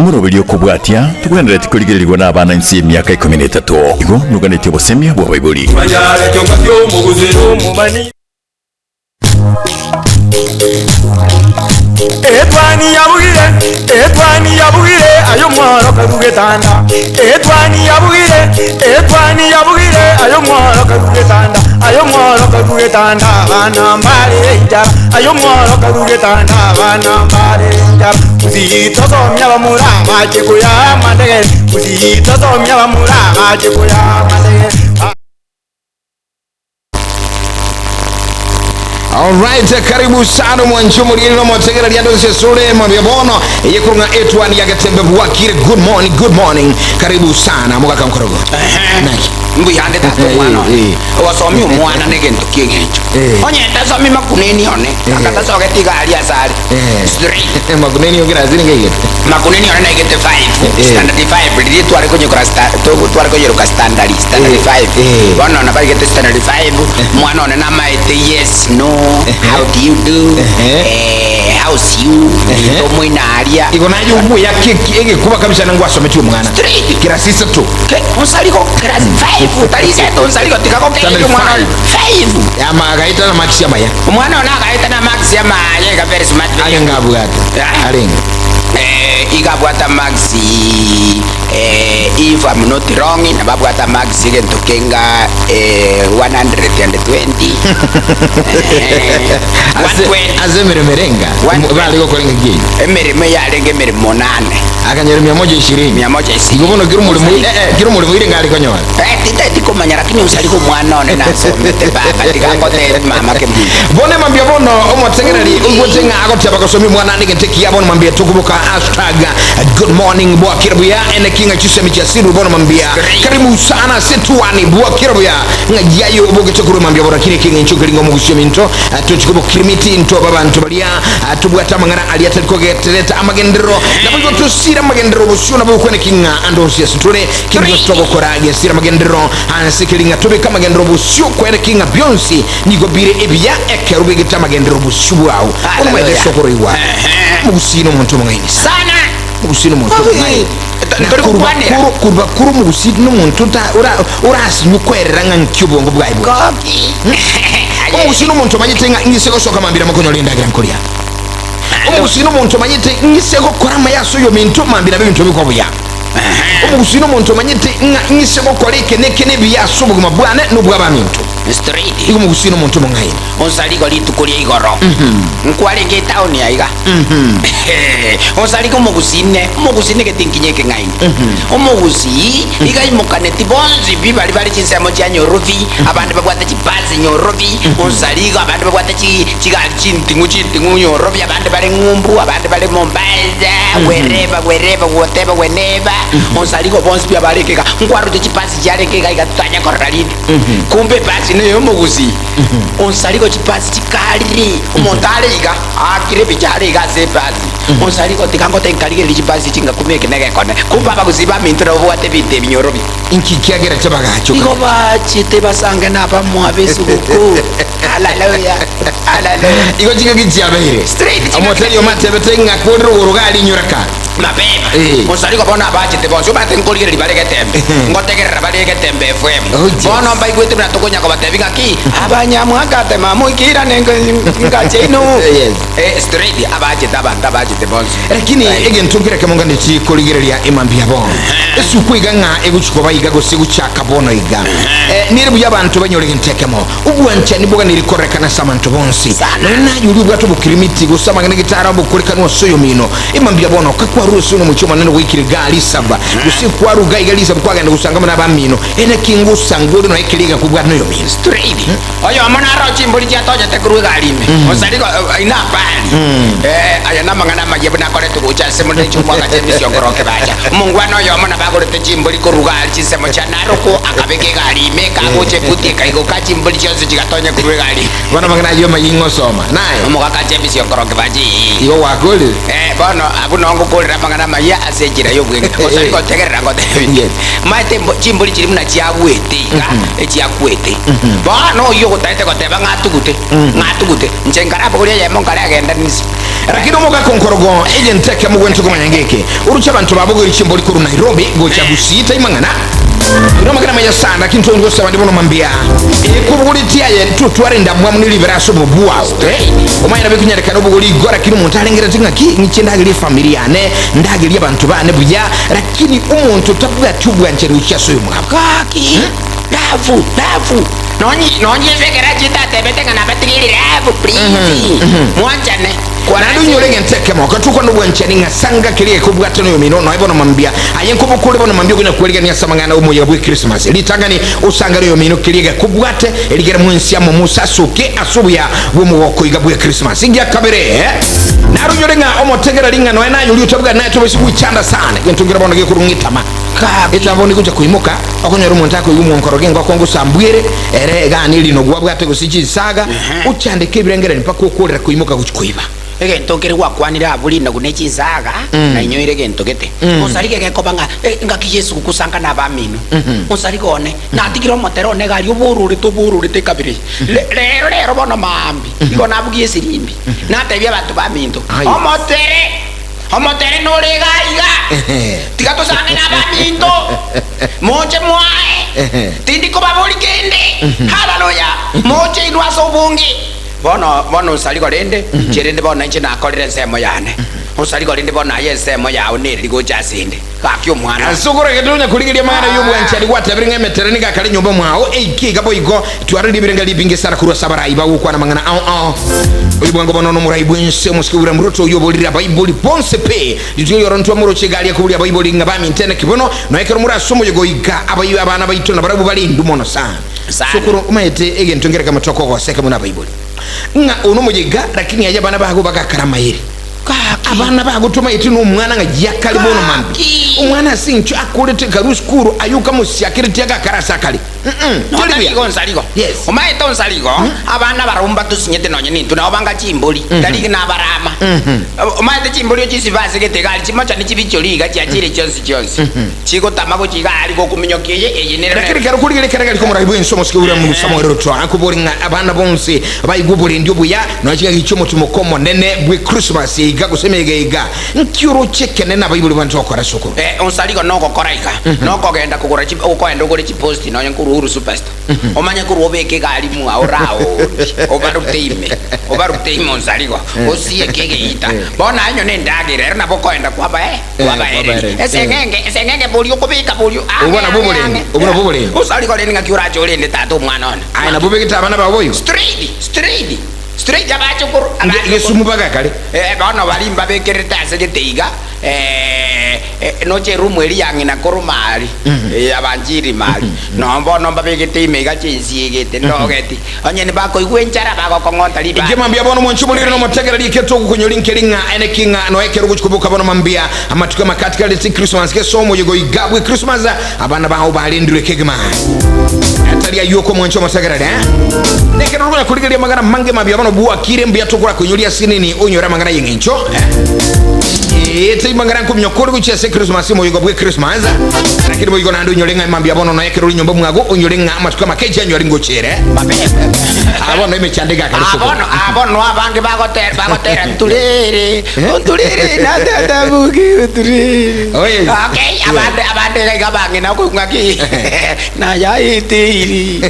Murobelio kubwatia tukwendera tikoligererwa n'abana nsi y'emyaka 13 igo nuganete obusemya bwa Bayibuli. Etwani ya bugire ayo mwaro karugetanda. Etwani ya bugire ayo mwaro karugetanda. Ayo mwaro karugetanda bana mbale njara. Ayo mwaro karugetanda bana mbale njara. Kuzito somya bamura baje kuya mandege. Kuzito somya bamura baje kuya mandege. Alright, karibu sana mwanchumu lino mwategera liandose sule mwabiabono yekurunga Etwani Ya Getembe wakire. Good morning, karibu sana mwaka mkorogo. Naki mbu yande tato mwano wasomi umwana negento kiengecho onye tasomi makuneni one akata soge tigali asali straight makuneni yongira zini ngege makuneni one negete 5 standard 5 lidi twari konye kura twari konye ruka standard 5 wana na bagete standard 5 mwana one na maite yes no how do you do how's you to mwinaria igona yubu ya kiki ege kuba kabisa nangu asometi umwana straight kira sisa tu unsaliko kira 5 talise to unsaliko tikako kile mwana 5 ama agaita na maxi ama ya mwana ona agaita na maxi ama ya ga very smart ayenga bugata arenga igabwata maxi if I'm not wrong na babwata maxi gento kenga 120 azemere merenga bali ko kolenga gi emere me ya lenge mere monane akanyere 120 igobono kirumuri mwire ngali konyoa tiko manya lakini usaliko mwana one nasomete baba tikangote mama kembi bone mambia bono omotsegereri ugotenga agotya bakosomi mwana nigenteki yabona mambia tukubuka hashtag good morning bwa kirbuya ene kinga chisemi cha siru bono mambia karibu sana Setwani bwa kirbuya ngajayo bogeto kuru mambia bora kine kinga nchogelingo mugusyomi nto tuchikubo kirimiti nto baba nto balia tubwata mangana aliata kogeteleta amagendero nabwo tusira magendero busuna bwo kwene kinga ando sitore kinga stogo korage sira magendero ansekelinga tobe kama magendero busyo kwene kinga byonsi nigobire ebya ekerubi gita magendero busubwawo ono mwede sokoriwa mugusino muntu mwangi sana mugusino muntu mwangi kurba kuru mugusino muntu ta urasi nyukwerera nkankibongo bwaibo mugusino muntu manyitenga ngiseko soka mambira makonyo lindagira nkolia mugusino muntu manyite ngiseko korama yaso yo mintu mambira bintu bikobuya omugusino muntu manyite ngiseko koleke nekene biyaso buguma bwane nubwaba mintu straight igo mugusino muntu mungaye onsaliko litukulia igoro nkwale ke town ya iga onsaliko mugusine ke tinkinyeke ngai omugusi iga imukaneti bonzi bibali bali chinsemo cha nyorovi abandi bakwata chipazi nyorovi onsaliko abandi bakwata chigali chintingu nyorovi abandi bali ngumbu abandi bali mombaza wherever onsaliko bonzi bibali keka nkwaru chipazi jale keka igatanya koralini kumbe pasi ne yomugusi onsaliko chipasi chikali umontale iga akire bichale iga sepasi onsaliko tikangote nkalige lichipasi chinga kumeke nege kone kumba bakuziba mintro bwate bite binyorobi inkikiagera chabagacho iko bachite basange napa mwabesu kuku haleluya iko chinga kijiabere straight amoteli yomatebete ngakondro urugali nyoraka mabeba onsaliko bona bachite bonso bate nkoligere libale Getembe ngotegerera bale Getembe FM bono mbai gwete na tokonya ko batevinga ki abanyamwagate mamukira nengo ngacheno straight abachite bonso lakini ege ntugira kemonga ndichi koligereria imambia bon esu kwiga nga eguchiko bayiga gose guchaka bono iga nire buya bantu banyolege ntekemo ubwancha niboga niri korekana samantu bonsi na yuri bwato bukirimiti gusama ngene gitara bukorekana soyo mino imambia bono kakwa ruso no muchoma nene wikire gali saba gusi kwa ruga igali saba kwa ganda gusanga na bamino ene kingu sanguri no ekiliga kubwa no yo mino straight oyo amana ro chimbuli cha toja te kuru gali me osaliko ina bali aya namangana majebu na kore tukucha semo ne chumwa ga tebisi yongoroke bacha mungwana oyo amana bagore te chimbuli kuru gali chisemo cha naroko akabeke gali me ka goche puti ka iko ka chimbuli chose chigatonya kuru gali bana mangana yo mayingo soma naye muka ka tebisi yongoroke baji yo wakole bono abunongo kolera mangana maya asejira yo bwenge osaliko tegerera ngote mate chimbuli chiri muna chiagwete ka echiakwete bono yo gutaite goteba ngatugute ncengara bogore ya mongara agenda nisi lakini omuga konkorogo ejenteke mugwentu kumanyangeke urucha abantu babugo ichimbo likuru Nairobi gocha busita imangana ino magana maya sana kintu ngo saba ndibono mambia kubugulitiya ye tutwarinda mwamuni liberaso bobuwa omayina bikunyereka no buguli gora kinu muntu alengera tingaki nichindagiri familia ne ndagiri abantu bane buya lakini umuntu tabuga tubwa nchere uchaso yumwabaki Dafu nonyi vekera chita tebete kana batigiri rafu please mwanjane kwanadu nyolenge nteke mo katuko ndo bwanchani ngasanga kiliye kubwata no mino no ibono mambia ayenkubo kule bono mambia kunya kweliga ni samangana umuya bwe Christmas litangani usanga yo mino kiliye kubwate eligera mwensi amo musasuke asubuya bwo muwoko igabwe Christmas ingia kabere naru nyolenga omotegera linga no enayo lyutabwa nayo tobesibu chanda sana yentungira bono ge kurungitama etavoni kuja kuimuka okonyoro muntu ako yumu nkorogengo akongo sambwire ere gani lino gwabwate gusichisaga uchandike ibirengera mpaka ukolera kuimuka kuchikuiba egento kere gwakwanira abulinda kunechizaga na inyoire gento gete osarike gekobanga ngaki Yesu kukusanga nabamino osarike one natikiro motero ne gali obururite kabiri lero bono mambi iko nabugie sirimbi natebya abantu baminto omotere no regaiga tikato sange nabaminto moche mwae tindiko babuli kende haleluya moche inwaso bungi bono saliko lende chirende bono nche nakolere semo yane usaliko lende bono ayesemo yawe neri gochasinde kakyo mwana asukura getunya kuligilia mwana yubu anchali watabringa metereni gakali nyumba mwao eiki gabo igo tuaridi birenga libinge sara kurwa sabara iba ukwana mangana ulibwango bono no muraibu nse muskura mroto yubo lira baibuli ponse pe lityo yoronto muroche gali yakubuli baibuli ngabami ntene kibono no ekero murasumo yego iga abayi abana bayitona barabu bali ndumono sana sukuru umayete egento ngere kama toko go seka muna baibuli nga ono mujiga lakini yaje bana bago bagakarama yiri abana bagutuma iti n'umwana nga yakali bono mambi umwana sincho akulete garuskuru ayuka musiakiriti agakarasakali nsaligo omaeta onsaligo abana barumba tusinyete nonye nintu nabo banga chimboli daliki nabarama omaeta chimboli ochisivase getegali chimocha nichibicholiga chiachire chonsi chigotama chigali gokuminyokiye eyinere lakini kero kuligire keragali komuraibwe nsomo sikura mu samorero twa akuboringa abana bonse bayigubole ndio buya no chiga gichomo tumukomo nene bwe Christmas iga gusemegeiga nkyuro chekene na bayibuli bantu okora soko onsaligo noko koraika noko genda kugura ukoenda ukore chipost nonye nkuru superstar omanya kuru obeke gali mu aurao obaruteime onsaligo osie kege ita bona anyo nendagire era nabokoenda kwaba esengenge bulyo kubika bulyo ubona bubuleni onsaligo leni ngakiuracho lende tato mwana ona aina bubekita abana baboyo straight abachukuru ngesumu bagakale bona balimba bekereta asegeteiga noche rumu eri yangina korumali abanjiri mali nomba begete imega chinsiegete ndogeti onyeni bako igwenchara bako kongonta liba ige mambia bono mwanchubulire no motegera liketo kukunyolinke linga ene kinga no ekero kuchikubuka bono mambia amatuka makatika leti Christmas ke somo yego igabwe Christmas abana baho balindire kegema atalia yoko mwancho motegera nekero runya kuligiria magana mange mambia bono buwa kire mbia tokura kunyolia sinini onyora magana yengencho ete mangara kumnyokoro kuchese Christmas mo yigo bwe Christmas lakini boyigo nando nyolenga mambia bono no ekero nyomba mwago onyolenga amatuka makeja nyoringo chere abono imechandega kaliso abono abange bagotera ntulere na tata buki ntulere okay abande gabange nako ngaki na yaitiri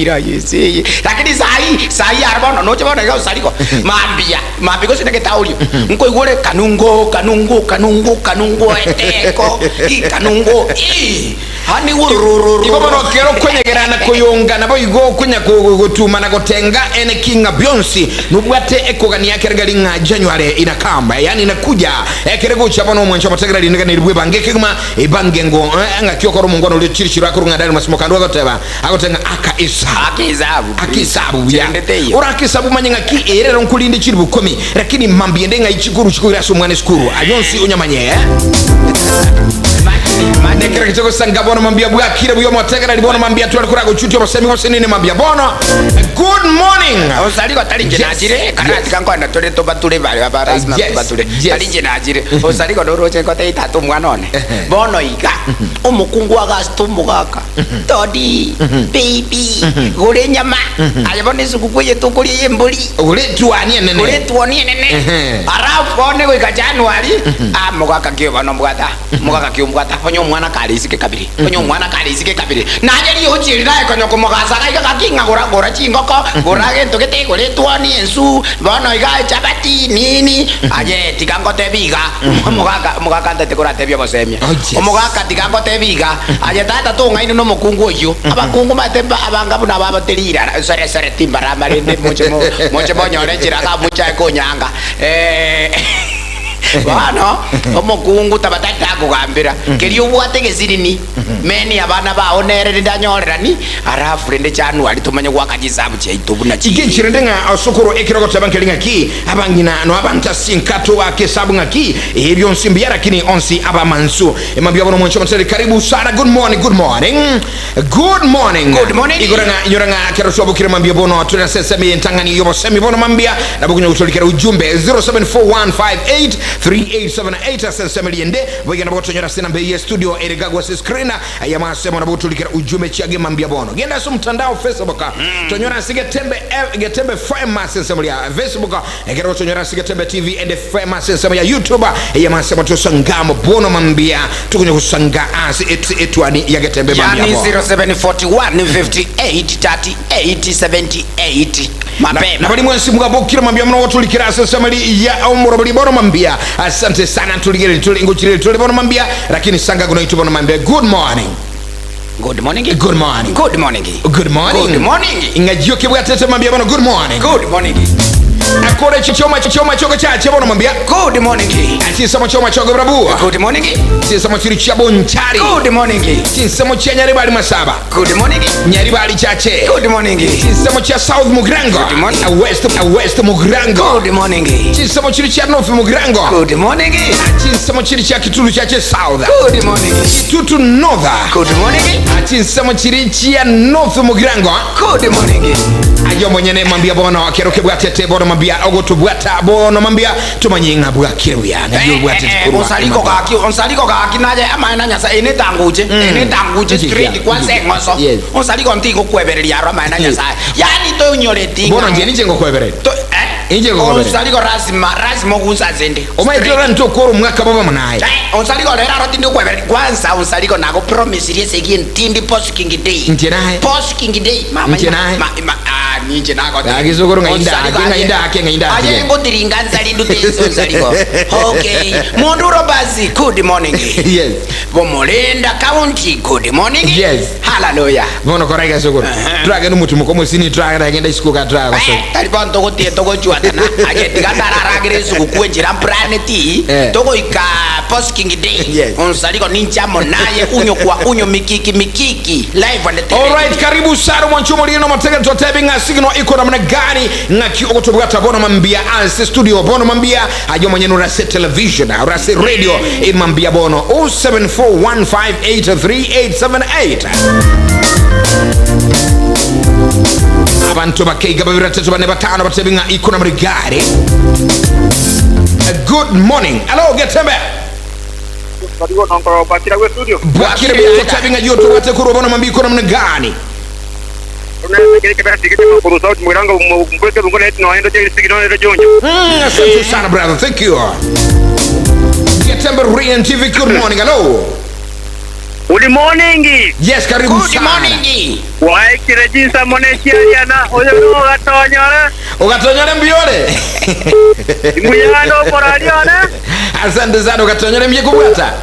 yesi lakini sai abono no chebona ga usaliko mambia ko sine ketaulio nko igore kanungo eteko kanungo hani urururu ibono kero kwenyegerana kuyunga nabo igo kunya kugutuma na gotenga ene kinga Beyonce nubwate ekogani yake regalinga January inakamba yani inakuja ekerego chabono mwancho mategera linga niribwe bangeke kuma ibangengo anga kyokoro mungono le chirichiro akurunga dali masimoka ndo agoteba agotenga akisabu ya ora akisabu manyenga ki erero nkulinde chiribu komi lakini mambie ndenga ichikuru chikuru aso mwane skuru anyonsi unyamanye Manekera kitoko sanga bono mambia bwa kire buyo motegera libono mambia tu alikura guchuti obasemi bose nini mambia bono. Good morning. Osaliko talinje najire kana tikanko na tole to batule bali abaras na batule talinje najire osaliko doroche ko te tatu mwanone bono ika umukungu agastumu kaka todi baby gore nyama ayabone sukukuye tukuri yembuli Ule tuanie nene arafu one ko January mugaka kyo bano mugaka kyo mugata konyo mwana kalisike kabiri naje liyo chirira konyo ko mugasa ka kinga gora chingoko gora gento kete gore tuani ensu bano iga chapati nini aje tikango tebiga mugaka ndete kora tebya bosemia mugaka tikango tebiga aje tata to ngai no mukungu oyo abakungu matemba abanga buna babaterira sare timbara marinde moche bonyore chiraga mucha konyanga bano omukungu tabatata kugambira keriyo bwate gezirini meni abana baonerere ndanyorerani arafu rende cyanu ari tumanye gwakagizabu cyaitu bunachi ikinchirende nga osokoro ekiroko tabankelinga ki abangina no abanta sinkato wake sabunga ki ebyo nsimbi yarakini onsi abamansu emabya bono mwencho mtsere karibu sana good morning igoranga kero shobo kire mambya bono tuna sesemi ntangani yobo semi bono mambya nabukunyo utolikira ujumbe 0741583878 sensemeliende bogena botonyora sina mbe studio erigagwa screen ayamasema na botulikira ujumbe chiage mambya bono genda so mtandao Facebook tonyora Getembe famous sensemelia Facebook egero tonyora Getembe TV and famous sensemelia YouTube ayamasema tusangamo bono mambya tukunyo kusanga as Etwani Ya Getembe mambya bono 0741583878 na bali mwensi mugabo kira mambya mno wotulikira sensemeli ya omoro bali bono mambya asante sana tuligere tulinguchire tulibono mambya lakini sanga kuna itu bono mambya good morning ingajio kibwa tete mambya bono good morning akore chichoma choko chache bono mambya good morning ati samo choma choko brabu good morning si samo chiri chabo nchari good morning si samo nyari bali masaba good morning nyari bali chache good morning si samo cha south mugrango west mugrango good morning si samo chiri cha north mugrango good morning si samo chiri cha kitulu chache south good morning kitutu north good morning ati samo chiri cha north mugrango good morning ayo mwenyene mambia bono akeroke bwatete bono mambia ogoto bwata bono mambia tumanyinga bwa kiruya nayo bwatete kurwa onsaliko kaki naje amana nyasa ene tanguje street kwa sengoso onsaliko ntiko kwebereria ro amana nyasa yani to nyoreti bono nje nije ngokweberera to inje ngokweberera onsaliko rasimo kunsa zende omaitira ntokoro mwaka baba munaye onsaliko lera ro tindi kweberera kwanza onsaliko nako promise rie segi ntindi post king day mama ninje nako agizogoro ngainda aje ngodiringa nzali ndutezo nzaliko okay monduro basi good morning yes bomolenda county good morning yes hallelujah bono korega sogoro traga numutu mukomo sini traga agenda isikuka traga so talibon togo tie togo chuatana aje tigatarara gire kwenjira planeti togo ika post king day onsaliko ninja monaye unyo mikiki live on the TV. All right, karibu sana mwanchumo lino matega totebinga signal iko namna gani ngaki okotobwata bono mambia as studio bono mambia ajo mwenyeno rase television rase radio in mambia bono 0741583878 abantu bakeiga babira tatu bane batano batebinga iko namna gani. Good morning. Hello Getembe. Badigo nonkoro bakira we studio. Bakira bi totebinga yoto wate kuro bono mambia iko namna gani. Asante sana brother, thank you. Getembe TV, good morning, hello. Good morning. Yes, karibu good sana. Good morning. Wai kirejisa monesiana oyo gatonyora. Ugatonyora mbiole. Muyano poraliana. Asante sana ugatonyora mbiye kubwata.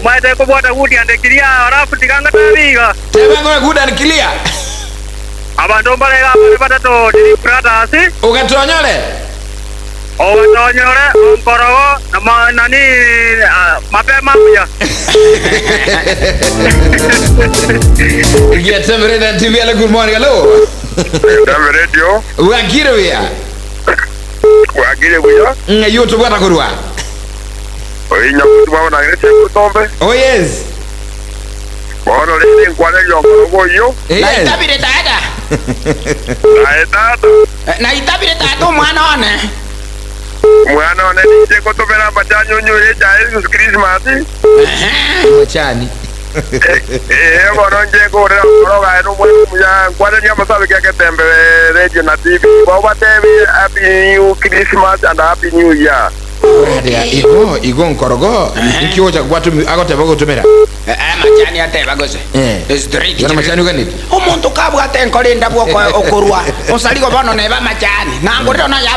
Maite kubwata gudi andekilia arafu tikanga tabiga. Tebango gudi andekilia. Abantu balega batato diri pratasi. Ugatonyore. Ogatonyore onkorogo na nani mapema ya. Getembe TV, good morning, hello. Getembe radio. Wagire buya. Ngayoto bwata kurwa. Oinya kutuwa na ngene Getembe. Oh yes. Bono lele nkwale yongoro yo. Na itabire tata. Na itabire tata mwana one. Mwana one nije kutobera bachanyo nyoye cha Jesus Christmas. Machani. Bono nje gore roga no mwana nkwale nya masabe ya Getembe Radio na TV. Baba TV happy new Christmas and happy new year. Igo nkorogo ikiwo cha kwatu agoteba gutumira Machani ateba gose straight yana machani gani omuntu kabwa tenkolinda bwoko okorwa osaligo bono neba machani nangorero na ya 5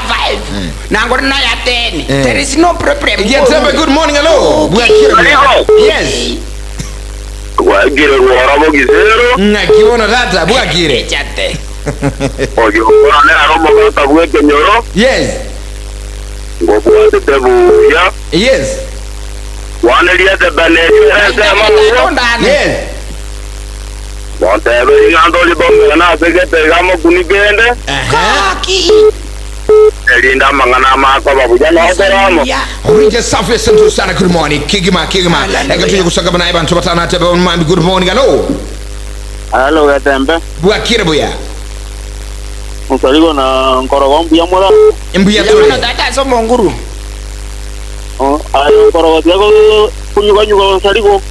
nangorero na ya 10 there is no problem. Getembe, good morning. Hello. Yes. Wagire ruoramo gisero Ngakiona data bwakire chate oyo ora ne aromo gata bweke nyoro. Yes. Ngobuate tebuya. Yes. Wanelia te baneli ndani Yes. Wantebe ingandoli bombe na segete gamo kunigende. kaki Elinda mangana mako babuja na operamo. Orija safi sentu sana, good morning. Kigima. Ega tuyo kusaka bana iban tubatana tebe on mami, good morning. Hello. Hello Getembe. Bwakire buya. Musaligo na nkorogo mbuya mola. Mbuya tole. tata so monguru Ayo nkorogo tiago kunyuga musaligo.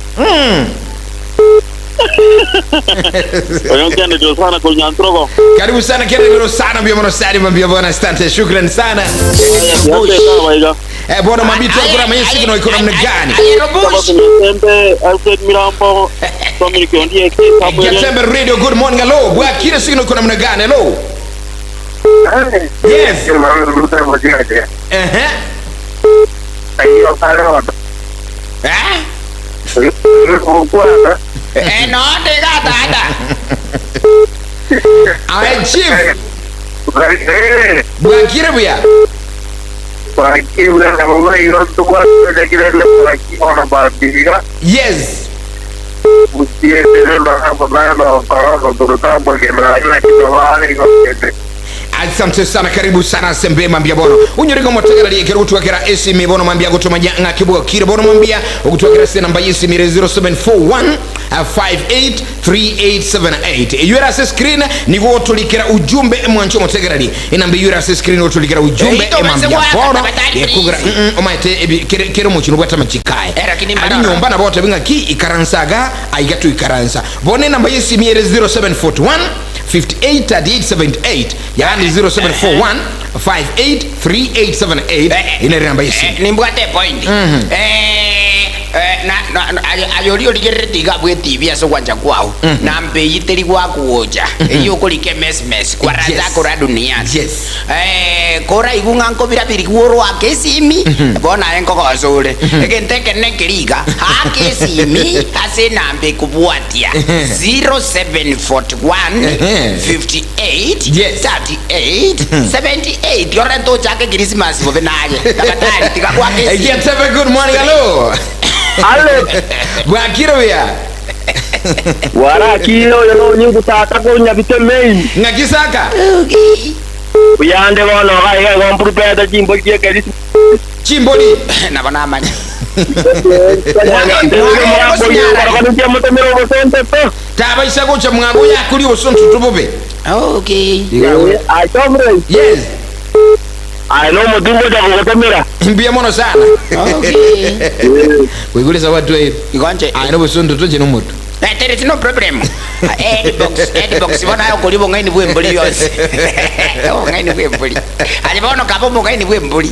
Oyo kende jo sana kunyantrogo. Karibu sana kero sana mbia mono sari mbia bona, asante, shukran sana. Bona mabito kuna mayesi kino iko namna gani? Getembe Alfred Mirambo Dominic Ondie Getembe Radio, good morning. Hello. Bwakire sino iko namna gani? Hello. Yes. no diga tata Aye chief. Bwakire buya. Yes. Asante sana, karibu sana sembe mambia bono unyurigo motegera liekera utwakera esimi bono mambia gutomanya ngakibo kire bono mambia ukutwakera se namba yesimi 0741 583878 yura se screen ni go tulikera ujumbe mwancho motegera li inambi yura se screen utulikera ujumbe mambia bono yekugira omaite kero muchino gwata machikae ali nyomba na bote binga ki ikaransaga aigatu ikaransa bone namba yesimi 0741 583878 yani 0741 583878 ina namba yesi nimbwate point ayori ligeretiga bwe TV aso kwanja kwao na mbeyiteri gwakuoja iyo kulike mes kwa raza kora dunia. Yes. Kora igunga nkobira biri kuoro akesimi bona enko kosole ekenteke nekiriga akesimi ase nambe kubwatia 0741 58 38 78 yore to chake Christmas bobe naye takatari tikakwa kesi. Getembe, good morning. Hello. Ale Bwakiro ya wara kilo yo nyungu tata ko nyabite mei ngakisaka uyande bono ga go prepare jimbo kie Christmas chimboli na bana amanya taba isako cha mwango ya kuli osontu tubobe. Okay. I come right. Yes. I know mutumbo cha kugotemera. Mbia mono sana. Okay. Wigule za watu hivi. Igonje. I know osontu toje no moto. There is no problem. Edbox bona yo kulibo ngai ni bwembuli yose. Ngai ni bwembuli. Ali bono kabomo ngai ni bwembuli.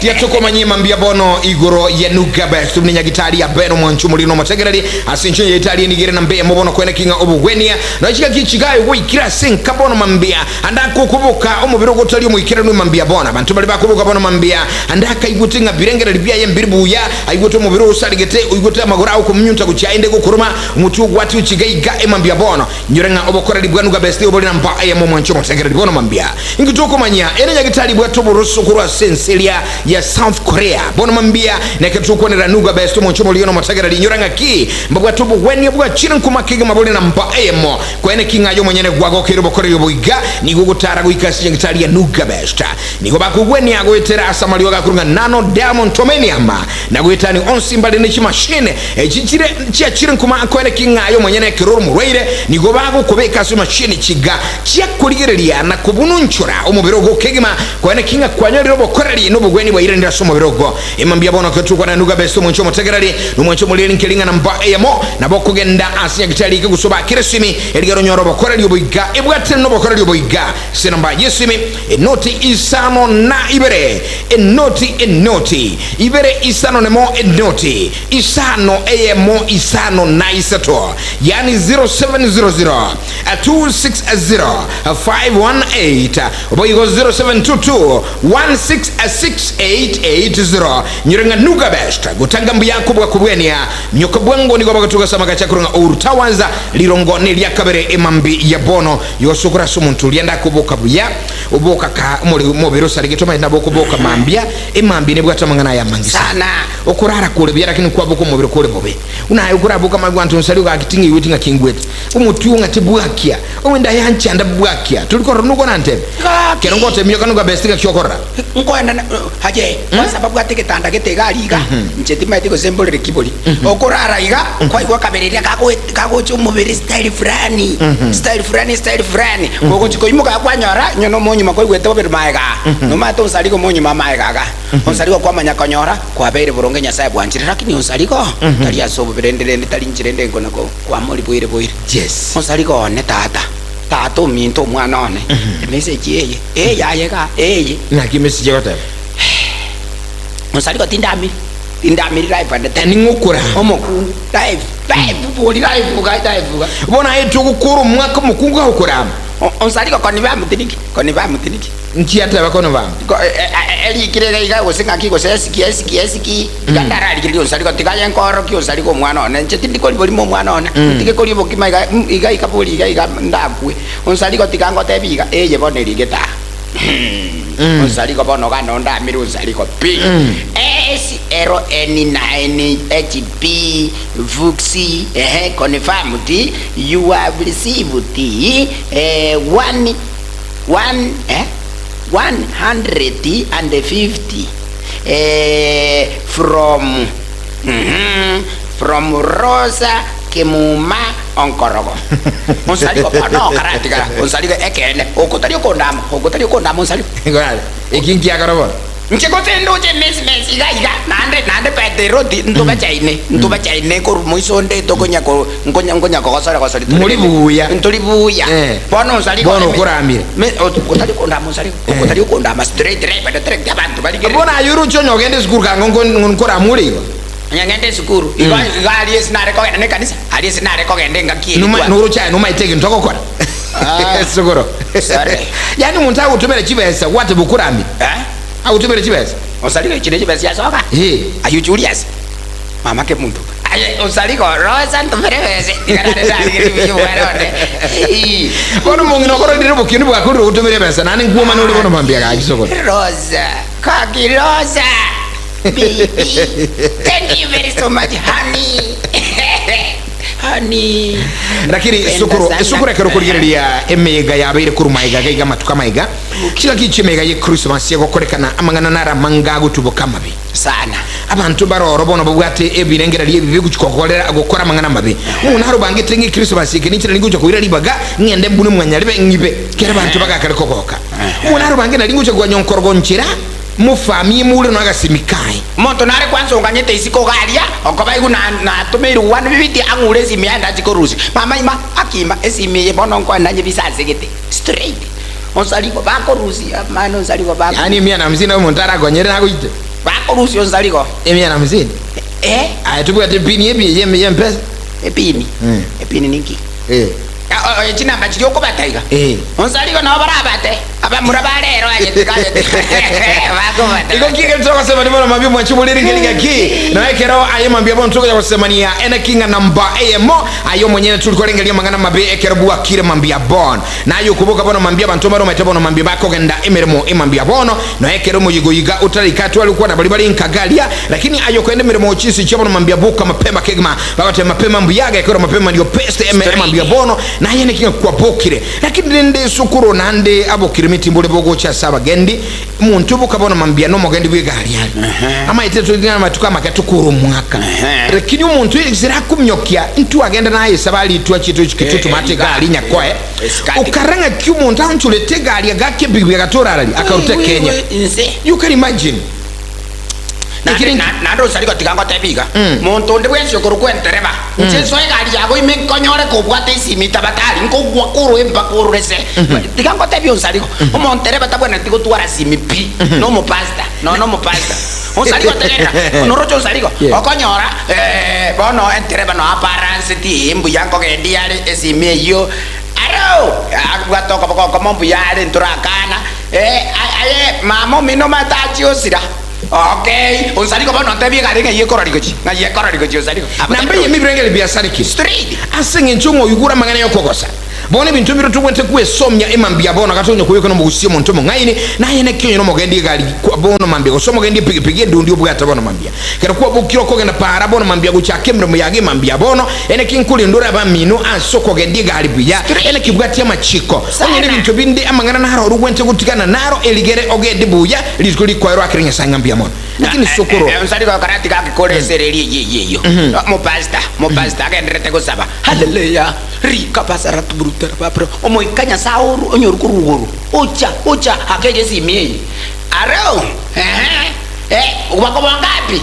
Tia toko manyima mbia bono igoro ya nugabe sumninya gitari ya beno mwanchu mulino mategerali asincho ya itali ni gere na mbe mobono kwene kinga obugwenia na chika kichigaye wo ikira sin kabono mambia andako kubuka omubiro gotali mu ikira no mambia bona bantu bali bakubuka bono mambia andaka igutinga birengera libya ye mbiribu ya aiguto mubiro usaligete uiguto magora ko mnyunta kuchainde ko kuruma mutu watu chigaiga emambia bono nyorenga obokora libwanu ga besti oboli namba ya momwancho motegera libono mambia ingitoko manya ene nyagitali bwato burusu kurwa senselia ya South Korea bono mambia neketuko ne ranuga besti moncho moliono motegera linyorenga ki mbabwato bweni bwa china kumakiga maboli namba emo kwene kinga yo mwenyene gwago kero bokora yoboiga ni gugutara guikasi nyagitali ya nuga besta ni gobakugweni agwetera asamalio ga kurunga nano diamond tomeniama na gwetani onsimbali ne chimashine echichire chiachire nkuma kwene kingayo mwenyene kiroro murweire ni gobago kubeka su mashine chiga chiakurigereria na kubununchura omubiro go kegima kwene kinga kwanyorero bokoreri no bugweni bwaire ndira so mubiro go imambia bono ketukwa na nuga besto moncho motegerari no moncho muliri nkelinga namba emo na bokugenda asinya gitali ke gusoba kiresimi eligero nyoro bokoreri oboiga ebwate no bokoreri oboiga senamba yesimi enoti isano na ibere enoti ibere isano nemo enoti isano emo isano na isato yani 0700 260 518 oboigo 0722 166880 nyirenga nuga best gutanga mbiyako bwa kubwenia nyoka bwango ni gobagatuga samaka chakurunga urutawanza lirongo ne lyakabere emambi ya bono yosukura sumuntu lienda kuboka buya uboka ka mobero sarigitoma ina boko boka mambia emambi ne bwata mangana ya mangisa sana okurara kule bya lakini kwa boko mobero kule bobe unayo kurabuka magwantu nsaliga akitingi witinga kingwete umutunga tibwakia owenda yancha ndabwakia tuliko runuko nante kerongo temyo kanuga bestika kyokora ngwana haje kwa sababu ateketanda ketegaliga nchetima etiko sembole kiboli okurara iga kwa iko kaberera kako chumubiri style fulani ngoko chiko imuka kwanyora nyono monyu makoi gwete bobere maega no mato nsaliko monyu mamaega ga onsaliko kwa manyakonyora kwa bere buronge nyasaye bwanjira lakini onsaliko tali asobo berendere tali njirende ngona ko kwa moli boire yes onsaliko ne tata minto mwana one message yaye ka na ki message yote onsaliko tindami live and tani ngukura omokungu live boli live bona etu kukuru mwaka mukungu ukura onsaliko koniba mutiniki nchi hata bakono ba eli kirega iga gosinga kiko sesiki gandara ali onsaliko tikaye nkoro ki onsaliko mwana one nchitindi koli boli mo mwana one tike koli bokima iga ikapoli iga ndakwe onsaliko tikango tebiga eye boneri geta onsaliko bono gano ndamiri onsaliko p SRN9 HP Vuxi confirm you have received 150 from Rosa Kemuma Onkorogo onsaliko no karatika onsaliko ekene okotari okondama onsaliko ngala ekinki akarobo nchekotendo che mes iga nande peteroti ntoba chaine ko muisonde tokonya ko ngonya ko gosari muri buya bono onsaliko bono kuramire okotari okondama straight direct abantu bali bona yuru chonyo gende skuru kango nkora muri nyangende skuru iga ali sinare ko ne kanisa ali sinare ko gende ngaki nuru cha numa iteke ntoko kora suguro sare yani muntu akutumere chibesa wate bukurami akutumere chibesa onsaliko chine chibesa yasoka ayu Julius mama ke muntu onsaliko rosa ntumereweze ikarade dali bijuwarone kono mungino koro ndire bukini bwakuru utumere besa nani nguma nuri bono mambia ka kisoko rosa kaki rosa baby thank you very so much honey lakini sukuru ekero kurigereria emega yabeire kurumaiga gaiga matuka maiga kila kichemega ye Christmas yego korekana amangana nara mangago tuboka mabi sana abantu baroro bono bwate ebirengera liye bibi gukokorera agokora mangana mabi umuntu harubange tengi Christmas yeke nichira ningucho kuira libaga ngende mbune mwanyaribe ngibe kera abantu bagakare kokoka umuntu harubange na lingucho kwa nyonkorogo nchira mufami mule no agasimikai moto nare kwanza unganyete isiko galia okobai kuna na tumeru wan bibiti angure simianda chikorusi mama ima akima esimiye bono kwa nanye bisaze gete straight onsaliko bako rusi mano onsaliko bako yani mia na mzina montara gonyere na kuite bako rusi onsaliko mia na mzina atubuka tepini ebi yempesa epini niki china machiri okobata iga onsaliko no barabate aba murabalero ajetikaje bagomata iko kike mtoka sema ndivyo mambia mwachubuliri ngelinga ki na ekero ayo mambia bon tuko kusemania ene kinga namba emo ayo mwenyewe tulikuwa lengelia mangana mabe ekero bua kire mambia bon na ayo kubuka bono mambia bantoma ro metebo no mambia bako genda emeremo mambia bono na ekero muyigoyiga utarikatu alikuwa na balibali nkagalia lakini ayo kwende emeremo chisi chabo no mambia buka mapema kegma bakate mapema mbuyaga ekero mapema ndio peste mambia bono na yene kinga kwa bokire lakini nde sukuru nande abo kirimiti mbole bogo cha saba gendi muntu bukabona mambia no mugendi bwigari ama iteto ngana matuka makatukuru mwaka lakini umuntu yizira kumyokia ntu agenda naye sabali tu achitu kitutu mate gali nyakwae ukaranga kyumuntu antulete gali agake bigwe gatorali akarute Kenya you can imagine na ndo sari kotikango tebiga muntu ndi wensyo kurukwentereba ncheso egali yago imenkonyore kubwate isimita batali nkogwa kuru empakuru rese tikango tebyo sariko umontereba tabwana tiko tuara simipi no mo pasta no mo pasta osariko tegera norocho sariko okonyora bono entereba no aparance ti embu yango gendiare esime yo aro agwatoka bako mombu yale nturakana aye mamo mino matachi osira okay unsariko bano ntebi garinga yekorarikochi na yekorarikochi unsariko nambe yemi brengele biasari ki straight asinge nchungo yugura mangana yokogosa bone bintu biro tubwente kuesomya emambia bono katonyo kuyeko no mugusie muntu mungaini na yene kinyo no mugendi gali kwa bono mambia osomo gendi pigipigi ndu ndio bwata bono mambia kera kwa bukiro ko genda para bono mambia gucha kemre muyage mambia bono ene kinkuli ndura ba minu asoko gendi gali buya ene kibwati ya machiko ene bintu bindi amangana na haro rugwente gutikana naro eligere ogedi buya litkuli kwa ro akirinya sangambia mono lakini sokoro unsariko karati ka kole sereri yeyo mo pasta agendrete ko saba haleluya rika pasara tubruter papro omoikanya sauru onyoru kuruguru ocha hakeje simie aro ubako wangapi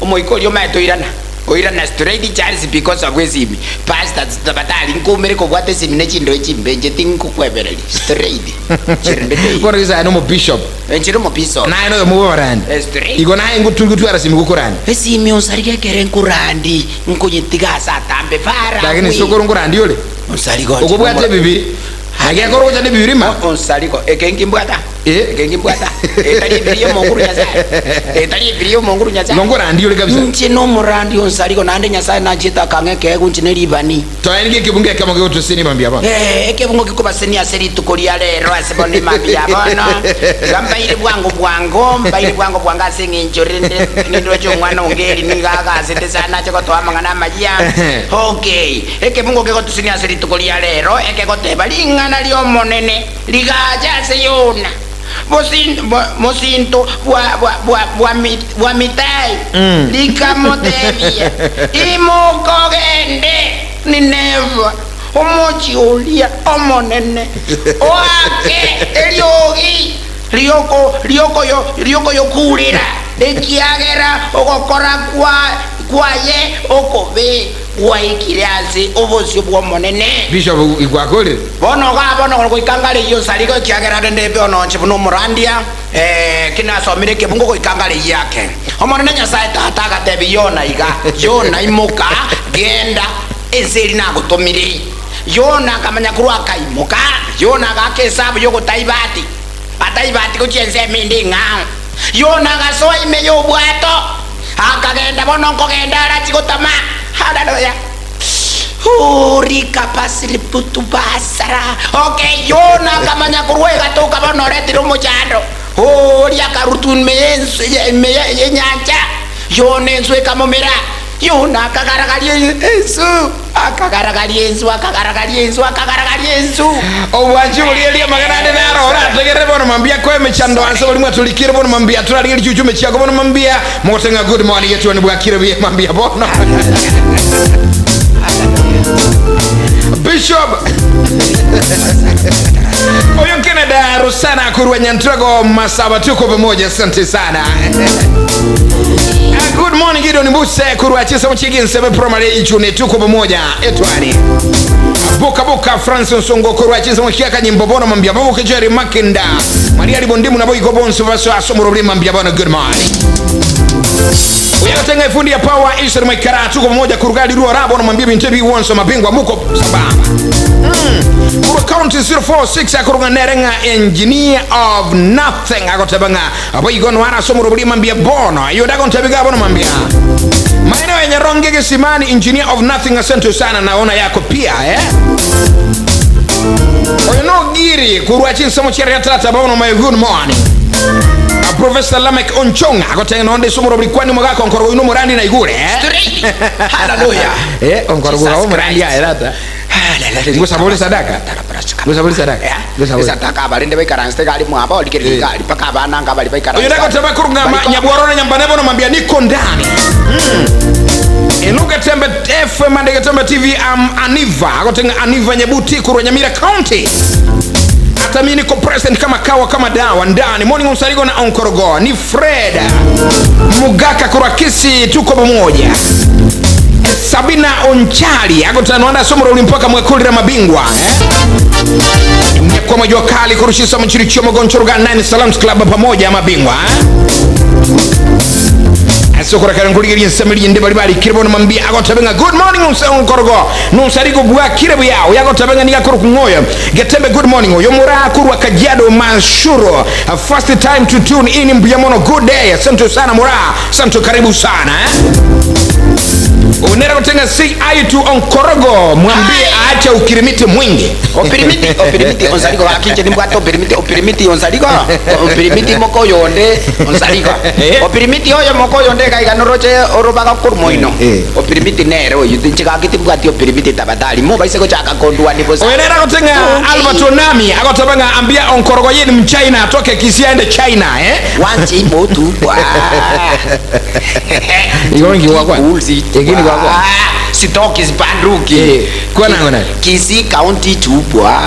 omoikolyo maitoirana oirana straight charge because of wezimi pasta tabatali nkumere ko bwate simine chindo chimbenje tinkukwebereli straight chirende kwa riza no mo bishop enchiro mo bishop na no mo barandi straight igo na ngutungutu ara simi gukurandi esimi onsarike kere nkurandi nkunyitiga satambe para lakini sokoro nkurandi yole onsariko ukubwate bibiri hage koro jane bibiri ma onsariko ekengimbwata ekengimbwata etali biriyo monguru nyaza etali biriyo monguru nyaza ngorandi yole kabisa nchino murandi onsariko nande nyaza na chita kange ke kunchine libani to yani kibunge kama ke utusini mambia bana kebungo kikuba seni aseri tukolia lero asebone mambia bana gambaire bwango bwanga singinchorinde nindro chomwana ongeri ningaga asende sana chako to amangana majia okay ekebungo ke kutusini aseri tukolia lero ekekoteba lingana lyo monene ligaja seyona mosinto wa mitai likamotebia imukogende nineva omochiolia omonene oake eliogi lioko yokulira likiagera ogokora kwaye okobe waikiriazi obosio bwo monene bishop igwakole bono ko ikangale iyo sariko kiagera ndebe ono chibuno murandia kina somire kebungo ko ikangale yake omonene nyasaye tata gatebi yona imuka genda ezeri nagutumire yona kamanya kurwaka imuka yona gakesabu yoko taibati ko chense mindi ngao yona gasoa imeyo bwato akagenda bono ko genda rachigotama haleluya rika pasiri putu basara okay yona kamanya kurwega toka bono retiro mojando ria karutun mensu nyanja yona enswe kamomera yona akagaragalie Yesu obwanji uliyelia magarade naro ora tegere bono mambia ko emechando anse boli mwatulikire bono mambia turali chuchume chiago bono mambia motenga good morning yetu ni bwakire bie mambia bono bishop oyo Canada Rosana kurwa nyantrago masaba tuko pamoja asante sana good morning Gideon Mbuse kurwa chisa mchigin sebe primary ichune tuko pamoja Etwani Boka Francis Songo kurwa chisa mchiaka nyimbo bono mambia babo kejeri Makenda Maria Libondimu na boy go bonso vaso asomoro mambia bono good morning Uyatenga ifundi ya power Israel Maikara tuko pamoja kurugadi ruwa rabo na mwambie bintebi uwanso mabingwa muko sababa. Kuru county 046 akuruga nerenga engineer of nothing akotabanga. Apo igono wana somo rubuli mambia bono. Yodago ntabiga bono mambia. Maeneo yenye ronge Kisimani engineer of nothing asante sana naona yako pia Oyeno giri kuruachi somo chere tata bono my good morning. Professor Lamek Onchonga akotenga onde somo robli kwani mwaka onkoro ino morandi na igure hallelujah onkoro go morandi ya data ngosabole sadaka sadaka balinde baikaranste gali mwaba olikeri gali paka abana ngabali baikaranste oyenda kotaba kurunga nyabwarona nyambanebo no mambia niko ndani Getembe FM and Getembe TV Aniva akotenga Aniva Nyabuti Kuru Nyamira County hata mimi niko present kama kawa kama dawa ndani morning usaligo na onkorogo ni Fred Mugaka Kuru Kisii tuko pamoja Sabina Onchali akotanwanda somo mpaka mwekulira mabingwa kwa majua kali kurushisa mchirichio mgonchoroga 9 Salams Club pamoja mabingwa Sokora karanguliri nsemeli inde bali kirebo mambia agotabenga good morning unkorogo nusarigo bwa kirebo yao yagotabenga ni yakuru kungoyo Getembe good morning yo mura kuru Kajiado Manshuro first time to tune in mbiamono good day asante sana mura asante karibu sana Unera kutenga si aitu onkorogo mwambie aacha ukirimiti mwingi opirimiti onsaligo akinje ni mbwato opirimiti onsaligo opirimiti moko yonde onsaligo opirimiti oyo moko yonde kaiga noroche orobaga kurmoino opirimiti nero yutinchika kitibwati opirimiti tabadali mo baise ko chaka kondwa ni bosa Unera kutenga Alberto Nami agotabanga ambia onkorogo yeni mchina atoke Kisii aende China wanchi motu bwa Igongi wakwa Egini kwa sitoki zipanduki kwa nangona Kisii County tubwa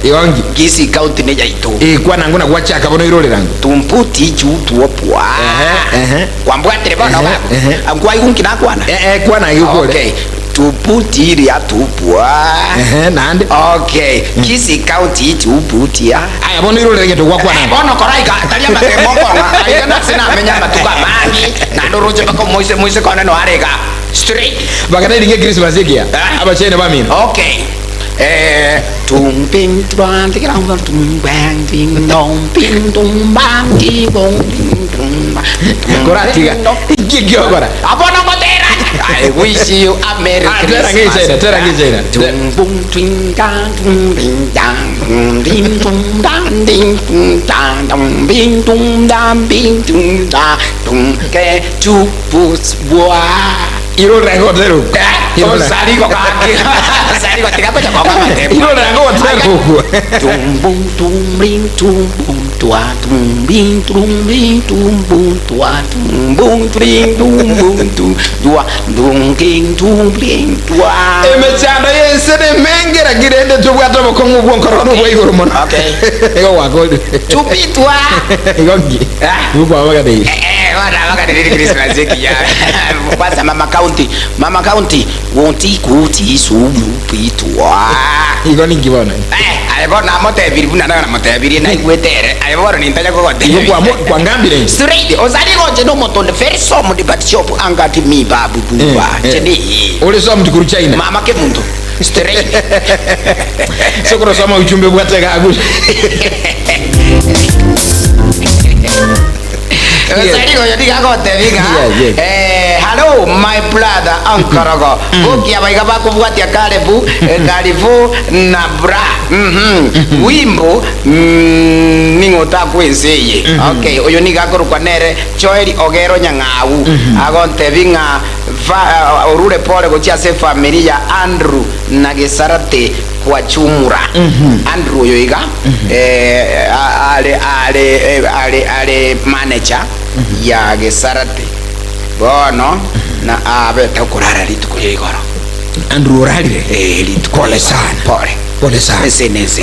Igongi Kisii County neja ito kwa nangona kwa chaka bono irole rangu tumputi chutuwa pwa kwa mbwate bono kwa igunki nakwana kwa na yukole okay tuputiri atupwa nande okay Kisii County tuputia aya bono irole rangu kwa bono koraika talia matemoko ayo na sina menya matuka mani na ndoroje bako moise kona no arega straight bagada dinge Christmas yekia aba chene ba mina okay tum ping twan te gram tum bang ding dong ping tum bang ti bong tum koratiga gigyo kora abona motera I wish you a merry Christmas tera ngichena tum bung twing dang ding dang ding tum dang ding dang dang bing tum dang bing tum da tum ke chu pus bua iro rango tero saligo kaki saligo tiga ko chako iro rango tero tum bung tum ring tum bung tua tum bing tum bung tua tum bung ring tum bung tu dua dung king tum ring tua emechando yesene mengera girende tubwato bokongu bwonkoro no bwigoro mono okay ego wako tupitwa igongi ubwa wakade wala wakade Christmas yekia kwanza mama county wonti kuti sumu pitwa igoni ngibona ayibona motebiri buna na motebiri na igwetere ayibona nintaja ko kote kwa ngambire straight ozali ngoje no motonde very somo di bat shop angati mi babu buba cheni ole somo tikuru China mama ke muntu straight sokoro somo uchumbe bwatega agu Sarigo yo diga kote biga hello my brother ankarago okia baiga bako bwati akarebu karibu na bra wimbo ningota kwenseye okay oyo niga korukwa nere choeri ogero nyangau agonte binga orure pole gochia se familia Andrew na Gesarate kwa chumura Andrew yoiga ale manager ya Gesarate bono na abe takurara litukuye igoro Andrew Rally pole sana pole sana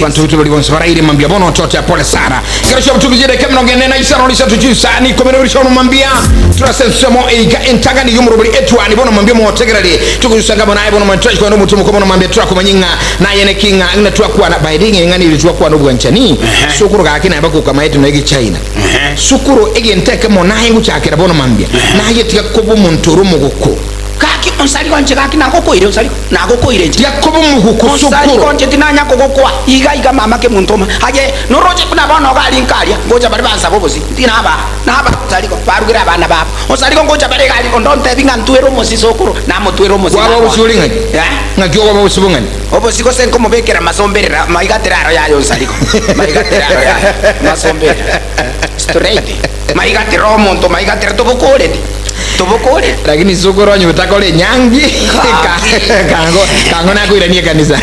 kwantu vitu vilivyo baraire mambia bono watoto pole sana kirasho mtukijere kemno genena isano lisa tujusa ni komerisho mambia turasensemo eiga entagani yumurubuli Etwani bono mambia mo tegerali tukusanga bono bono mantrash kwa muntu mukomo mambia turako manyinga na yene kinga ina tuakwa na baidingi ngani ili tuakwa no bwanchani sukuru ga kina bako kama yetu negi China sukuru ege nteke mo na hingu chakira bono mambia na yetika kobo muntu rumugoko kaki onsali konje kaki nako ire onsali nako koire nje yakobo muhuko onsali konje tinanya kokokwa iga mama ke muntoma haje noroje kuna bana gali nkalia ngoja bari banza bobosi tinaba naba onsali ko barugira abana babo onsali ko ngoja bari gali ndonte binga ntwero mosi sokuru na mutwero mosi waba usulinga ngaki waba usubungani obosi ko senko mobekera masomberera maigateraro yayo onsali ko maigateraro yayo masomberera straight maigatero monto maigatero tobokore tobokore lakini sokoro nyutakole nyangi kango na kuirania kanisa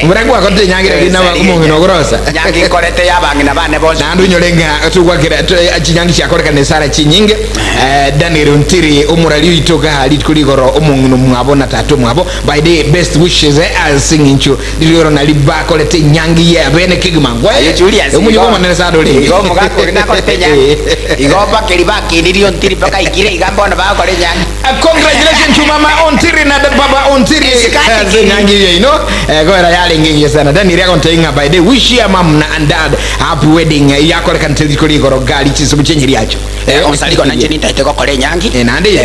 muraku akote nyangi lakini na kumungu nogorosa nyangi korete yabangi na bane bose nandu nyolenga tukwakira chinyangi cyakore kanisa ra chinyinge Daniel Ntiri umurali itoka halit kuligoro umungu mwabona tatu mwabo by the best wishes as singing chu diliro na libako lete nyangi ya bene kigmangwa umungu mwana sado le igo mugako na korete nyangi igo pa kelibaki diliro Ntiri paka ikire igamba na ba kore nyangi congratulations to mama Ontiri na baba Ontiri nyangi you know go ra yale ngingi sana Daniel yako ntainga by the wish ya mom na and dad happy wedding yako kan kuligoro gali chisubu chenyiri yacho onsali ko nanjeni tate ko kore nyangi nandi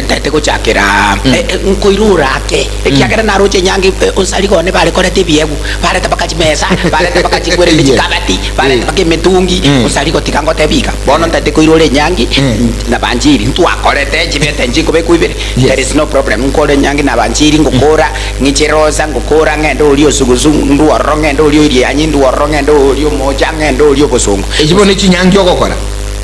tate ko chakira nkoirura ke ekiagera na roche nyangi onsali ko ne bale kore tibiebu bale tabakachi mesa bale tabakachi kwere kabati bale tabake metungi onsali ko tikango tebika bono tate ko irore nyangi na banjiri ntu akorete jibete njiko be kuibere there is no problem nkore nyangi na banjiri ngokora ngicheroza ngokora ngendo ulio suguzu ndu orongendo ulio ili anyindu orongendo ulio moja ngendo ulio bosongo ejibone chinyangi okokora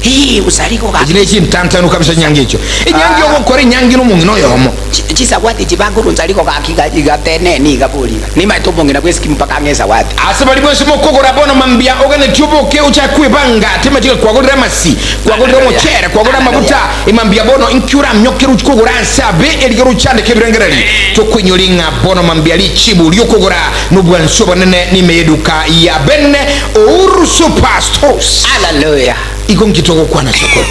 hii usaliko ka jine chintantanu kabisa nyangi icho nyangi okokora nyangi no mungi no yomo chisa wati chibanguru nzaliko ka kiga tene ni gapoliga ni matombo ngina kweski mpaka ngeza wati asabali bose mokogora bono mambia ogane tubo ke ucha kwibanga tema chika kwagolera masi kwagolera mochere kwagolera mabuta imambia bono inkura mnyokeru kogora sabe eligero chande kebirengerali tokunyolinga bono mambia lichibu lyokogora nubwansoba nene ni meduka ya benne Ouru Superstores hallelujah iko nkitoko kwa na soko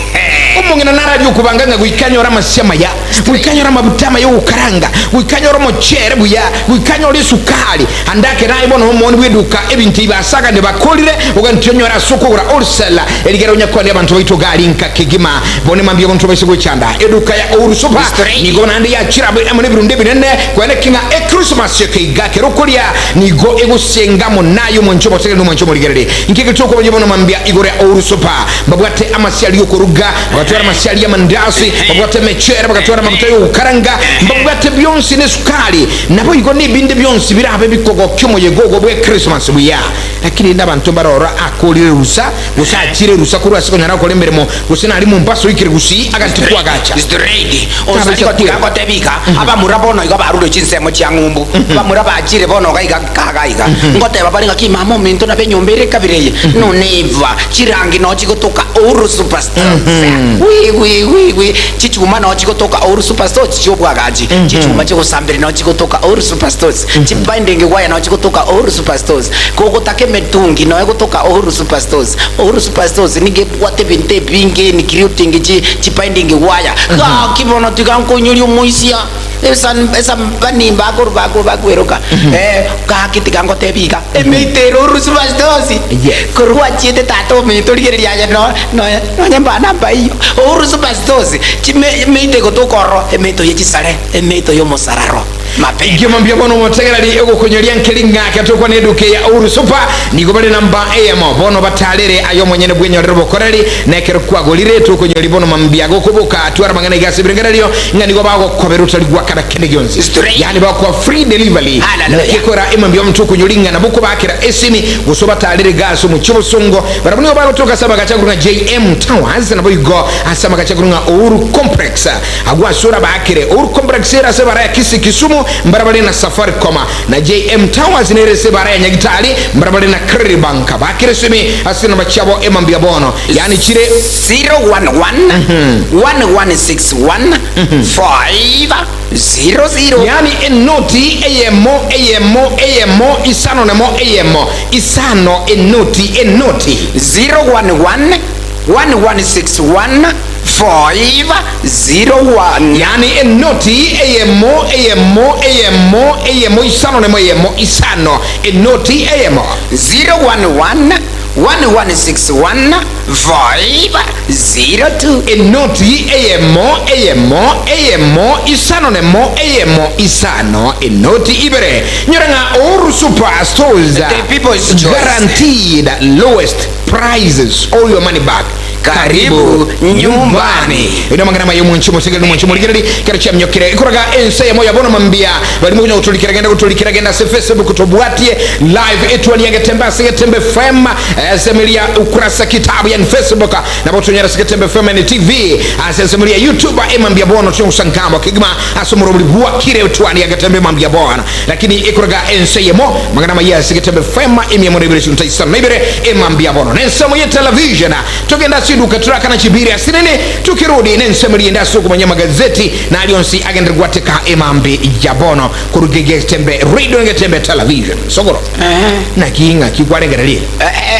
umungina naradio kubanganga guikanyora masyama ya guikanyora mabutama yo ukaranga guikanyora mochere buya guikanyora sukali andake nayi bono homoni bweduka ebintu ibasaka ne bakolire ugantonyora soko ura orsela eligero nyakwandi abantu baito gali nka kigima bone mambye abantu bayisego cyanda eduka ya Ouru Super nigo nandi ya chirabe amane birunde binene kwene kinga Christmas yekiga kerokolia nigo egusengamo nayo monchobo tegere no monchobo ligerere nkike choko bono mambya igore Ouru Super babwate amasiali yo kuruga bakatwara amasiali ya mandasi babwate mechere bakatwara mabuta yo ukaranga babwate byonsi ne sukali nabo igo ni binde byonsi birabe bikogo kyomo yegogo bwe Christmas buya lakini ndabantu barora akolire rusa gusakire rusa kuri asiko nyara ko lemberemo gusina ali mu mpaso ikire gusi agatikwa gacha is ready onsali ko tikako tebika aba murabono igo barudo chinsemo cyangumbu aba murabajire bono gaiga kagaiga ngote babari ngaki mama minto na benyombere kabireye no neva chirangi no chikotoka Ouru Superstars we chichuma no chikotoka Ouru Superstars chiobwa gaji chichuma chiko sambere no chikotoka Ouru Superstars chipandenge waya no chikotoka Ouru Superstars koko take metungi no chikotoka Ouru Superstars Ouru Superstars nige bwate binte binge ni creating chipandenge waya ka kibono tikanko nyuri moisia esa banimba bagweroka ka kitikango tebika emeitero Ouru Superstars korwa chete tato meitoligere ya no nyamba namba hiyo Ouru Superstars meite gotokoro emeito yechisare emeito yo mosararo mape ngimambia bono motegerali ego konyolia nkelinga katokwa ne eduke ya Ouru Super nigo bale namba emo bono batalere ayo mwenyene bwenyo rebo korali nekero kwagolire to konyoli bono mambia gokoboka twara mangana igase birengeralio ngani go bago koberuta ligwa kana kene gyonzi yani bako free delivery nekekora imambia mtu konyolinga na buko bakira esini gusoba talere gaso mu chibosongo barabuni go bagotoka saba gachagurunga JM Towers na boygo asama gachagurunga Ouru Complex agwa sura bakire Ouru Complex era sebara ya Kisii Kisumu simu mbarabara na Safaricom na JM Towers nerese baraya nyagitali mbarabara na Credit Bank bakiresumi asina bachabo emambia bono yani chire 011 1161 500 yani enoti emo isano nemo isano enoti 011 1161 501 yani enoti emo isano nemo isano enoti 011 1161 502 enoti emo isano nemo isano enoti ibere nyoranga oru superstores the people's choice guaranteed lowest prices, all your money back. Karibu nyumbani. Ino mangana mayo munchimo sigeli munchimo ligeri karacha mnyokere ikuraga ense ya moya bono mambia bali munya utulikira genda se Facebook tobwatie live Etwani Ya Getembe Getembe FM asemilia ukurasa kitabu ya Facebook na botonyera Getembe FM ni TV asemilia YouTube emambia bono chonsangamo kigma asomoro bwa kire Etwani Ya Getembe mambia bono lakini ikuraga ense ya mo mangana mayo Getembe FM emiyamore bile tuntaisa mebere emambia bono nense moya television tugenda duka turaka na chibiri asinene tukirudi nensemeri ndaso kumanya magazeti na alionsi agenda gwateka emambe jabono kurugege Getembe Radio Getembe Television sogoro na kinga kigwarengerali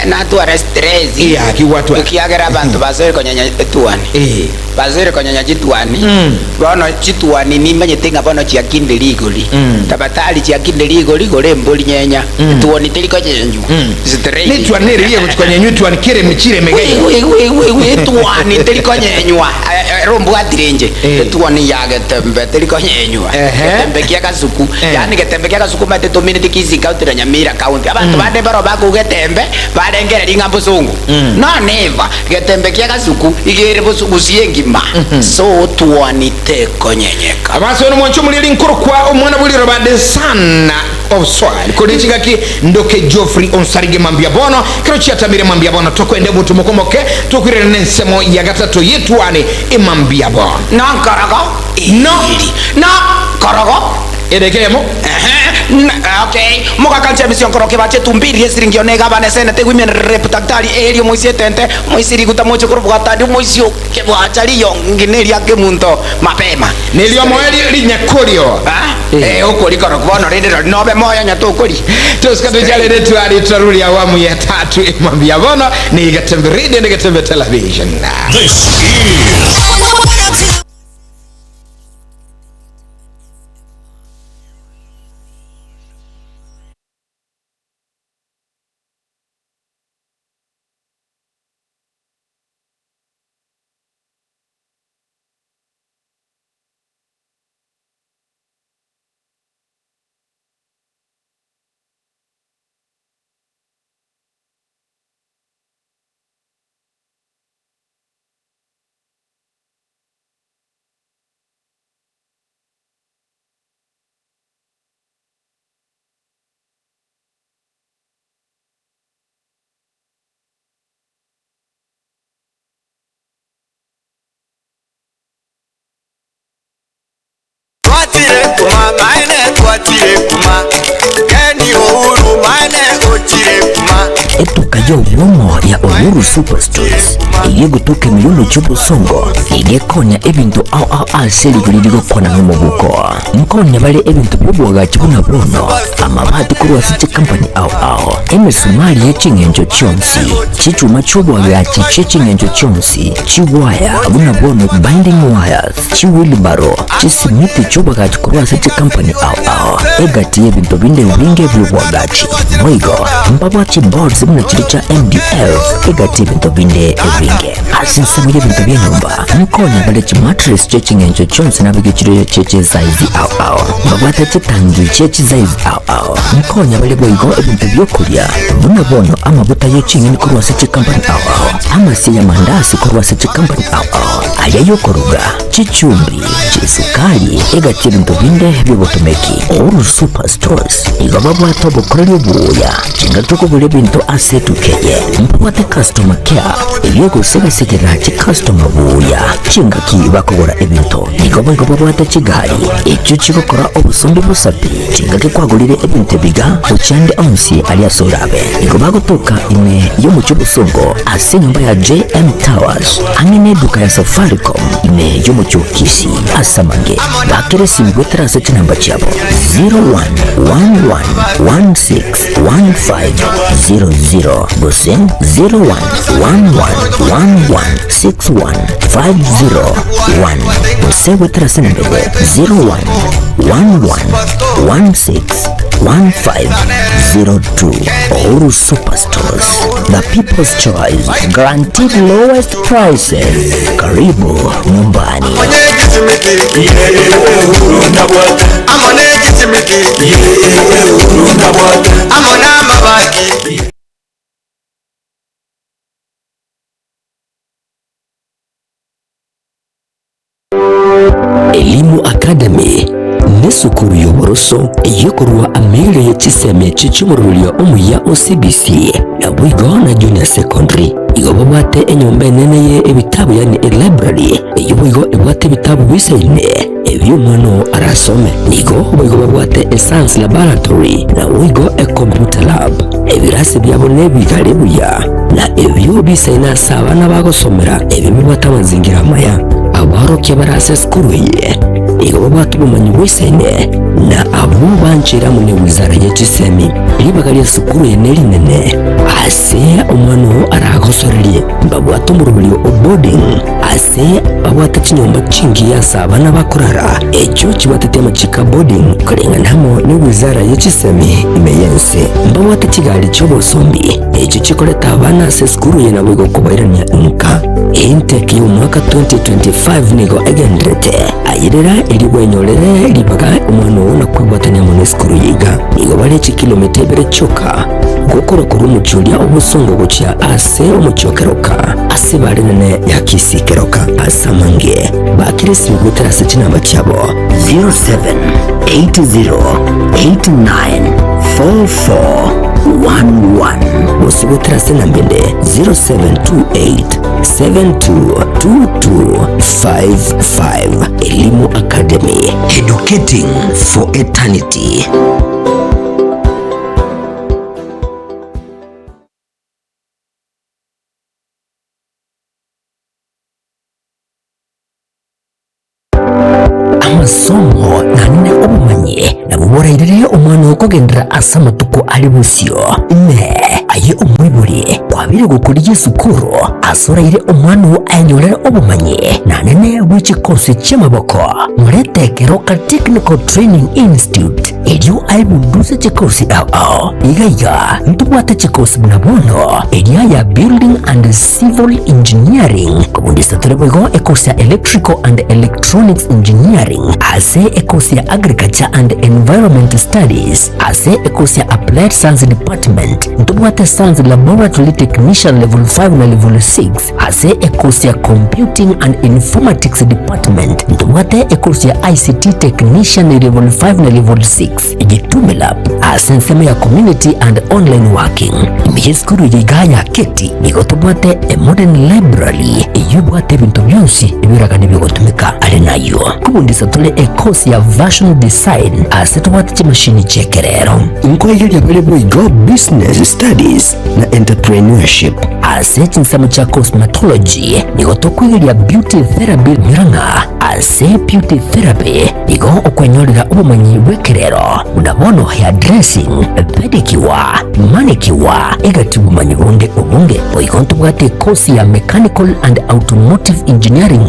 na tu ara stress ya kiwatu ukiagera abantu bazere konyanya Etwani bazere konyanya Etwani bono Etwani ni manye tenga bono chia kinde ligoli tabatali chia kinde ligoli gore mboli nyenya Etwani teliko nyenyu stress ni Etwani riye kutukanya Etwani kire michire megai Etwani teliko nyenywa rombo atirenje Etwani Ya Getembe teliko nyenywa Getembe kia kasuku yani Getembe kia kasuku mate dominate Kisii County na Nyamira County abantu bade baro baku Getembe badengere lingambo songo no never Getembe kia kasuku igere bosuku siengima so Etwani teko nyenyeka abaso no mwancho mulili nkuru kwa omwana buliro bade sana of soil kodichiga ki ndoke Geoffrey onsarige mambia bono kero chiatamire mambia bono tokwende butu mukomoke tukwire nensemo ya gatatu Etwani imambia bono no karago no karago edekemo okay muka kanche mission koroke bache tumbiri esiringi onega bane sene te women reputaktari elio moisi tente moisi guta mocho kurubuka tadi moisi ke bwachali yongineri yake muntu mapema nelio moeli linyakorio uko likoro kubono rende nobe moya nyato ukoli tuskatu jale letu hadi turudi awamu ya 3 imambia bono ni Getembe Radio na Getembe Television. This is kuma maine kwatire kuma keni uhuru maine ochire kuma etukayo uwomo ya Uhuru Superstores iye gutuke milulu chubu songo iye konya ebintu au asili kulidigo kona ngumubuko mkonya bale ebintu bubwaga chibuna bono amabati kuruwa siche company au emesumali yechingenjo chonsi chichuma chubwaga chichingenjo chonsi chiwaya buna bono binding wires chiwilibaro chisimiti chubwaga chikuruwa siche company au egati ebintu binde ubinge bubwaga chi mwigo mbabwa chimboards muna chiricha MDF egati ebintu binde ebinge asinsamu y'ebintu by'enyumba mkonya bale chimatress chechingenjo chonsi nabigechire cheche size au mbabwata chitangi cheche size au mkonya bale boigo ebintu byokulya buna bono amabuta y'echingeni kuruwa siche company au amasi ya mandasi kuruwa siche company au ayayokoroga chichumbi chisukali egati ebintu binde byobotomeki Uhuru Superstores igababwata bukorera buya chingatuko bule bintu asetu keye mpwate customer care ebyokusegasekera ki customer buya kingaki bakogora ebintu nigobo bwate kigali ekyo kigokora obusombi busapi kingaki kwagulire ebintu biga uchande onsi aliasorabe nigoba gotoka ine yo mucyubusongo ase nyumba ya JM Towers angine duka ya Safaricom ine yo mucyukisi asamange bakere simbwe terase kinamba cyabo 0111161500 bose 0111116150 bose weterase nambere 0111161502 Oru Superstores, the people's choice, guaranteed lowest prices. Karibu nyumbani. Elimu Academy nesukuru y'oboroso eyokorwa amere y'ekiseme ky'ekimurulyo omuya OCBC na bwigo na junior secondary igobo bwate enyumba enene ye ebitabu yani library eyobwigo ebwate ebitabu bisaine eby'omwana arasome nigo bwigo bwate science laboratory na bwigo computer lab ebirasi byabo nebigale buya na ebyo bisaine asa abana bagosomera ebyo batamanzingira amaya abaroke barase skuru ye igobo bwate ubumenyi bw'isene na abo banjira mu wizara y'ekisemi libagali sukuru yenelinene ase umwana aragosorerye babwate umurubulyo boarding ase babwate kinyomba kingi yasaba n'abakurara ekyo kibatetema kika boarding kurenganamo ni wizara y'ekisemi imeyense babwate kigali cy'obosombi ekyo kikoleta abana ase sukuru ye nabwo kubairania nka intake y'umwaka 2025 nigo agendrete ayirera iri bwenyorere libaga umwana wona kwibwatanya mu sukuru yiga nigo bale kilomita ebere choka gokorokora umucyurya obusongo gucya ase umucyokeroka ase barenene ya Kisii keroka asamange bakirisi guterase kinamba cyabo 0780894411 bose guterase nambende 0728722255 Elimu Academy, educating for eternity. Amasomo nanine obumanyi nabuborairire omwana okugendera asa matuko ali busyo ne aye omwibuli kwabire gukuriye sukuru asoraire omwana wo anyolera obumanyi nanine bw'ekikosi ky'amaboko muretekero ka Technical Training Institute elyo aibunduze kikosi ao igaiga ntubwate kikosi bunabono elya ya Building and Civil Engineering kubundisa tulebwego ekosi ya Electrical and Electronics Engineering ase ekosi ya Agriculture and Environment Studies ase ekosi ya Applied Science Department ntubwate Science Laboratory Technician level 5 na level 6 ase ekosi ya Computing and Informatics Department ntubwate ekosi ya ICT Technician level 5 na level 6 Getembe Lab ase nsema ya Community and Online Working imiyeskuru yigaya keti nigotubwate a modern library iyubwate bintu byonsi ibiraga nibigotumika ali nayo kubundisa tule ekosi ya version design ase tubwate kimashini chekerero inkoyeli available go business studies na entrepreneurship ase chinsamo cha cosmetology nigotokwigeli ya beauty therapy miranga ase beauty therapy nigo okwenyorera ubumanyi bwekerero unabono hair dressing pedicure manicure egati ubumanyi bunge oikonto bwate kosi ya mechanical and automotive engineering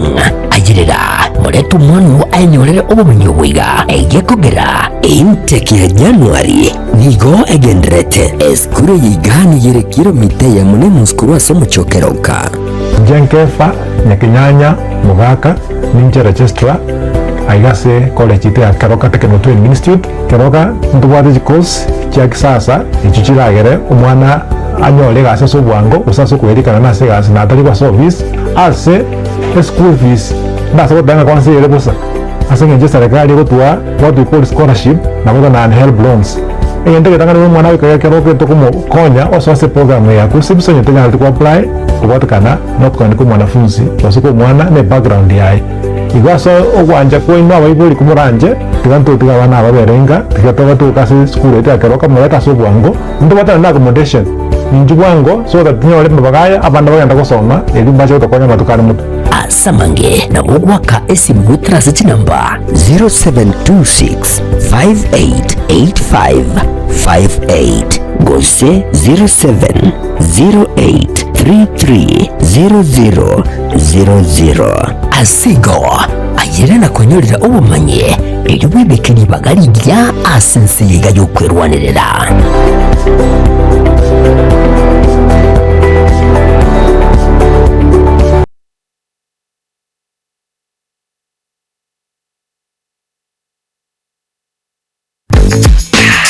agirira muretu mwana anyorere ubumanyi bwiga egekogera intake ya January nigo egendrete eskuru yigani yere kilomita ya mune muskuru asomo chokeroka Jenkefa Nyakinyanya Mugaka ninja registrar aigase college ite Keroka Technical Training Institute Keroka ntubwate course kya kisasa ichichiragere umwana anyole gase so bwango usaso kwerikana nase gase natali kwa service ase school fees ndasa kudanga kwanse yele busa ase ngenje serikali gotwa what we call scholarship na boda na help loans egente getangana mwana wikaga keroke tokumo konya osose program ya kusibisonye tenya to apply kubatakana nokandi ko mwanafunzi wasiko mwana ne background yae igaso ogwanja ko ino abaibuli kumuranje tiganto tiga bana ababerenga tigatoga to kasi school ete keroka muleta so bwango ndo batana na accommodation ninjubwango so that nyole mbagaya abanda bagenda gusoma eri mbaje utokonya matukana mutu asamange na ogwaka esimu transit number 0726588558 gose 0708330000 asigo ayirana konyolera obumanye eri bwibekeni bagali lya asense yiga yokwerwanirira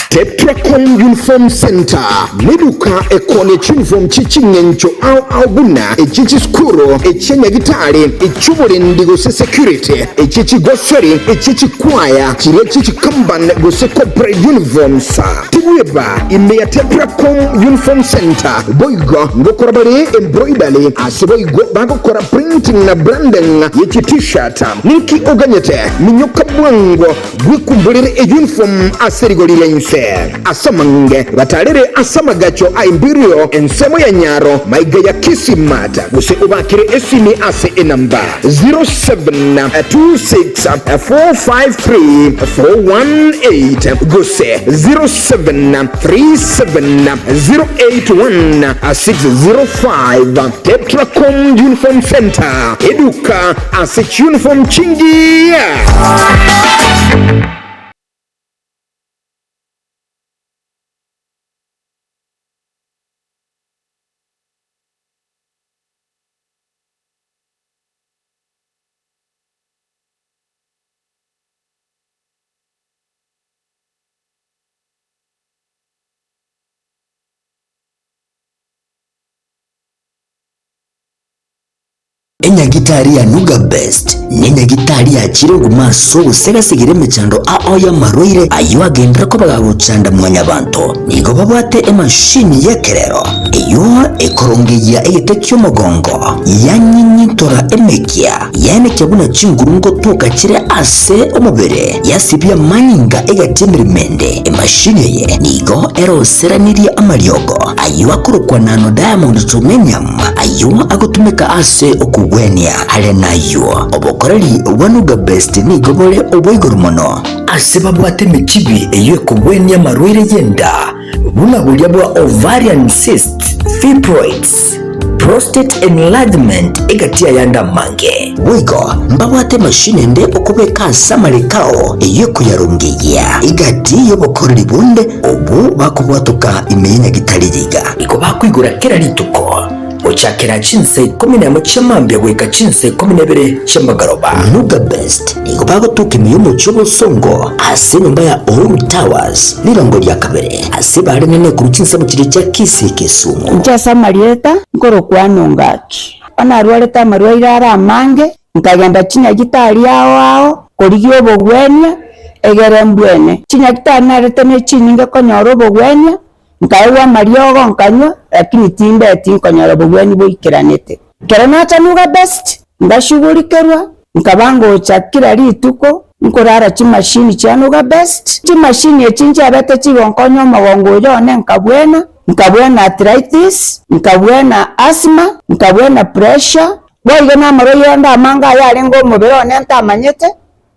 Tetracom Uniform Center Niduka ekone uniform chichingencho au buna echichi skuro echenya gitare echubure ndigo se security echichi goseri echichi kwaya chire chichi kamban go se corporate uniforms tibueba ime ya Tetracom Uniform Center boygo ngokorabare embroidery asiboygo bagokora printing na branding yechi t-shirt ninki oganyete minyoka bwango gwikumbulire uniform aserigoli lense asamange batalere asamagacho a imbirio ensemo ya nyaro maiga ya kisimata guse ubakire esimi ase enamba 0726453418 guse 0737081605 Tetracom Uniform Center eduka ase uniform chingia. enyagitari ya Nuga Best n'enyagitari ya Kirungu maso busegasigire mechando ao ya maroire ayo agendera ko bagagucanda mwanya bantu nigo babwate emashini yekerero iyo ekorongeya egetekyo mugongo yanyinyitora emekia yane kyabuna chingurungo toka kire ase omubere yasibya manyinga egatemiremende emashini ye nigo eroseraniria amaryogo ayo akurukwa nano Diamond Tumenium ayo agutumika ase okugwenia hale nayo obokoreri wa Nuga Best nigo bole obwiguru mono ase babwate mekibi eyo kugwenia marwire yenda buna bulya bwa ovarian cyst fibroids prostate enlargement egatia yanda mange wigo mbabwate mashine nde okubeka samarikao eyo kuyarungiya igati yobokoreri bunde obu bakubwatuka imenya gitaririga iko bakwigura kera lituko ochakera chinse 11 chamambya gweka chinse 12 chamagaroba Nuga Best iko bagutuka imiyumo cy'ubusongo ase nyumba ya Home Towers nirongo lya kabere ase bari nene ku chinse mu kiri cya Kisii Kisumu nchasa marieta ngoro kwanongaki ana rwaleta marwaira ara mange nkagenda chinya gitari yao korigyo bogwenya egerembwene chinya gitari naretene chininge konyoro bogwenya nkaewa mariogo nkanywa lakini timbe tinkonyoro bogweni boikiranete keranacha Nuga Best ndashughulikerwa nkabango chakira lituko nkorara chimashini cha Nuga Best chimashini echinje abete chibonkonyo magongo yone nkabwena arthritis nkabwena asthma nkabwena pressure boiga na maro yenda amanga yarengo mubere one ntamanyete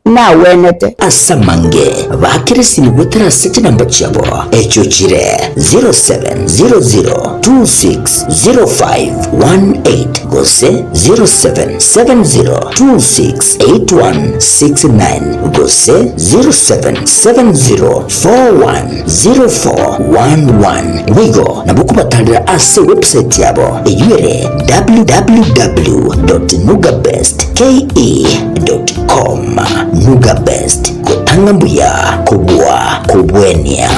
na wenete asamange bakirisi ni butera seti namba chabo echo chire 0700260518 gose 0770268169 gose 0770410411 wigo nabukubatalira ase website yabo eyure www.nugabestke.com Nuga Best kutanga mbuya kubwa kubwenia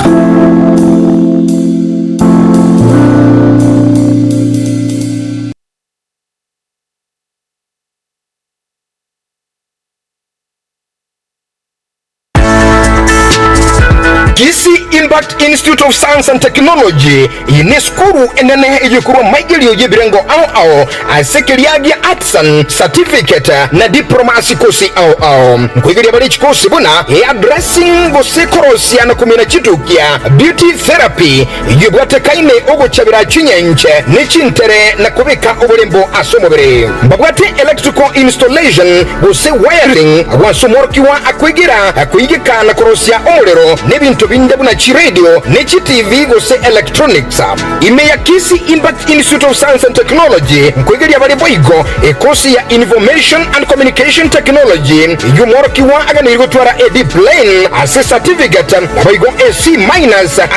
Kisii Impact Institute of Science and Technology ine skuru enene ejikuru maigilio yebirengo ao asekeliagia artisan certificate na diplomasi kosi ao mkuigilia bali chikosi buna hairdressing gose korosia na kumina chitukia beauty therapy yubwate kaine ogo chabira chinyenche nichintere na kubika obulembo asomobere mbabwate electrical installation gose wiring wasomorkiwa akuigika na korosia omulero nebintu binde buna chiradio nechi TV gose electronics ime ya Kisii Impact Institute of Science and Technology mkuigilia bali boigo ekosi ya Information and Communication Technology yumorkiwa aganirigotwara plane as a certificate boigo C-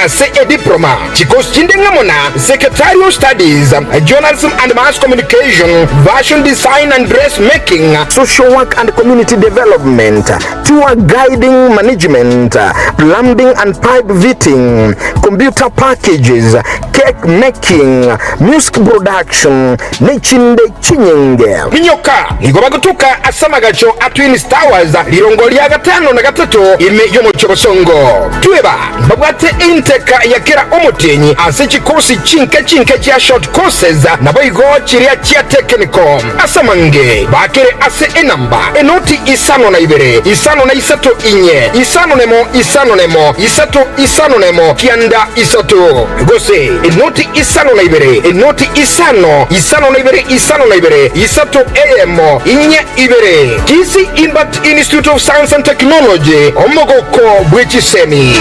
as a diploma chikosi chindengamona secretarial studies journalism and mass communication fashion design and dressmaking social work and community development tour guiding management plumbing and pipe fitting computer packages cake making music production nechinde chinyenge minyoka nigobagutuka asamagacho atwin stars lirongolia gatano na gatatu ime yomo chobosongo tueba babwate inteka yakira omutenyi ase chikosi chinke chia short courses na boigo chiria chia technical asamange bakere ase enamba enoti isano na ibere isano na isato inye isano nemo isato nemo kianda isato gose enoti isano na ibere enoti isano na ibere isato emo inye ibere Kisii Impact Institute of Science and Technology omogoko bwechisemi.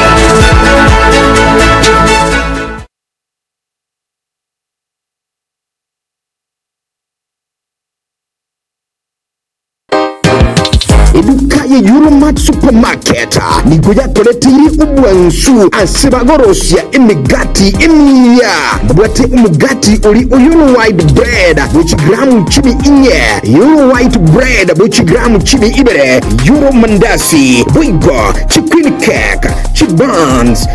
Eduka ya Euromat Supermarket nigo yakoletiri ubwansu asebagorosia emigati emiya mbwate umugati uri Euro white bread which gramu chimi inye Euro white bread which gramu chimi ibere Euro mandasi boigo chiquin cake chibuns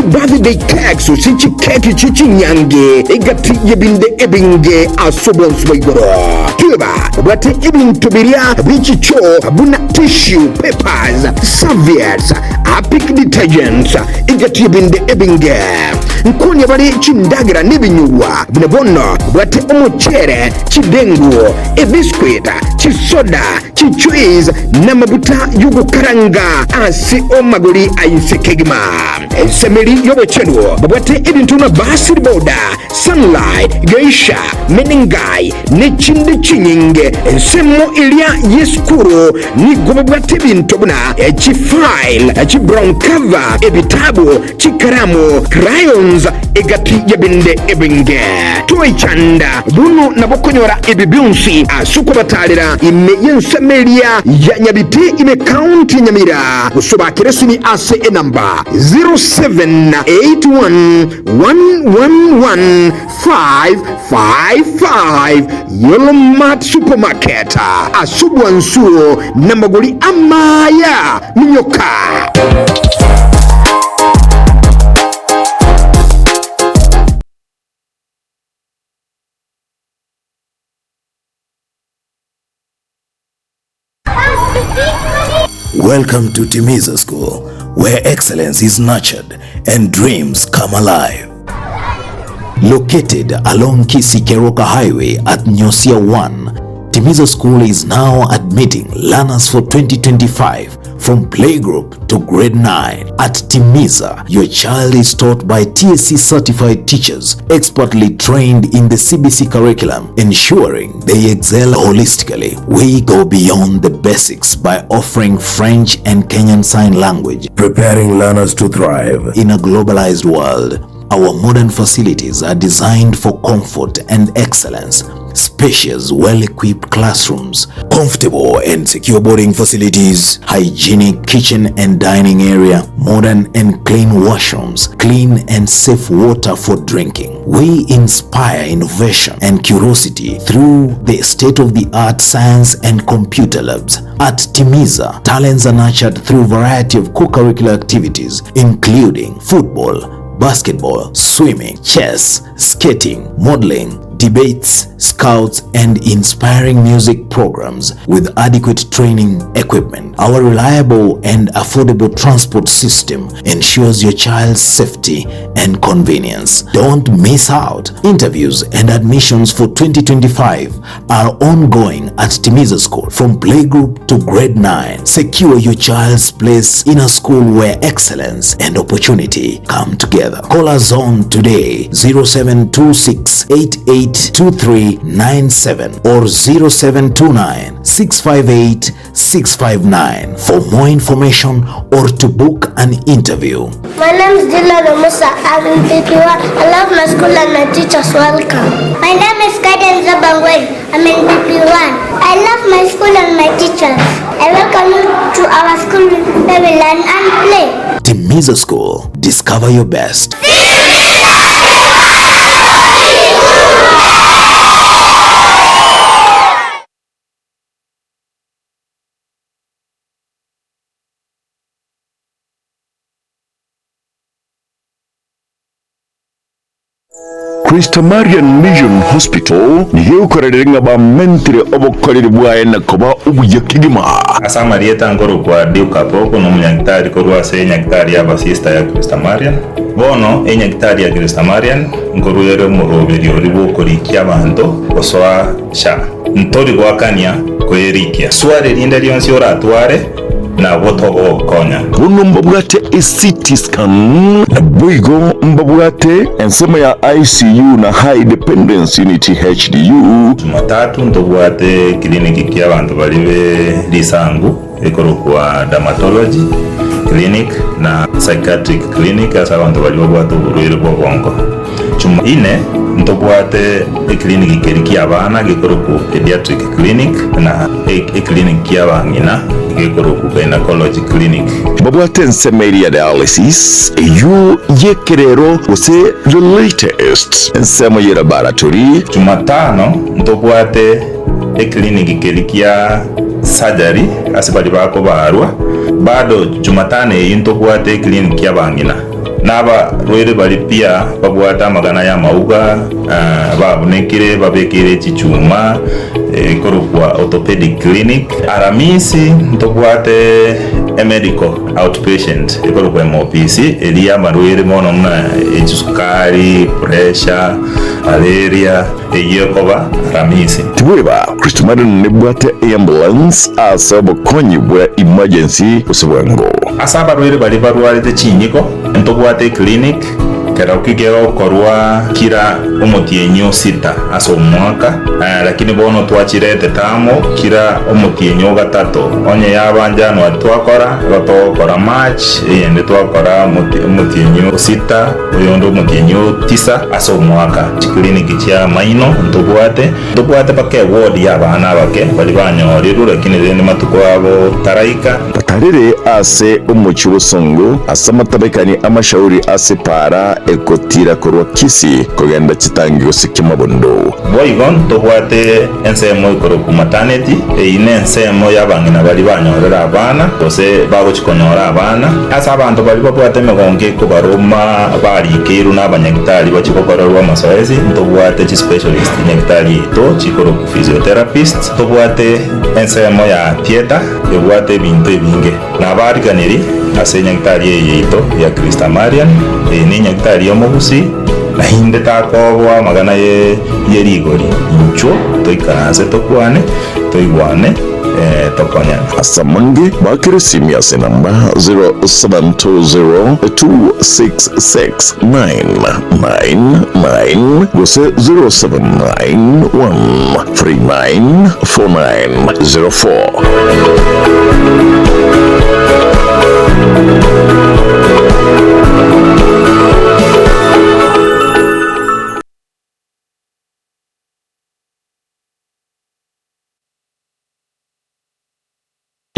birthday cake so chichi cake chichi nyange egati yebinde ebinge asobonsu boigoro tuba mbwate ibintu biria bichicho buna tissue papers serviettes apik detergents igatibinde ebinge nkonya bali chindagira nebinyuwa binebono bwate omuchere chidengu ebiscuit chisoda chicheese namabuta yugukaranga ase omagoli aisekegima semeli yobochenwo bwate ebintu na basir boda sunlight geisha meningai nechinde chinyinge semo ilia yeskuro ni gobwate bintu buna chifile chibrown cover ebitabu chikaramu crayons egati yabinde ebinge tuichanda bunu nabokonyora ebibyunsi asuko batalira ime yensemelia ya nyabiti ime county Nyamira usuba kiresini ase enamba 0781111555 Yolomat Supermarket asubwa nsuo na magoli amaya minyoka. Welcome to Timiza School, where excellence is nurtured and dreams come alive. Located along Kisii Keroka Highway at Nyosia 1, Timiza School is now admitting learners for 2025 from playgroup to grade 9. At Timiza, your child is taught by TSC certified teachers expertly trained in the CBC curriculum, ensuring they excel holistically. We go beyond the basics by offering French and Kenyan Sign Language, preparing learners to thrive in a globalized world. Our modern facilities are designed for comfort and excellence. Spacious, well-equipped classrooms, comfortable and secure boarding facilities, hygienic kitchen and dining area, modern and clean washrooms, clean and safe water for drinking. We inspire innovation and curiosity through the state-of-the-art science and computer labs. At Timiza, talents are nurtured through a variety of co-curricular activities, including football, basketball, swimming, chess, skating, modeling, debates, scouts, and inspiring music programs with adequate training equipment. Our reliable and affordable transport system ensures your child's safety and convenience. Don't miss out. Interviews and admissions for 2025 are ongoing at Timiza School from playgroup to grade 9. Secure your child's place in a school where excellence and opportunity come together. Call us on today 0726 882397 or 0729 658 659 for more information or to book an interview. My name is Dila Musa. I'm in PP1. I love my school and my teachers. Welcome. My name is Kaden Zabangwe. I'm in PP1. I love my school and my teachers. I welcome you to our school where we learn and play. Timiza School. Discover your best. Christamarian Mission Hospital niyo korerera ba mentire obokorera bwaye nakoba ubuyakigima asamarieta ngoro kwa diuka poko no munyaktari korwa se nyaktari ya basista ya Christamarian bono nyaktari ya Christamarian ngoro yero muroberi oribo korikia bantu oswa sha ntori gwakania kwerikia sware rinda lyonsi oratware na wotogo konya buno mbabwate CT scan na bwigo mbabwate ensema ya ICU na high dependence unit HDU. Jumatatu ndobwate kliniki kia bantu balibe lisangu ekoro kwa dermatology clinic na psychiatric clinic asa bantu balibe bwate uburwire bwo bongo. Ine ndobwate kliniki keriki abana gekoro ku pediatric clinic na clinic kia bangina gekoro ku gynecology clinic. Babwate ensema ya dialysis eyo yekerero ose the latest ensema ya laboratory. Jumatano ndobwate kliniki kerikia surgery asibali bako barwa bado Jumatano yintobwate kliniki ya bangina naba rwere bali pia babwata magana ya mauga babunekire babekire chichuma ikoro kwa orthopedic clinic. Aramisi ntobwate medical outpatient ikoro kwa MOPC elia marwere mono na sukari, pressure, malaria eyekoba aramisi tibweba Christamarian nebwate ambulance asaba konyi bwa emergency usibwango asaba rwere bali barware te chinyiko ntobwate clinic kera ukigero korwa kira umutienyo sita aso mwaka lakini bono twachirete tamo kira umutienyo gatatu onye yabanja no twakora batokora match yende twakora umutienyo sita uyondo umutienyo tisa aso mwaka clinic cha maino ntobwate pake ward yabana bake bali banyorero lakini rene matuko abo taraika batarere ase umuchibo songo asamatabekani amashauri ase para ekotira korwa Kisii kogenda chitangigo sikimabondo boigon tobwate ensemo ikoro ku maternity ine ensemo yabangina bali banyorera abana ose bago chikonyora abana asa abantu bali babwate megonge ko baroma bali kiru n'abanyagitari bachikokorerwa masoezi tobwate chi specialist nyagitari to chikoro ku physiotherapist tobwate ensemo ya theater yobwate bintu ebinge nabariganiri ase nyagitari yito ya Christamarian ni nyagitari yomugusi na hinde takobwa magana yerigori incho toikanaze tokwane toigwane tokonya asamange bakirisimu ase namba 0720266999 gose 0791394904.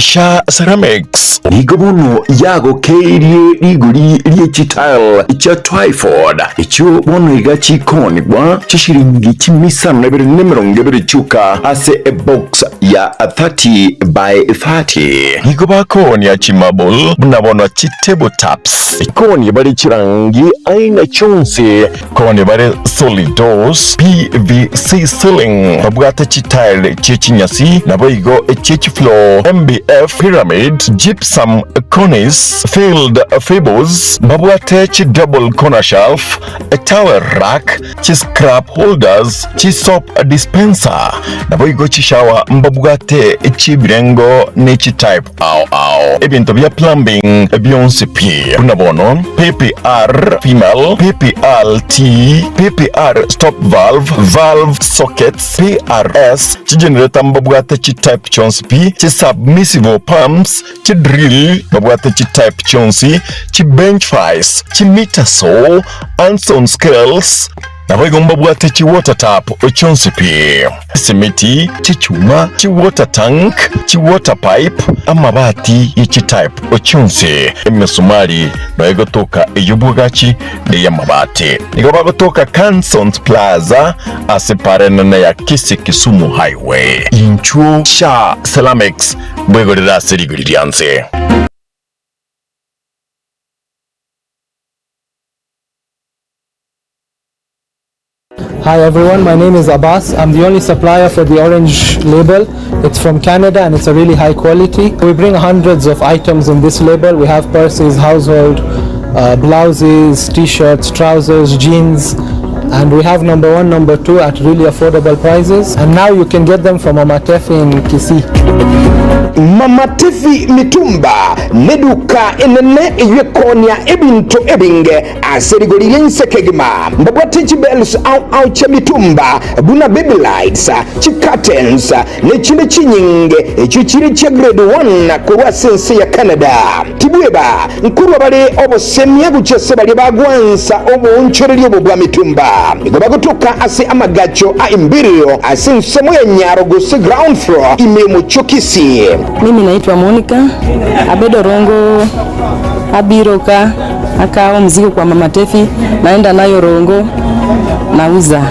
Sha Ceramics ligobono yago keirie liguri liechitile cha Twyford icho bono igachi koni bwa chishiringi chimisano na mirongo chuka ase a box ya 30 by 30 ligoba koni ya chimabul bunabono chitable taps koni bari chirangi aina chonse koni bari solid doors PVC ceiling babwata chitile chechinyasi naboigo chechi floor MBF pyramid gypsum cornice filled fables babwate double corner shelf a towel rack scrap holders soap dispenser naboigo shower mbabwate birengo nichi type ebintu bya plumbing byonse pia unabono PPR female PPRT PPR stop valve sockets PRS generator mbabwate type chonse pi submissive pumps drill babwate type chonsi bench fries meter saw and scales naboigo mbabwate water tap chonsi pi simiti chuma water tank water pipe amabati type chonsi emesumari naego toka eyubwagachi de yamabati nigobago toka Kansons Plaza aseparana na ya Kisumu highway inchu Sha Ceramics bwegorera serigurianse. Hi everyone, my name is Abbas. I'm the only supplier for the orange label. It's from Canada and it's a really high quality. We bring hundreds of items in this label. We have purses, household, blouses, t-shirts, trousers, jeans, and we have number 1, number 2 at really affordable prices. And now you can get them from Mama Tefi in Kisii. Mama Tefi mitumba neduka enene yekonia ebintu ebinge aserigori yense kegima mbabwate chibels au cha mitumba buna baby lights curtains ne chinde chinyinge echichiri cha grade 1 kurwa sense ya Canada tibweba nkurwa bale obosemya buchese bali bagwansa obonchoreri obwa mitumba igobagotoka ase amagacho a Imperial ase nsemo ya Nyarogo ground floor imemo chokisi. Mimi naitwa Monica Abedo Rongo Abiroka akao mzigo kwa Mama Tefi naenda nayo Rongo nauza.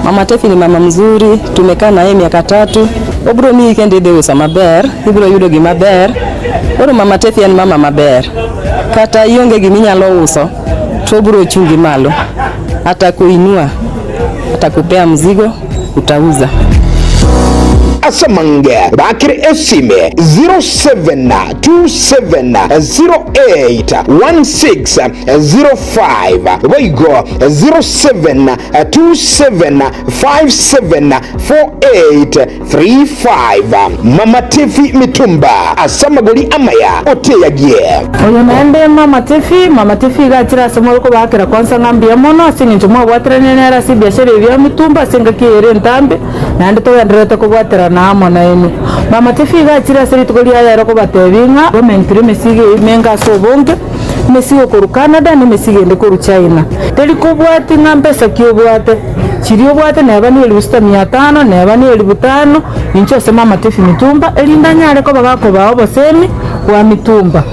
Mama Tefi ni mama mzuri, tumekaa naye miaka 3. Obro mi kende dewe sa maber, ibro yudo gi maber. Oro Mama Tefi en mama maber. Kata ionge giminya lo uso, to bro chungi malo. Hata kuinua, hata kupea mzigo utauza. Asamange bakire esime 0727081605 Boigo 0727574835 Mama Tefi mitumba asamagoli amaya oteyagie oyo naende Mama Tefi gachira samoro ko bakira kwanza ngambia mono asinginjo mwa bwatranenera si biashara ya mitumba singa kiere ntambe naende to yandrete ko bwatira namo na enu Mama Tefi gachira seri tukolia ya roko batebinga bomentire mesige menga sobonge mesige ko Canada ni mesige ende ko China teli ko bwati ngambesa kyo bwate chirio bwate nabani 1500 nabani 5000 incho sema Mama Tefi mitumba elindanyare ko bagako bawo bosemi kwa mitumba.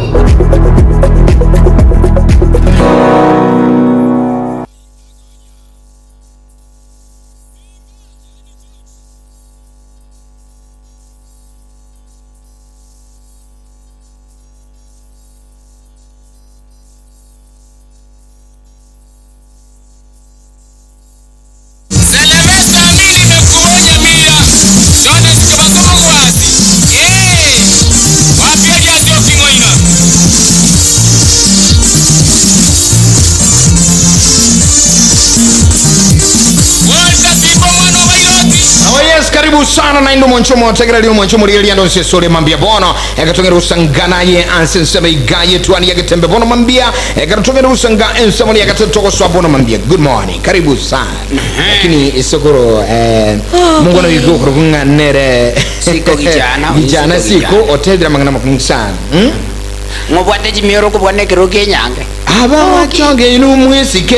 Karibu sana na ndo mwanchomo tegera lio mwanchomo lieli ndo sesole mambia bono ekatongera usangana ye ansensebe igaye Etwani Ya Getembe bono mambia ekatongera usanga ensemble yakatotoko swa bono mambia. Good morning, karibu sana. Lakini isokoro Mungu na yuko kurunga nere siko kijana siko hotel dra mangana makunsana ngobwate chimioro kubwane kiro kenyange aba chonge inu mwisike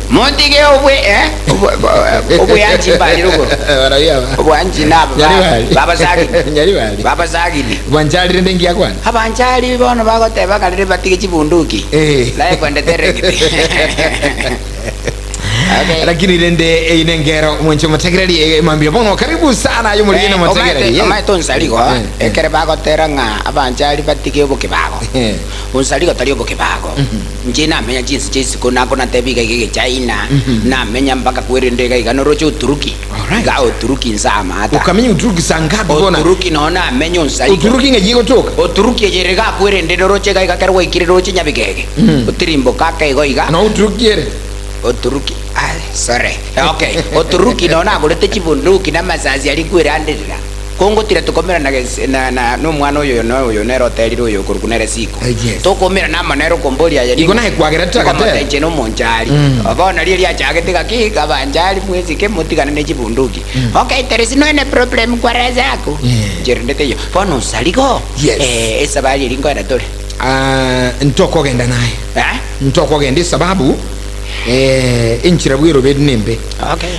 montige obwe anji bali rugo obwe anji nabo baba sagini banjali ndengia kwana abanjali bono bagoteba kalire batige chibunduki lae kwende terekiti Okay. Lakini rende inengero mwencho mategereri mambia bono karibu sana yo muri ino mategereri omaito nsaligo ekere bagotera nga abanjali batike oboke bago unsaligo tali oboke bago njina menya jinsi jinsi kona tebiga gege China na menya mpaka kwerendega iganoro cho Uturuki ga Uturuki nzama ata ukamenya Uturuki sangapi bona Uturuki naona menya unsaligo Uturuki ngejigo toka Uturuki yerega kwerendero chega igakarwa ikiriro chinyabigege utirimbo kaka igoiga no Uturuki yere Uturuki sorry okay Uturuki naona agurete chibunduki na masazi alikwirandira kongo tira tukomera na no mwana uyo nero teriro uyo kurukunere siku tukomera na manero kombolia ya iko nahe kwagereta kate kama no monjali abona lili achagete kakika banjali mwezi ke mutigana ne chibunduki okay there is no any problem kwa raza yako jerendete yo fono saligo esa bali lingo na tole ntoko genda naye ntoko genda sababu inchira bwiro bednembe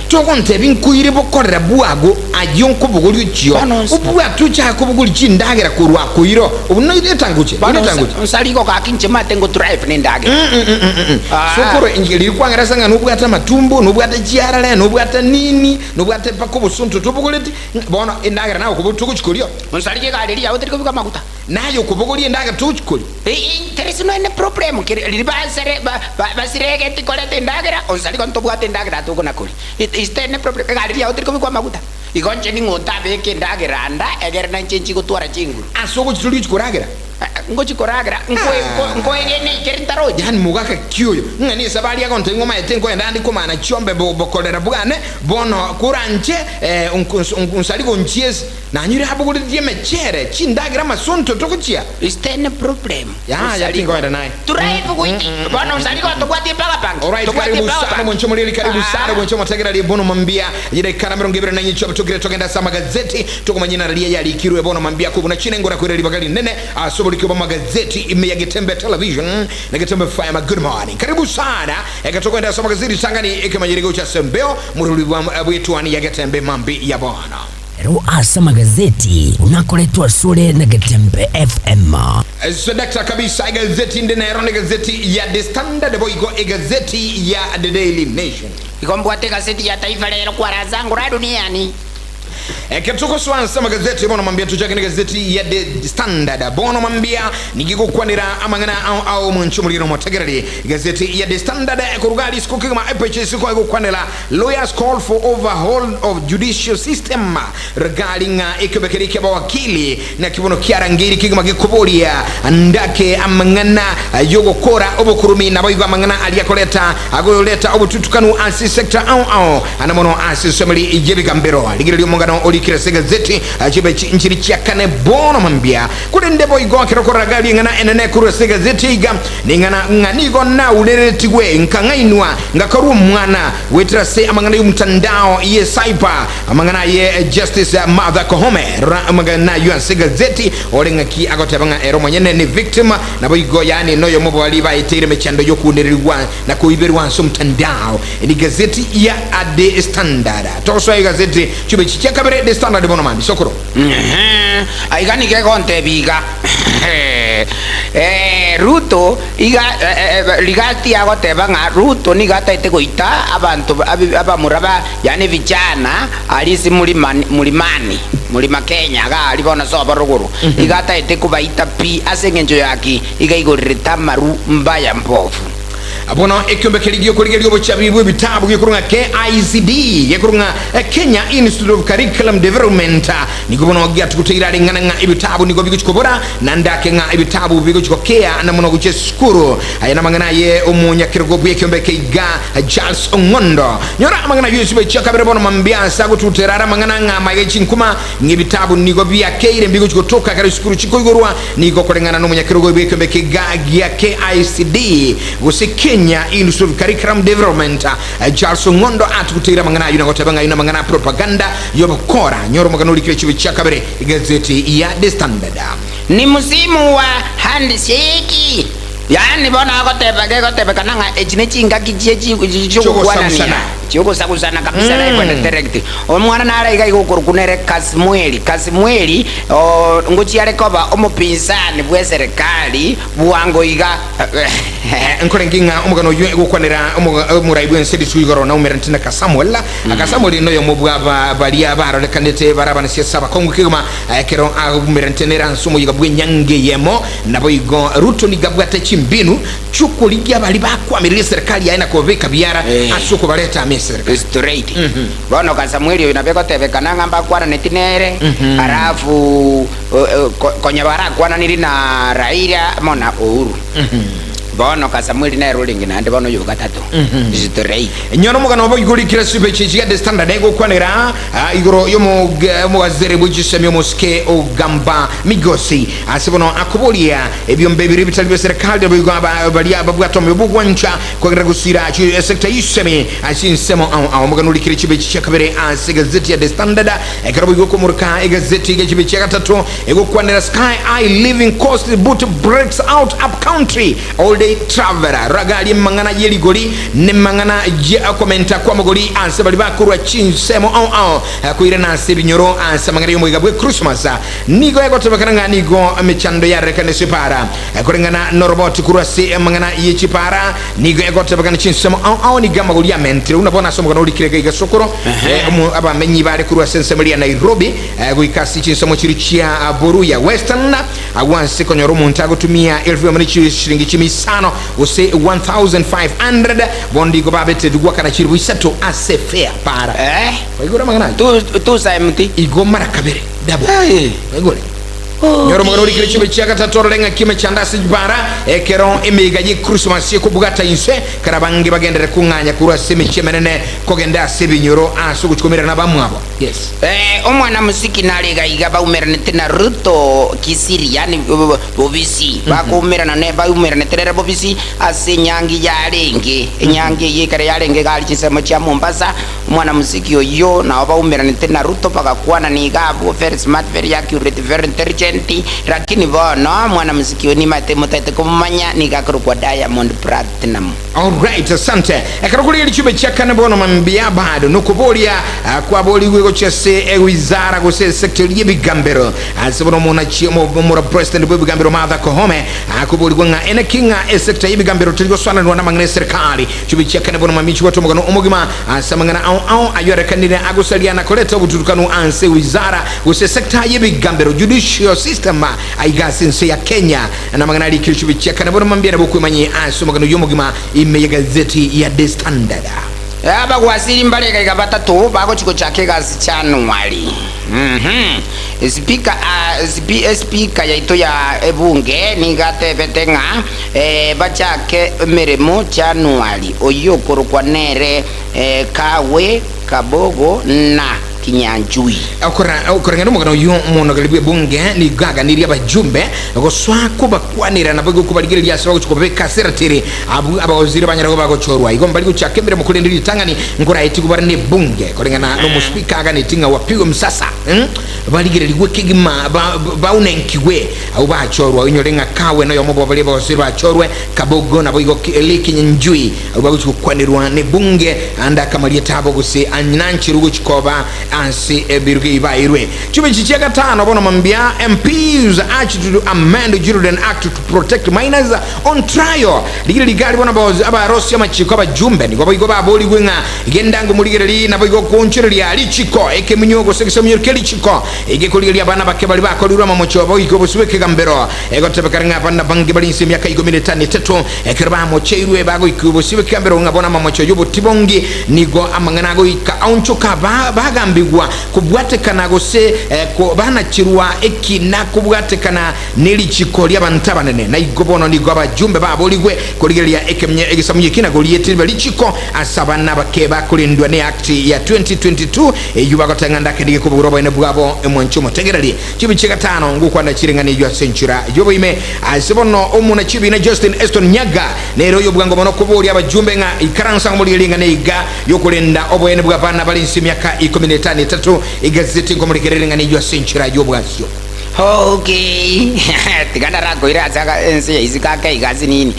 toko ntebi nkuire bokorera buago ajonko buguri kyo ubwa tucha ko buguri chindagira kurwa kuiro ubuno itanguche usaliko kakinche mate ngo drive nindagira sokoro ingeli kwangara sanga nubwata matumbo nubwata chiarale nubwata nini nubwata pakobo sunto tobuguleti bona indagira nawo kubutuko chikuriyo unsalike kaleli yawo tiko bika makuta nayo kubuguri indagira tuchikuri there is no any problem libasere basirege tikole tendagira onsaliko ntobwate ndagira tuko nakuri is there any problem kaleli yawo tiko bika makuta igonje ningota beke ndagira anda egera na chenchi gutwara chinguru asoko chituli chikuragira ngochi koragra ngoegene kerintaro yani mugaka kyoyo ngani sabali yako ntengoma etengo endandi komana chombe bokolera bwane bono kuranje unsaliko nchies na nyiri habuguri diemechere chindagira masonto tokuchia is there a problem ya tingo enda naye drive kuiti bono unsaliko tobwati pala panga alright karibu sana mwencho mulili karibu sana mwencho mategera li bono mambia yide kana mirongo ibiri na nyicho tukire togenda sama gazeti tukomanyina ralia yali kirwe bono mambia kubuna chinengora kwireli bagali nene asobulikiwa magazeti ya Getembe Television na Getembe FM. Good morning, karibu sana ekatokwenda sama gazeti tangani ikimanyirigo cha sembeo muruli wa Etwani Ya Getembe mambi ya bwana ero asa magazeti unakoletwa sore na Getembe FM sedakta kabisa gazeti ndinero na gazeti ya The Standard boigo gazeti ya The Daily Nation ikombwate gazeti ya taifa leo kwa razangu ra duniani Ketoko swansa magazeti bono mambia tujake ni gazeti ya The Standard bono mambia nikiko kwanira amangana au mwanchumuliro mwategerali gazeti ya The Standard kurugali siku kama EPHS kwa kwanela lawyers call for overhaul of judicial system regarding ikebekeri kwa wakili na kibono kiarangiri kigama gikubolia ndake amangana yogo kora obokurumi na boigo amangana aliyakoleta agoleta obututukanu asi sector au anamono asi semeli ijebika mbero ligiri mongano olikira gazeti ajibe nchiri chiakane bono mambia kulende boigo kirokora gali ngana enene kuru gazeti iga ningana nganigo na uleretigwe nkangainwa ngakaru mwana wetrase amangana yumtandao ye cyber amangana ye justice mother kohome amangana yu gazeti olenga ki agotabanga ero mwenyene ni victim na boigo yani noyo mobo waliba itire mechando yokunderirwa na kuiberwa mtandao ni gazeti ya The Standard toso ya gazeti chube chiakabere The Standard bono mandi sokoro aigani ke konte biga Ruto iga ligati agoteba nga Ruto ni gata ite goita abantu abamuraba yani vijana alisi mulima Kenya ga alibona soba ruguru igata ite kubaita pi asengenjo yaki iga igorita maru mbaya mbovu abono ekyombe keligyo kuligyo bochabibu bitabu gikurunga KICD gikurunga Kenya Institute of Curriculum Development nikubono gyatu kuteira lingana nga ibitabu niko biguchikobora nandake nga ibitabu biguchikokea na muno guche skuru ayana mangana ye umunya kirgobu ekyombe keiga Charles Ongondo nyora mangana yusibe chakabere bono mambia sago tuterara mangana nga magechi nkuma ngibitabu niko bya keire biguchikotoka kare skuru chikoigorwa niko kolengana no munya kirgobu ekyombe keiga ya KICD gusike Kenya Institute of Curriculum Development Charles Ngondo atukutira mangana yuna gotabanga yuna mangana propaganda yobokora nyoro magano likire chibe chakabere gazeti ya The Standard ni msimu wa handshake. Yani bona akotebe kananga echine chinga kichie chikukwanania chikusakusana kabisa na ikwenda direct omwana nara iga igukurukunere Kasimweli nguchiare koba omupinzani bwe serikali buwango iga nkore nginga umugano ywe gukwanira umuraibu ensedi twigoro na umerentina Kasamuel no yo mubwa balia barolekanete barabana siasa bakongo kigoma kero umerentenera nsumo yigabwe nyange yemo nabo igo ruto ni gabwa tachimbinu chukuligia bali bakwamirire serikali yaina koveka biara asuko baleta serikali straight bono Kasamuel yo nabeko tebekana ngamba kwana netinere arafu konyabara kwana niri na Raila mona Uhuru bono Kasamuel na ruling na bono yo gatatu straight nyono mugano bo iguri kira super chichi the standard ego kwanira igoro yo mo wazere bujisemi moske o gamba migosi asibono akubolia ebyombe bibiri bitali serikali bo balia babu atombe bugwancha kwa gusira sector yisemi asinsemo mugano likira chibe chichi kabere gazeti ya the standard ekaro go komurka gazeti ya chibe chichi gatatu ego kwanira sky I living cost but breaks out up country all day traveler ragali mangana yeli goli ne mangana je akomenta kwa magoli anse bali bakurwa chinsemo kuire na sebinyoro anse mangana yomo igabwe Christmas nigo ego tebakanga nigo mechando ya rekane separa kurengana norobot kurwa se mangana yechipara nigo ego tebakanga chinsemo ni gama goli ya mentre unabona somo kana ulikireka igasokoro aba menyi bale kurwa sensemeli ya Nairobi guikasi chinsemo chirichia boru ya Western awanse konyoro muntago tumia elfu ya manichi shilingi chimisano use 1500 bondi go babete dugwa kana chiribu isato ase fair para igora mangana tu saimti igo mara kabere dabo igora nyoro mangana uri kirichibe chiaka tatorenga kime chandasi bara ekero emiga yi Christmas ko bugata inse karabangi bagendere kunganya kurwa semi chemenene kogenda sebinyoro guchikomera na bamwabo yes omwana musiki nalega igaba umeranete na Ruto Kisii yani bobisi bakumerana ne baumerane terera bobisi ase nyangi yarenge nyangi yekare yarenge gali chisemo cha Mombasa omwana musiki oyo na baumeranete na Ruto bakakwana ni gabo very smart very accurate very intelligent lakini bono mwana musiki oni matemo tete kumanya ni gakuru kwa Diamond Platinum. All right, asante ekarukuli lichube chakane bono mambia bado nukubolia kwa boli wego chese wizara gose sector y'ebigambero asibono mona chimo mura president b'ebigambero Martha Koome akuboli gwanga ene kinga sector y'ebigambero tuligo swana nwana mangane serikali chube chakane bono mamichi watu mugano umugima asamangana ayore kanire agusalia na koleta buturukanu anse wizara gose sector y'ebigambero judicial system aigasense ya Kenya na mangana likichube chakane bono mambia bokumanyi asumagano yomugima ime gazeti ya The Standard aba kwasiri mbaleka ikapata to bako chiko chake gazi January speaker ya ito ya ebunge ningate betenga bachake meremo January oyo korokwa nere kawe kabogo na Kinyanjui okora ngeno mugano yo mono galibwe bunge ni gaga niri abajumbe go swako bakwanira na bago kubaligire lya sabago chukobeka seratiri abawaziri banyara bago chorwa igomba ligo chakembere mukulendiri tangani ngora iti kubarane bunge korengana no muspika aga netinga wapigo msasa baligire ligwe kigima baunenkiwe au ba chorwa inyolenga kawe no yomo babali bawaziri ba chorwe kabogo na bogo Kinyanjui au bago chukwanirwa ne bunge anda kamalia tabo gose anyanchi rugo chikoba ansi ebirugi bairwe chube chichega tano bono mambia MPs urged to amend the Children Act to protect minors on trial ligiri ligali bona bawozi aba Rosi amachiko abajumbe ni gobo igoba boli gwenga gendango muligire li nabo igo konchero ya lichiko eke minyogo sekisa myerke lichiko ege koligiri abana bakebali bakolirwa mamocho abo igobo suweke gambero ego tebekaranga abana bangi bali nsi myaka 13 ekerba mocheirwe bago ikubo suweke gambero ngabona mamocho yobo tibongi nigo amanganago ika aunchoka bagambi kubwatekana gose ko bana chirwa ekina kubwatekana neli chikoli abantabanene na igobono ni goba jumbe baboligwe koligelia ekemye egisamye kina goliyeti balichiko asabana bakeba kulindwa ne act ya 2022 yubago tanganda kedige kuburobo ene bwabo emwanchumo tegerali chibichika tano ngukwanda chiringani ywa century yobo ime asibono omuna chibi na Justin Eston Nyaga ne royo bwango mono kubuli abajumbe nga ikaransa ngoligelinga ne iga yokulenda obo ene bwabana bali nsimyaka 13 igazeti ngomuligerere ngani ywa century yobwasyo Okay. Tigana rako ira saka ense isikaka igazi nini.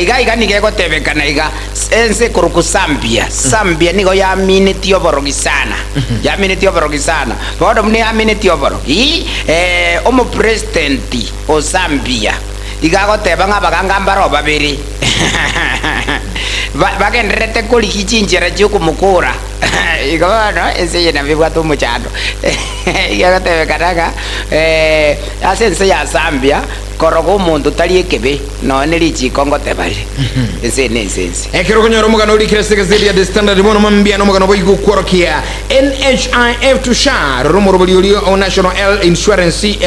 Iga nige gotebekana iga ense kuruku Sambia niko ya minute oborogi sana. Ya minute oborogi sana. Bodo mne ya minute oborogi. Omo president o Zambia. Iga goteba ngabaganga mbaro babiri. Bagendrete kuli kichinjira chuku mukura. Igona ense yena bibwa tu muchando. Iga gotebekana asense ya Zambia korogo muntu taliekebe no nelichi kongo tebali sense ekero konyoro mugano likirese zedi ya standard mono mambia no mugano boyigu kworokia NHIF to SHA rumoro boliolio o National Health Insurance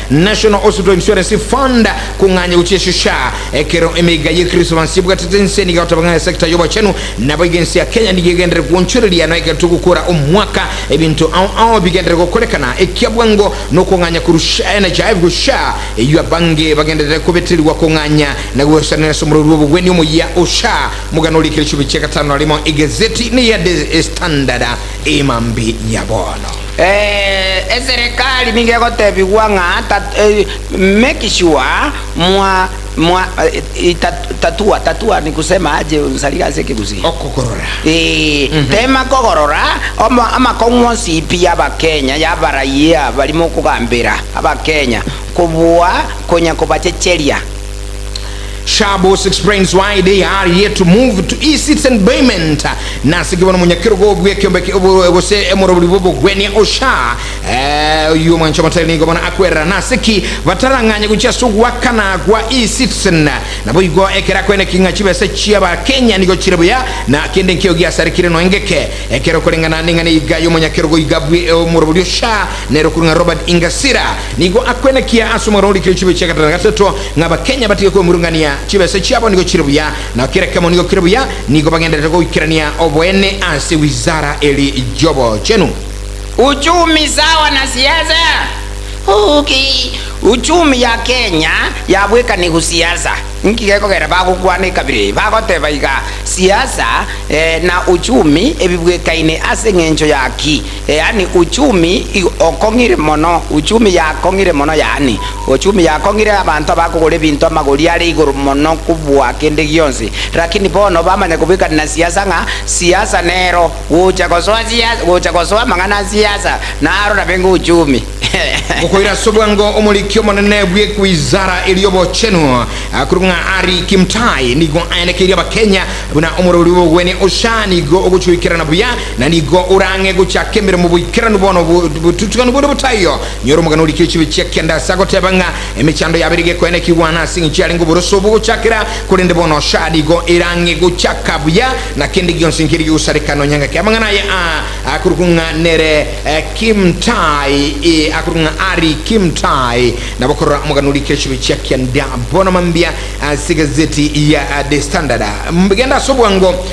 National Hospital Insurance Fund kunganya uchesho SHA ekero emega yekristo mansibwa tetense ni gatabanga sector yoba chenu na boyigensi ya Kenya ndigendere kuonchuria no eketukukura omwaka ebintu au bigendere kokolekana ekyabwango no kunganya kurusha NHIF go SHA eyo bange bagende kubetirwa konganya na gushanira somoro rubo gweni umuya osha mugano likire chubicheka tano alimo igazeti ni ya standard imambi yabono serikali minge gotebiwa nga make sure tatua ni kusema aje usaliga zeke kuzi okogorora tema kogorora ama kongwosi pia Kenya ya baraia balimo kugambira Kenya kubua konya kubachecheria Shabos explains why they are yet to move to e-citizen payment. Nasi kibono munyakiro go bwekyombeke obose emoro bulibobo gweni osha yu mancho matali ngobona akwera nasiki bataranganya kuchasu wakana kwa e-citizen na boygo ekera kwene kinga chibese chiaba Kenya nigo chirabuya na kende nkyo gya sarikire no engeke ekero kolengana ninga ni gayo munyakiro go igabwe emoro buliosha nero kunga Robert Ingasira nigo akwene kia asumoro likiro chibiche katana gateto ngaba Kenya batike ko murungania chibese chiabo nigo chirabuya na kire kama nigo kirabuya nigo bagendera go ikirania obwene ase wizara eli jobo chenu uchumi sawa na siasa. Okay. Uchumi ya Kenya yabweka ni kusiasa. Nkigeko gera bago kwane kabire bago tebaiga siasa na uchumi ebibweka ine asengencho yaki yani uchumi okongire mono uchumi ya kongire mono yani uchumi ya kongire abantu bakugore bintu amagori ari iguru mono kubwa kende gyonse lakini bono bamanya kubika na siasa nga siasa nero ucha kosoa mangana siasa na aro na bengu uchumi Mukoira sobwango omulikyo monene bwe kwizara eliyobo chenu kurunga ari kimtai nigo anekeria Kenya buna omururi wo gweni oshani go oguchuikira na buya na nigo urange guchakembere mu bukira nubono bututukano bodo butayo nyoro mugano likyo chibiche kenda sago tebanga emichando yabirige kwene kiwana singi ngo boroso buchakira kurende bono shadi go irange guchaka buya na kendi gyonse nkiri usarikano nyanga kyamangana ya akurunga nere kimtai akurunga ari kimtai na bakora mugano likyo chibiche kenda bono mambia gazeti ya The Standard mbigenda sobwango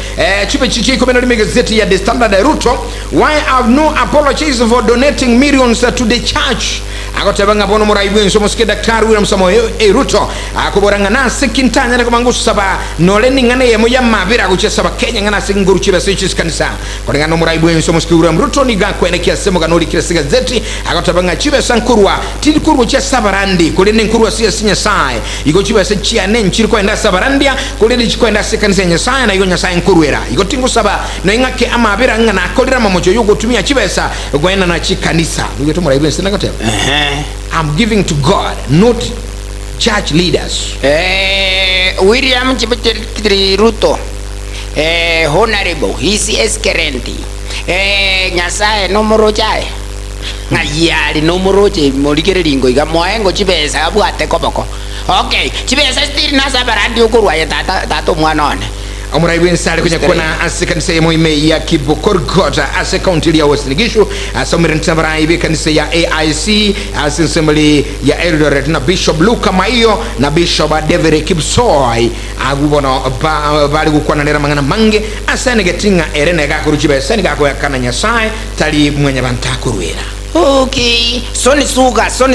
chipe chichi komeno lime gazeti ya The Standard Ruto why have no apologies for donating millions to the church akotabanga bono muraibu nsomo ske daktari William Samoei Ruto akuboranga na sekintanya na kumangusa saba noleni ngane yemo ya mabira kuchesaba Kenya ngana singuru chiba sechi kanisa kolenga no muraibu nsomo ske William Ruto ni gakwe ne kiasemo ganoli kirasi gazeti akotabanga chibe sankurwa tilkurwa cha sabarandi kolene nkurwa sia sinya sai iko chiba sechi nenchiri kwenda sabarandia kolele chikwenda sekanisa nyasaya na yonya sai nkurwera iko tingu saba no ingake amabira ngana akolera mamocho yugo tumia chibesa gwena na chikanisa uyo to muraibu nsina katela I'm giving to God, not church leaders. William Ruto, honorable, his excellent. Nyasaye no morojae. Ngayali no moroje molikere lingo iga moengo chibesa abwate koboko. Okay, chibesa still nasa barandi ukurwa ya tato mwanone. Omuraibu nsale kunya kona asikanisa ya moime ya Kibokorgota ase county ya Western Gishu asomere ntabara ibe kanisa ya AIC asensemble ya Eldoret na Bishop Luka Maiyo na Bishop David Kipsoi agubono bali gukwana nera mangana mange asane getinga erene gakuruchibe sane gako yakana Nyasaye tali mwenye bantakurwera. Okay, soni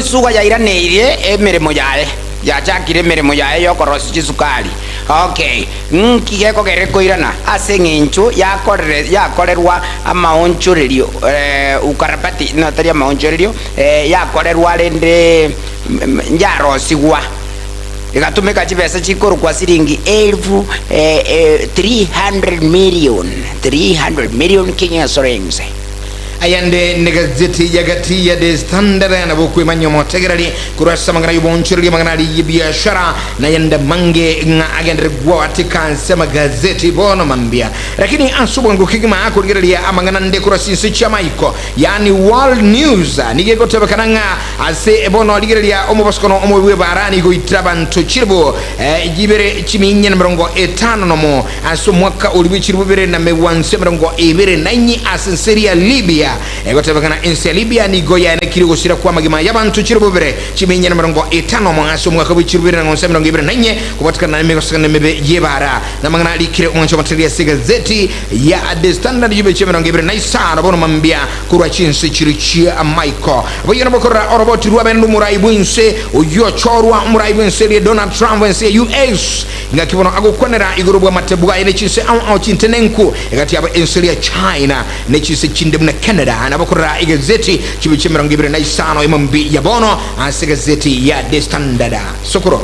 suga ya iraneire emiremo yae ya chakire miremo yae yo korosi chisukali Okay, kigeko gereko irana ase nginchu yakorerwa amaonchorerio ukarabati no taria amaonchorerio yakorerwa rende njarosigwa igatumika chibesa chikoro kwa siringi 300 million Kenya shillings. Ayande negazeti ya gati ya The Standard na bukwe manyo motegerali kurasa mangana yubonchiri mangana li biashara na yanda mange nga agendre gwa atika sema gazeti bono mambia lakini asubu ngukigima akugerali ya amangana nde kurasi nsicha maiko yani world news nige gote bakananga ase bono ligerali ya omubaskono omwe barani go itrabanto chirbo igibere chiminye na mrongo 5 nomo aso mwaka ulibichirbo bere na mewanse mrongo 2 asenseria Libya egotebakana ensi Libya ni goya ne kiri gusira kwa magima yabantu chirubere chimenye na marongo 5 mwangaso mwaka bichirubere na ngonsema ngibere nanye kubatikana na mekosana mebe yebara na mangana likire umwancho materia gazeti ya The Standard yibe chemera ngibere na isara bono mambia kurwa chinse chirichia Michael boyana bokora oroboti ruabendu muraibunse uyo chorwa muraibunse le Donald Trump wense US ngakibono agukwanera igurubwa matebwa ine chinse au chintenenku egati aba ensi ya China ne chinse chindemna Canada na bakora igazeti chibichemera ngibere na isano imambi ya bono gazeti ya The Standard sokoro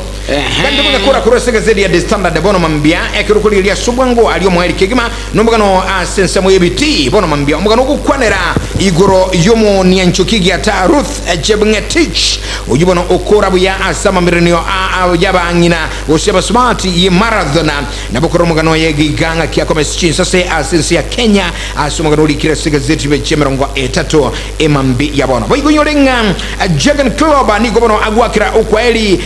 kandi bugakora kuri gazeti ya The Standard bono mambia ekirukuri ya subwango aliyo mweri kigima nombagano sensa moyebiti bono mambia mbagano gukwanera igoro yomo nianchukigi ata Ruth Chebngetich ujibono okora buya asama mirenio yabangina oseba smart ye marathon na bakora mbagano yegiganga kiakome chinsa se asensi ya Kenya asumagano likira gazeti bechemerongo 3 emambi yabono boyigonyolenga Jurgen Klopp ni gobono agwakira ukweli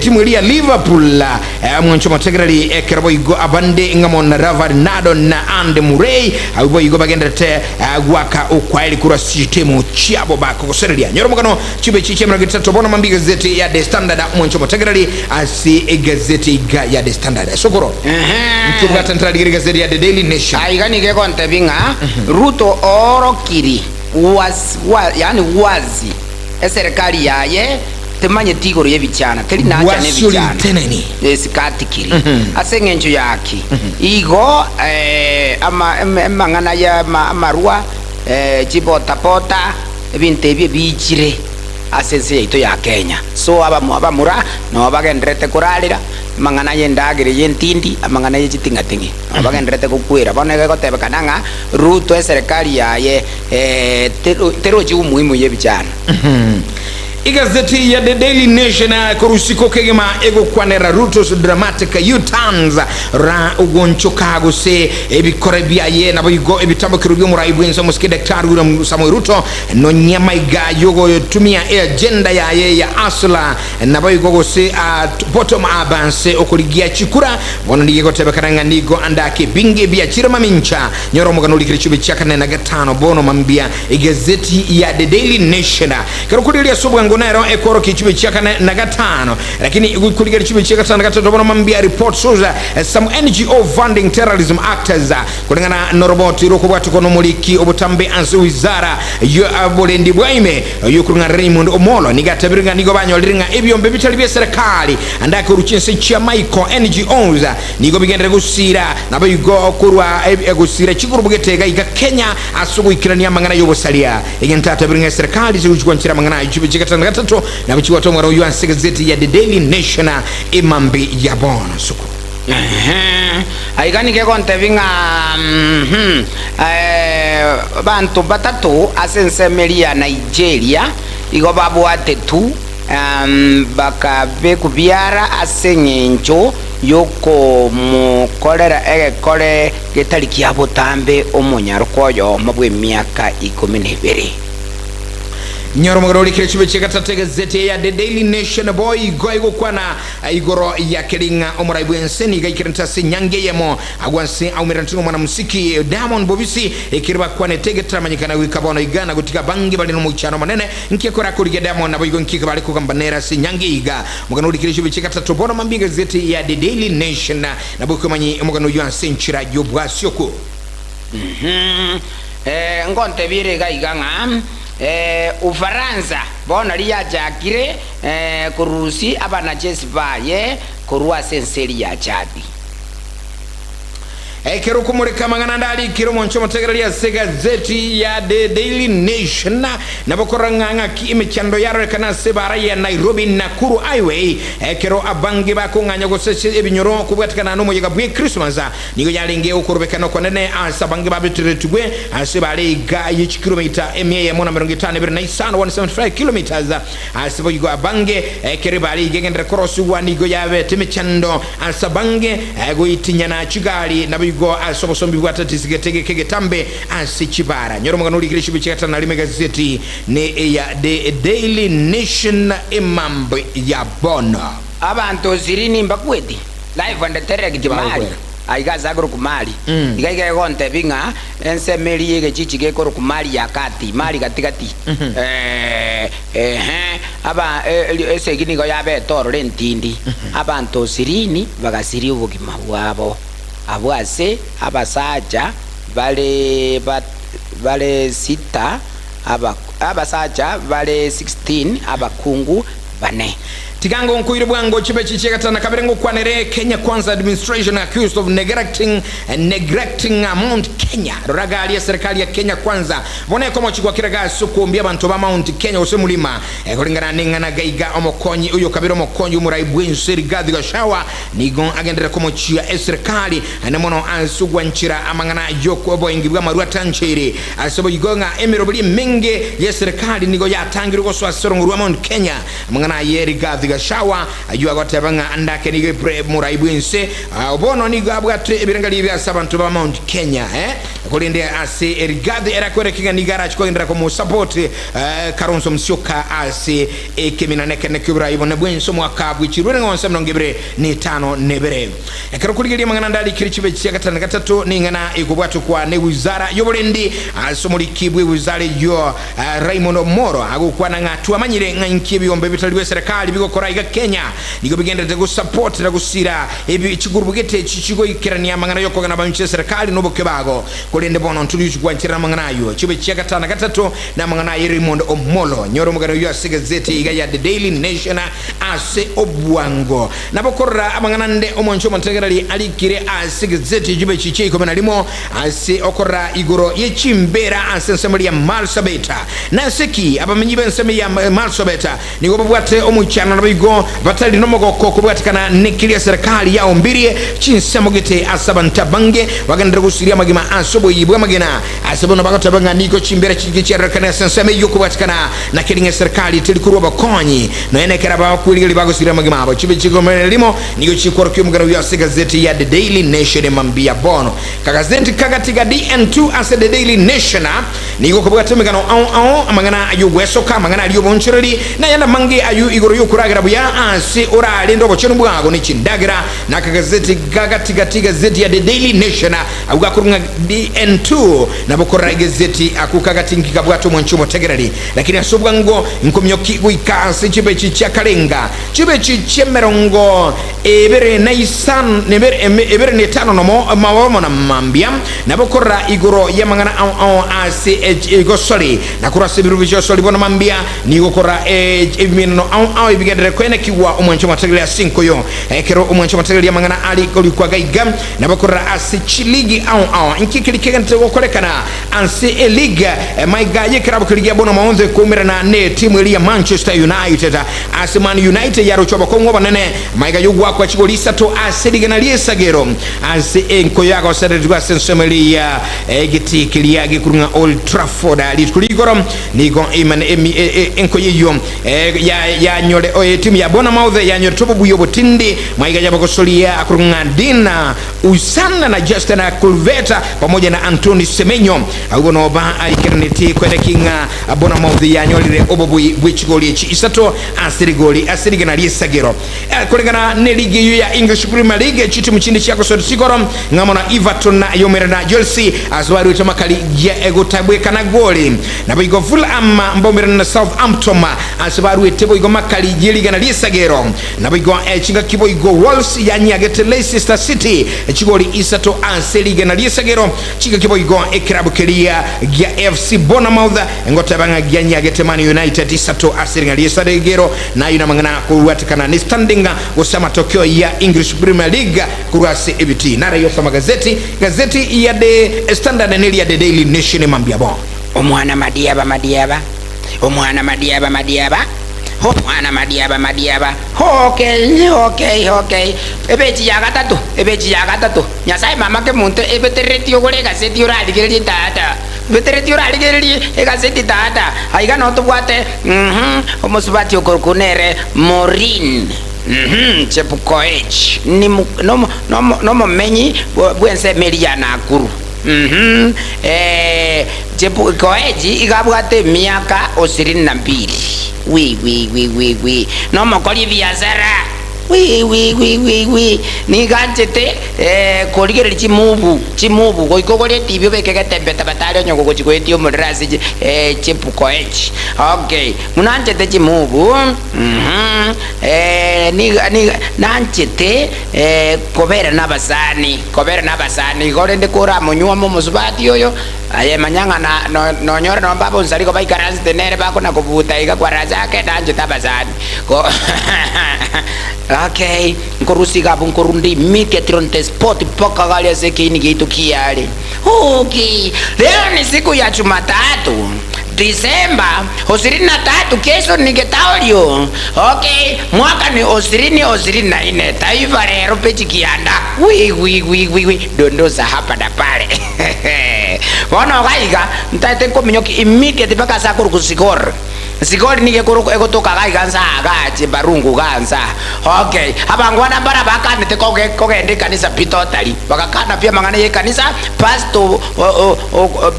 timu ya Liverpool mwancho mategrali ekerabo igo abande ngamon Ronaldo na Andy Murray abo igo bagenda te agwaka ukweli kura systemu chiabo bako koseria nyoromugano chibe chichemerongo 3 bono mambi gazeti ya The Standard mwancho mategrali asi gazeti ya The Standard sokoro mtubuga tantrali gazeti ya The Daily Nation aigani geko ntebinga Ruto orokiri yani wazi serikali yaye temanye tigoro yebichana teri nacha nebichana teneni esikatikiri asengenjo yaki igo amangana ya marua chibota pota ebinte ebye bichire asense ito ya Kenya so abamura no bagendrete kuralira mangana yendagire yentindi amangana yechitingatingi abagendrete kukwira bonege gotebekananga Ruto serikali yaye teroji umuhimu yebichana igazeti ya The Daily Nation kurusiko kegema ego kwanera Ruto's dramatic U-turns ra ugoncho kago se ebikore biaye na boyigo ebitambo kirubyo murayibwenza muske Daktari William Samoei Ruto no nyama igayogo tumia agenda yaye ya asla na boyigo se bottom abanse okoligia chikura bono ndigego tebekaranga nigo andake binge bia chirama mincha nyoro mugano likirichibe chakane na gatano bono mambia igazeti ya The Daily Nation karukudilia sobwa nero ekoro kichibe chakane na gatano lakini kuligari chibe chakane na gatano bono mambia report shows some NGO funding terrorism actors kulingana na roboti roko bwatu kono muliki obutambe ansu wizara yo abolendi bwaime yo kulingana Raymond Omolo nigatabiranga nigo banyo liringa ebyombe bitali bya serikali andake uruchinse cha Michael NGOs nigo bigendere gusira nabo yugo kurwa egusira chikuru bugetega iga Kenya asugu ikirania mangana yo bosalia igentata biringa serikali zikuchukwa nchira mangana chibe chakane gatatu na bichi watu ngaro yuan gazeti ya The Daily Nation imambi ya bono suku aigani geko ntebinga bantu batatu asensemeria Nigeria igo babu atetu bakabe kubyara asengenjo yoko mukolera egekore getariki ya butambe omunyarukoyo mabwe myaka 12 nyoro magoro likire chibe chekata gazeti ya The Daily Nation boy goigo kwana igoro ya kelinga omuraibwense ni gaikirenta se nyange yemo agwanse aumirantuno mwana musiki Diamond Bobisi ekirba kwane tegeta manyikana wikabono igana gutika bangi bali no muchano manene nkekora kuri Diamond nabo igo nkika bali kukambanera se nyange iga mugano likire chibe chekata tobono mambinga gazeti ya The Daily Nation nabo kumanyi mugano yuan senchira yobwasioko ngonte bire gaiganga Ufaransa bona liya jakire kurusi abana chesi baye kurwa senseri ya chadi Kero kumurika mangana ndali kero moncho motegereria gazeti ya The Daily Nation na bokoranga imechando yaro kana sebara ya Nairobi Nakuru Highway kero abangi bakunganya gosese ebinyoro kubwatikana no moyega bwe Christmas nigo yalinge ukurubekano konene asabangi babitiretugwe asebale ga y'ikilomita emye ya 155 kilometers asebo yigo abange kero bali gegendera cross wa nigo yabe temechando asabange go itinyana chigali na go asobosombi bwata tisigete Getembe asichibara nyoro mugano likirishi bichata na lime gazeti ne ya The Daily Nation imambo ya bono abantu zirini mbakwedi live and direct mali aigaza agro kumali igaiga gonte binga ensemeri yege chichige koro kumali ya kati mali katikati aba ese ginigo yabe toro rentindi abantu zirini bagasiri ubugima bwabo abwase abasaja bale sita abasaja bale 16 abakungu bane Tigango nkuire bwango chibe chichekatana kaberengo kwanere Kenya Kwanza administration accused of neglecting Mount Kenya ragali ya serikali ya Kenya Kwanza bone komo chikwa kiraga sukumbia bantu ba Mount Kenya osemulima kulingana ningana gaiga omokonyi uyo kabiro mokonyi umuraibu serigadi gashawa nigon agendera komo chia serikali anemono ansugwa nchira amangana yoko boingibwa marua tanchiri asobo yigonga emirobuli menge ya serikali nigo yatangira ko swasoro Mount Kenya amangana yerigadi shawa ayuwa gotabanga andake ni muraibu nse obono ni gabwate ebirengali bya sabantu ba Mount Kenya kulinde ase erigade era kwerekinga ni garage ko indra ko support Karonso Musyoka ase ekemina nekene kubraibu ne bwenso mwaka bwikirwe ngonse mnongebre ni 5 nebere ekero kuligiri mangana ndali kirichibe cyakatana gatatu ningana ikubwatu kwa ne wizara yobolendi asomuli kibwe wizara yo Raymond Omoro agukwana ngatu amanyire nkankibi yombe bitaliwe serikali bigokora iga Kenya nigo bigenda go support na gusira ebi chigurubugete chichigo ikirania mangana yoko kana bamche serikali no bokebago kulinde bono ntuli kwantira mangana yo chibe cyakatana gatatu na mangana Raymond Omolo nyoro mugano yo gazeti iga ya The Daily Nation ase obwango nabokorra amangana nde omoncho montegerali alikire ase gazeti jibe chichi ko benalimo ase okorra igoro yechimbera ase nsemali ya Marsabeta naseki abamenyi benseme ya Marsabeta nigo babwate omuchana nabigo batali nomogoko kubwatikana nikilia serikali ya ombirie chinsemogete asabanta bange bagandira gusiria magima asobo yibwa magena asabo nabagotabanga niko chimbera chigichera kana senseme yuko bwatikana na kilinga serikali tilikuwa bakonyi no enekera ba kwili bagusiria magima abo chibe chigomere limo niko chikorokyo mugaro ya gazeti ya The Daily Nation mambia bono kagazeti kagatiga DN2 ase The Daily Nation niko kubwatemegano amangana ayugwesoka amangana aliyobonchirali na yanda mangi ayu igoro yukuragira buya ase ora lendo bocheno bwago ni chindagira na kagazeti gagatiga zeti ya The Daily Nation agugakurunga DN2 na bokora gazeti akukagatingika bwato mwanchumo tegerali lakini asobwa ngo nkomyoki guikase chibe chichakalenga chibe chichemerongo ebere naisan ebere ne tano no mawomo na mambia na bokora igoro yamangana ase igosori na kurase birubijo sori bona mambia ni gokora ebimino ibigedere kwene kiwa omwancho mategereali ya 5 yo kero omwancho mategereali yamangana ali kwa gaiga na bokora ase chiligi nkikirikegante gokorekana anse eliga maiga yekirabo kirigia bona maonze kumira na ne timu ya Manchester United ase Man United yaro choba kongo banene maiga yugwa kwa chigolisa to ase ligana liesagero ase enko yago sadedwa sensemeli ya giti kiliage kurunga Old Trafford alikuligoro nigo iman enko yiyo ya nyole timu ya Bournemouth ya nyole tobo buyo botindi maiga yabo kosolia akurunga Dina Usana na Justin Kulveta pamoja na Anthony Semenyo agono ba alikerneti kwenda kinga Bournemouth ya nyole obobui bwichigoli chi isato asirigana liesagero kulingana ne ligi ya English Premier League chitu mchindi chako sotisigoro ngamona Everton na yomera na Chelsea azwaru itamakali ya egotabwe kana goli na bigo Fulham mbomera na Southampton azwaru itebo igo makali yeligana liesagero na bigo chinga kibo igo Wolves ya nyagete Leicester City chigoli isato aseligana liesagero chika kiboigo ekirabu keria gya FC Bournemouth ngotabanga gya Nyagetemani United isato asiringa liyesadegero na yuna mangana kuwatikana ni standing usama Tokyo ya English Premier League kurasi ebiti nara yosa magazeti gazeti ya The Standard nili ya The Daily Nation mambia bon omwana Madiaba omwana Madiaba omwana Madiaba okay ebechi ya gatatu nyasaye mama ke muntu ebetereti ogore gazeti uraligererie tata betereti uraligererie egazeti tata aiga no tubwate omusubati okorkunere Morin Chepukoech ni no momenyi bwense meria nakuru Chepukoech igabwate miaka 22 wi no mokoli biashara wi ni ganjete koligere chimubu goikogore tibyo bekegete tabatale nyoko gochigwetio mudrasi Chepukoech okay munanjete chimubu ni nanjete kobera nabasani gore ndekora munywa mu musubati yoyo aye manyanga no nyora no babo nsari ko baikaransi tenere bako na kubuta iga kwa razake nanjete abasani ko okay nkorusi gabu nkorundi mike tronte sport poka galia sekini gitu kiale okay leo ni siku ya Jumatatu Disemba 23 kesho ni Getaulio okay mwaka ni 24 taifa leo pechi kianda wi dondoza hapa na pale wana gaiga ntate kominyoki immediate baka sakuru kusikor sigori nige kuru egotoka gaiga nsa gaje barungu gansa okay abangwana bara bakane te koge kanisa pitotali bakakana pia mangana ye kanisa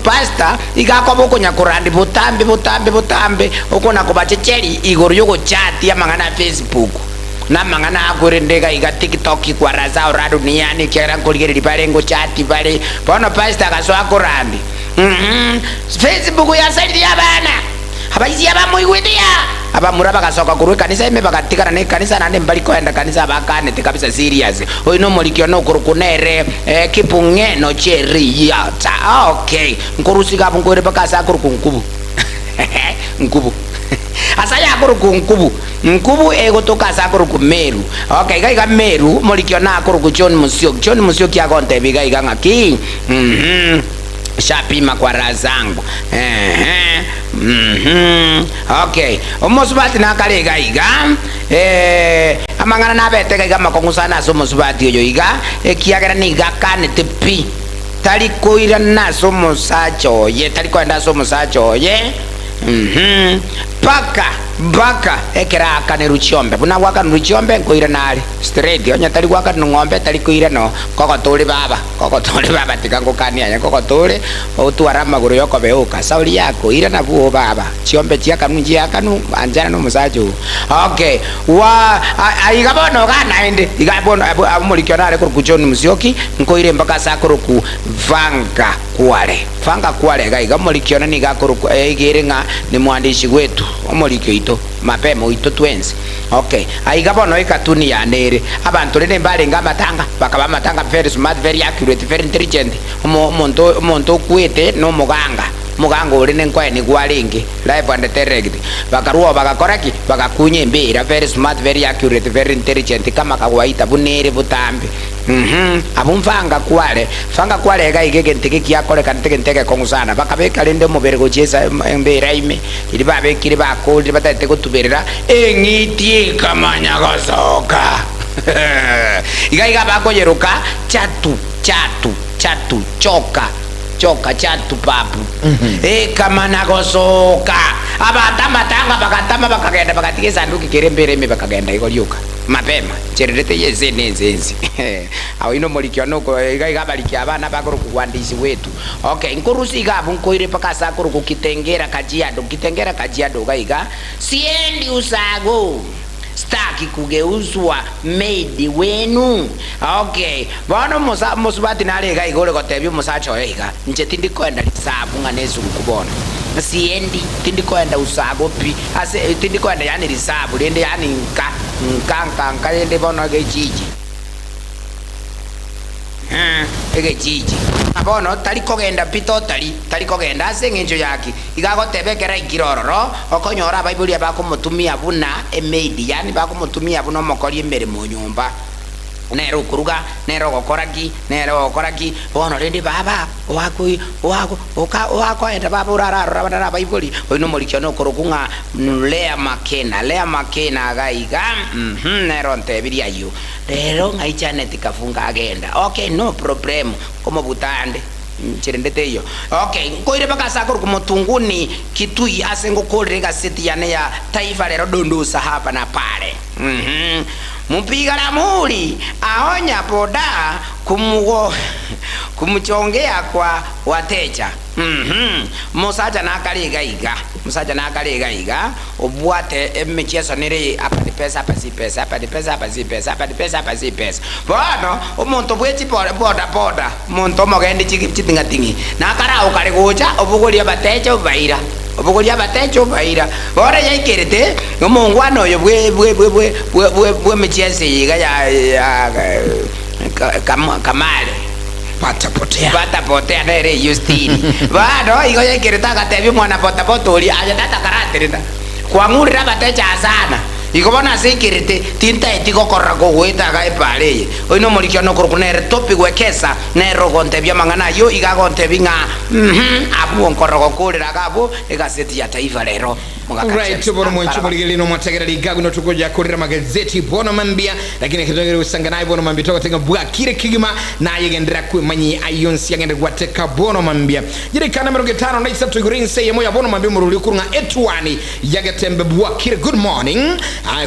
pastor igako boko nyakurandi butambe okona kubachecheli igoro yogo chat ya mangana Facebook na mangana akurendega iga TikTok kwa raza orado niani kera koligere liparengo chat pale bono pastor kaswa kurandi Facebook ya side ya bana abaisi abamuigwedia abamuraba kasoka kurwe kanisa ime bakatikana ne kanisa nande mbali kwenda kanisa bakane te kabisa serious oyi no molikyo no kurukunere kipunge no cheri yata okay nkurusika bungore bakasa kurukunkubu nkubu asaya nkubu ego toka sa kurukumeru okay gaiga meru molikyo na kuruku John Musio kya konte biga iganga ki shapima kwa razangu okay omosubati nakalega iga amangana nabete gaiga makongusana so mosubati oyo iga kiagera niga kane tepi tali koira naso mosacho ye tali kwenda so mosacho ye baka ekera kane ruchiombe buna waka ruchiombe koira nali straight onya tali waka ngombe tali koira no koko tole baba tikango kania koko tole otuara maguru yoko beuka sauli yako ira na buo baba chiombe chiaka nunji yaka nu anjana no musajo okay wa aigabono kana ende igabono amulikyo nale ku John Musyoki nkoire mpaka sakuru ku vanga kwale gaiga mulikyo ni gakuru igiringa ni mwandishi wetu omulikyo ito mapemo ito twensi okay aigabono ikatuni ya nere abantu rene mbale ngamatanga bakaba matanga very smart very accurate very intelligent umuntu kwete no muganga uri nenkwaye ni gwalingi live and direct bakaruwa bakakoraki bakakunye mbira very smart very accurate very intelligent kama kawaita bunere butambe abumfanga kwale gaigege ntike kyakole kantike nteke kongusana bakabeka lende mubere gochesa mbera ime ili babekire bakoli batate kutuberera engiti kamanya gasoka igaiga bakoyeruka chatu choka chatu papu kama nagosoka abatama bakatama bakagenda bakatike sanduki kerembere me bakagenda igolyoka mapema chererete yezenenzenzi aho ino molikyo noko iga baliki abana bakoro kuwandishi wetu okay nkurusi gabu nkoire pakasa koro kukitengera kajiado gaiga siendi usago staki kugeuzwa maid wenu okay bono musubati nalega igole kotebyo musacho ega nje tindikwenda lisabu nganezu kubona siendi tindikwenda usago pi ase tindikwenda yani lisabu lende yani nka yende bono ge jiji egejiji abono tari kogenda pito tari kogenda ase ng'encho yaki igagotebekera ikirororo okonyora abaibuli bakomutumia buna emaid yani bakomutumia buna omokori emeremo nyumba nero kuruga nero gokoraki bono rindi baba wako enda baba urarara baibuli oino morikyo no korokunga Lea Makena gaiga nero ntebiria yu rero ngaichanet kafunga agenda okay no problem como butande chirendete yo okay koire bakasa kuru kumotunguni kitui asengo kolre gaseti yane ya taifa lero dondosa hapa na pale mpiga ramuli aonya boda kumchongea kwa wateja musaja nakaliga iga obwate emecheso nere apa di pesa bono omuntu bwechi boda muntu mogende chitingatingi nakara ukari gocha obugoria bateja ubaira bora yaikirite omongwana oyo bwe mechiese yiga ya kamale patapotea nere Justine bado igo yaikirita gatebi mwana potapotori ajatata karaterita kwangurira bateja sana igobona sikirite tinta etiko korrago gweta ga epale oino morikyo no kurkunere topi gwekesa nero gontebia mangana yo igagonte binga abu onkorrago kurira gabo egaseti ya taifa lero right bono mwencho moligeli no mwategera ligagu no tukoja kurira magazeti bono mambia lakini kitongere usangana bono mambia toka tenga bwa kire kigima na yegendera ku manyi ayonsi yagende gwateka bono mambia jire kana mero getano na isa tugurinse yemo ya bono mambia muruli kurunga Etwani Ya Getembe bwa kire good morning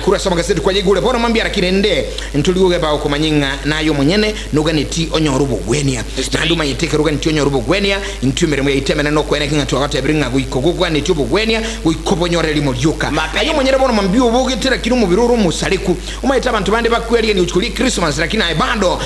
kurasa magazeti kwa yigule bono mambia rakirende ntuliuge ba okumanyinga nayo munyene noganeti onyorubo gwenia nduma yiteke roganeti onyorubo gwenia ntumere mu yitemena no kwene kinga twakata bringa guikogugwa neti obugwenia guikobo nyore limo lyoka ayo munyene bono mambia obugitira kiri mu biruru musaliku umayita abantu bande bakweli ni uchukuli Christmas lakini bado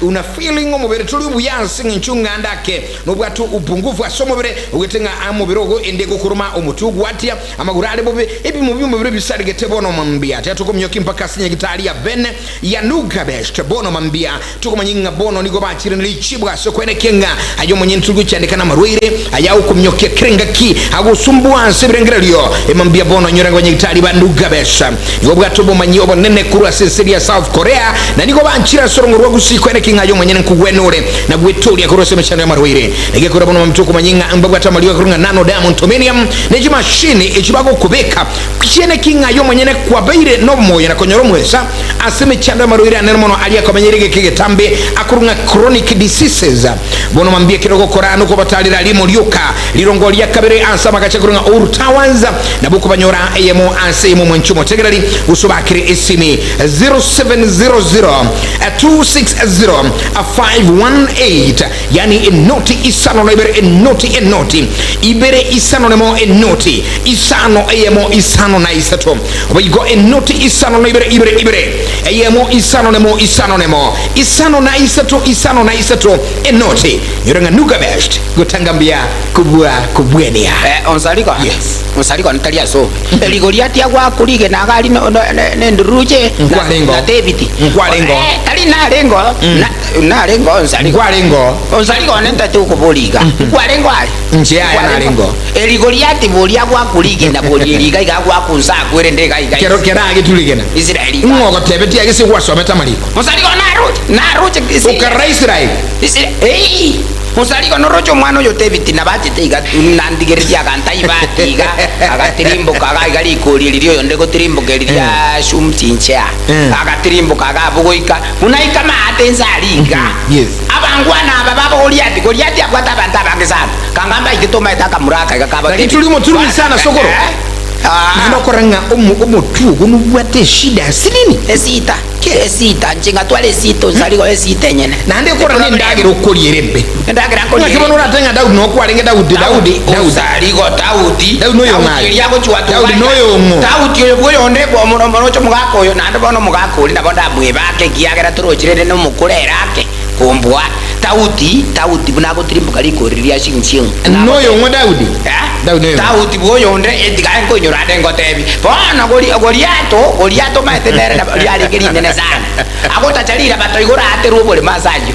una feeling omubere tuli ubuyansi nchunga ndake nobwatu upungufu asomobere ugetenga amubirogo endego kuruma omutugu watia amagurale bobe ebi mu bimubere bisaligete bono mambia tukomyoki mpaka sinya gitali ya bene ya nuga best bono mambia tukomanyinga bono nigo bachire nlichibwa sokwene kenga ayo mwenye ntugu cyandikana marwire ayawo kumyoki krenga ki agusumbwa sebirengerelyo emambia bono nyorengo nyitali ba nuga best nigo bwatobo manyi obonene kurwa senseri ya South Korea na nigo banchira sorongo rwagusiko ene kinga ayo mwenye nkugwenure na gwetoli akorose mechano ya marwire nige kura bono mtuko manyinga mbagwa tamaliwa kurunga nano diamond tomenium neji machine echibago kubeka kichene kinga ayo mwenye kwa beire no moyo na konyoro mwesa aseme chanda marwire anemono alia kamenyerege Getembe akurunga chronic diseases bono mambie kidogo korano ko batalira limo lyoka lirongo lya kabere ansama kachakurunga urtawanza na buko banyora yemo ansemo mwenchumo tegerali usubakire esimi 0700 260 518 yani enoti isano no ibere enoti ibere isano nemo enoti isano yemo isano na isato obigo enoti isano no ibere yemo isano nemo isano na isato enoti yorenga nuga best gutangambia kubwenia onsaliko yes onsaliko ntalia so eligoliati agwa kulige na gali nenduruje na David nkwalengo tali na lengo na lengo onsaliko nenda tu kuboliga nkwalengo ali nje aya na lengo eligoliati bolia gwa kulige na boliga igagwa kunsa kwere iga kero agituligena Israeli ngogo tebeti agisi wasometa maliko onsaliko na roche ukara Israeli onsaliko no rocho mwana yo David na batete iga nandigeria kanta ibatiga agatirimbo kaga igali koliriyo yonde ko tirimbo geliria shumtincha agatirimbo kaga bugoika unaika matenza aliga yes abangwana baba Goliati akwata banta bangesana kangamba ikitoma itaka muraka ikakaba lakini tulimo turumi sana sokoro nano koranga omutu gunubwate shida sinini esita njinga twale sito nsaliko esita nyene nande koranga ndagiro kolierembe ndagira ko ni kibono ratenga Daudi no kwalinga Daudi saliko Daudi no yo ngai yako chwa Daudi no yo ngo Daudi yo boyo onde bo muno cho mugako yo nande bono mugako linda bonda mwebake kiagera turojire no mukurera ake kumbwa Daudi bunako tirimbo kaliko riria shinching no yo ngo Daudi boyo onde ediga enko nyorade ngotebi bona Goliato maetenere na yali gerine sana agota chalira bato igora ateru bole masajo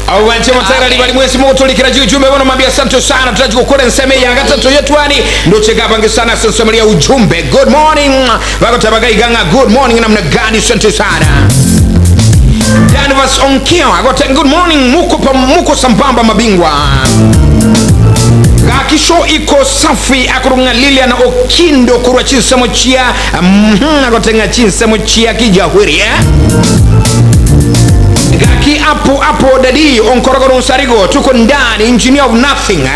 Awanje Mutsegereri bali mwezi mutulikira ujumbe bono mambia asante sana tutachukua nseme ya gatatu Etwani ndo chega bangi sana sosomalia ujumbe. Good morning bako tabagai ganga, good morning namna gani, asante sana. Danvas Onkeo agote good morning, muko sambamba mabingwa. Gakisho iko safi akurunga Lilian Okindo kurwa chinsa mochia agotenga chinsa mochia kijahwiri Gaki apo dadi onkorogoro nsarigo tuko ndani engineer of nothing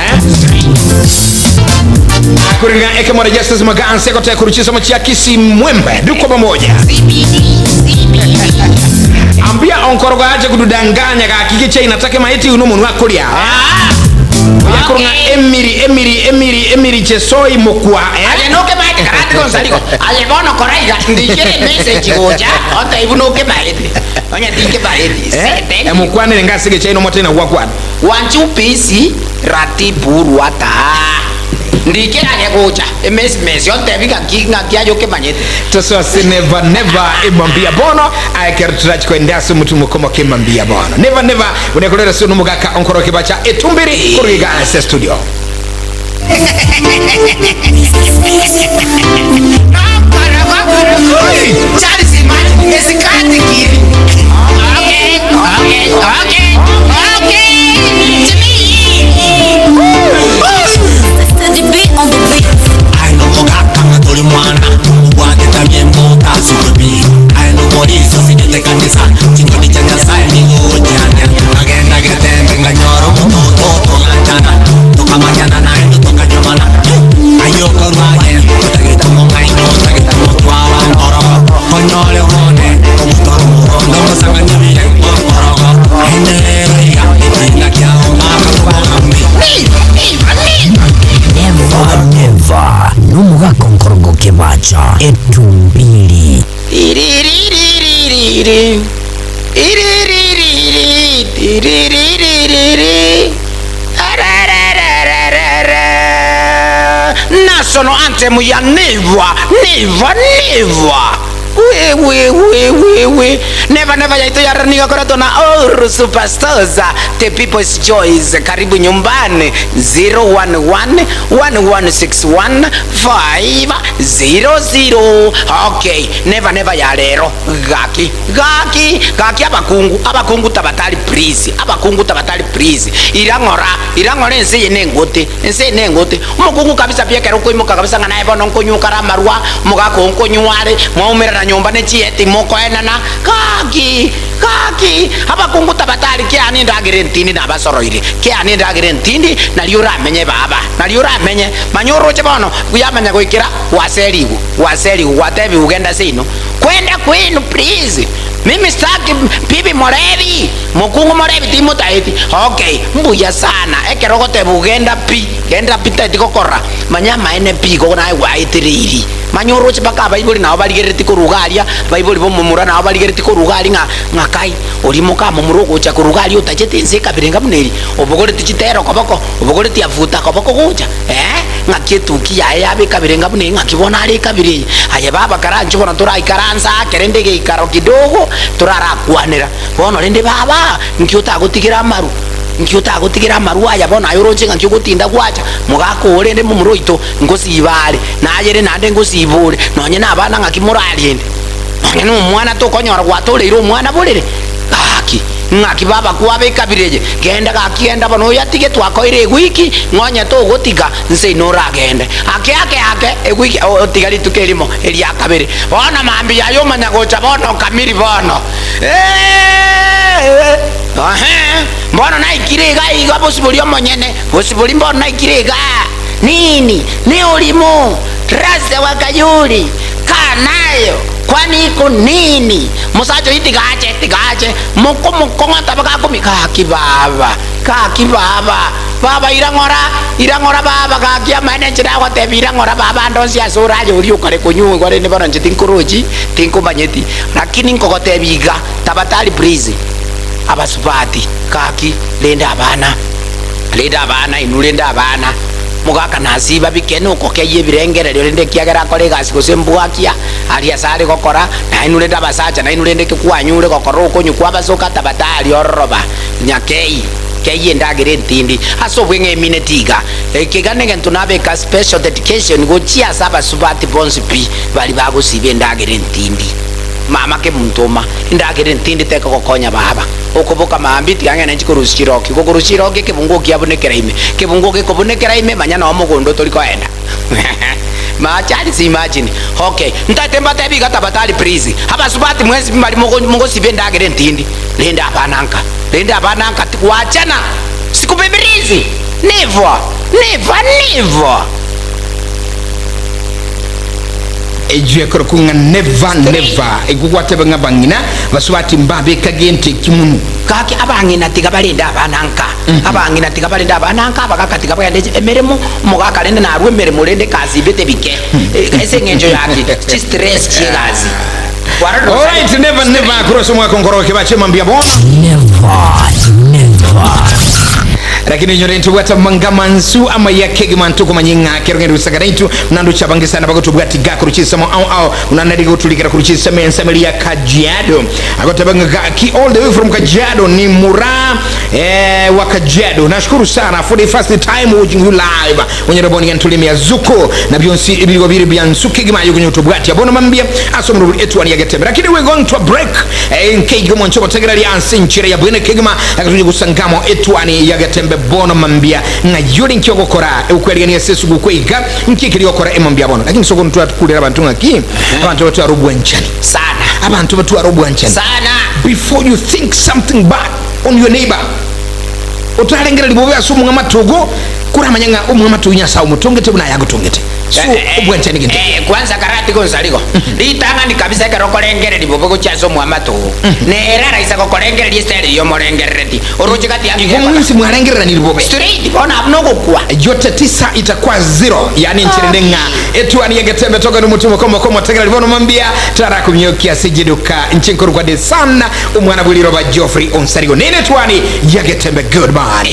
Akuringa eke mwana Justice Magansi agote kuruchisa mochia Kisii Mwembe duko pamoja. Ambia onkorogo aje kududanganya kakikicha inatake maiti unumu nwakulia Yakurunga Emiri Chesoi Mokwa Alenoke maiti karati konsaligo Alebono koraiga ndikere message goja Ota ibunoke maiti Onya dike maiti Mokwane ngasige chaino mote na wakwan Wanchu pisi rati buru wata Ndikere anye goja Mesi Onte vika kinga kia yoke manyete Toso si never imambia bono Aikeruturach kwa ndasu mtu mkomo kimambia bono Never unekulera sunu mugaka onkoro kibacha Etumbiri kuriga ase studio Charles imagine esikati kiri Okay I know mugaka matoli mwana Mwate tamien mota sukubi I know morizo sijete kanisa Chingoni chanya sae mingo ujanya Agenda getembe nganyoro Toto lanchana Toka mañana na endo toka nyomana Ayo korwaye Kutageta mongaino Kutageta motwala Nkorogo Konyole hone Komutoro murondo Musanga nyamire Nkorogo Ainero iga Itina kia omaka Kubarambi Never numugaka onkorogo kebacha Etumbiri National anthem ya never Never yaito ya raniga korato na superstars the people's choice karibu nyumbani 011-1161-500 Okay never ya lero gaki abakungu tabatali please irangora nse nengote umukungu kabisa pia kero koimuka kabisa ngana ebo nonkonyuka ramarwa mugako onkonyuare mwaumera na nyumba nechieti moko enana kaki abakungu tabatali kiani ndagire ntindi nabasoroire kiani ndagire ntindi naliura amenye baba naliura amenye manyoro chebono kuyamanya goikira waseligu watebi ugenda sino kwenda kwenu please mimi sitaki bibi morevi mukungu morevi timu taiti okay mbuya sana ekerogote bugenda genda pita tikokora manyama ene pigo na waitiriri manyoro chipaka baibuli na abaligereti korugalia baibuli bomumura na abaligereti korugali ngakai olimuka mumurugo cha korugali utachete nseka birenga muneri obogole tichitero koboko obogole tiavuta koboko goja ngakietuki yabe kabirenga muneri ngakibona ali kabiri aye baba karancho bona tura ikaranza kerendege ikaro kidogo turara kwanira bono rende baba nkiota gutigira maru aya bona yoronje ngakyo gutinda gwacha mugako orende mumuroito ngosibale nayere nande ngosibule nonye nabana ngakimuraliende nonye numwana tokonyora gwatoleiro umwana bulire ngaki baba kuabe kabireje genda gakienda bano yatige twakoire wiki ngonya to gotiga nse noragende ake wiki otigali tukelimo eli akabere bona mambi yayo manyagocha bono kamiri bono mbona naikirega iga bosibuli omonyene bosibuli mbona naikirega nini ni ulimo rasa wakayuri kanayo kwani iko nini musacho itigache muko tabaka kaki baba irangora baba kakia manager ako te irangora baba ndonsi asura yo uri ukare kunyu ngore ne bana ntinkoroji tinkumanyeti lakini ngokote biga tabatali breeze abasupati kaki lenda abana inulenda abana mugaka nasiba bikeno kokeye birengere lende kiagera kolega sikosembwakia alia sare kokora na inulenda basacha na inulende kwanyure kokoro konyu kwa basoka tabatali oroba nyakei kei endagere ntindi aso bwenge minetiga kigane gentu nabeka special dedication gochia saba subati bonsi pi bali bagusibe endagere ntindi mama ke muntoma endagere ntindi teka kokonya baba okuboka maambiti yange nanchi kurushiroki kukurushiroki kibungu kiabonekera ime kibungu kikobonekera ime manyana omugondo tolikoenda machali si imagine okay ntatemba tebi gatabatali please haba subati mwezi mbali mungo sibenda agere ntindi lenda abananka wachana sikubebirizi never ejue korokunga never egugwate banga bangina basubati mbabe kagente kimunu kaki abangina tigabalenda abananka abakakati gabayande emeremo mugakalende narwe emeremo lende kazi bete bike ese ngenjo yake stress chigazi. Alright, never cross mwako ngoroke bache mambia bona never lakini nyorento bwata mangamansu ama yakege mantuko manyinga kerongendo usagaitu mnando chabange sana bago tubwati gakuru chisamo au unanadiga utulikira kuruchisa mensameli ya Kajiado agotabanga ki all the way from Kajiado ni Mura wa Kajiado. Nashukuru sana for the first time watching you live wenye roboni yantulimia zuko na bionsi ibigo biri biansuke gimayo kwenye utubwati abona mambia asomru Etwani Ya Getembe. Lakini we're going to a break nkegemo nchobo tegerali ansinchire ya bwene kegema akatuje gusangamo Etwani Ya Getembe bono mambia nga yuri nkyoko kora ukweli ni sesu gukwega nkikiri okora emambia bono. Lakini soko ntu atukulira abantu ngaki abantu batu arubwa nchani sana abantu batu arubwa nchani sana. Before you think something bad on your neighbor utalengera libobe asumu ngamatogo kura manyanga umamatunya sa umutongete buna yagutongete so ubwente ni ginte kwanza karati gonzaliko litanga ni kabisa karokolengere libobe ko chazo muamatogo ne erara isa kokolengere listeri yo morengereti oroje kati yangu ngomunsi mwarengera ni libobe straight bona abnogo kwa yote 9 itakuwa 0 yani nchirendenga Etwani Ya Getembe toka ni mutumo komo tegera libono mambia tara kumyokia sijiduka nchinkuru kwa de sana umwana buliro ba Geoffrey onsarigo nene Etwani Ya Getembe. Good man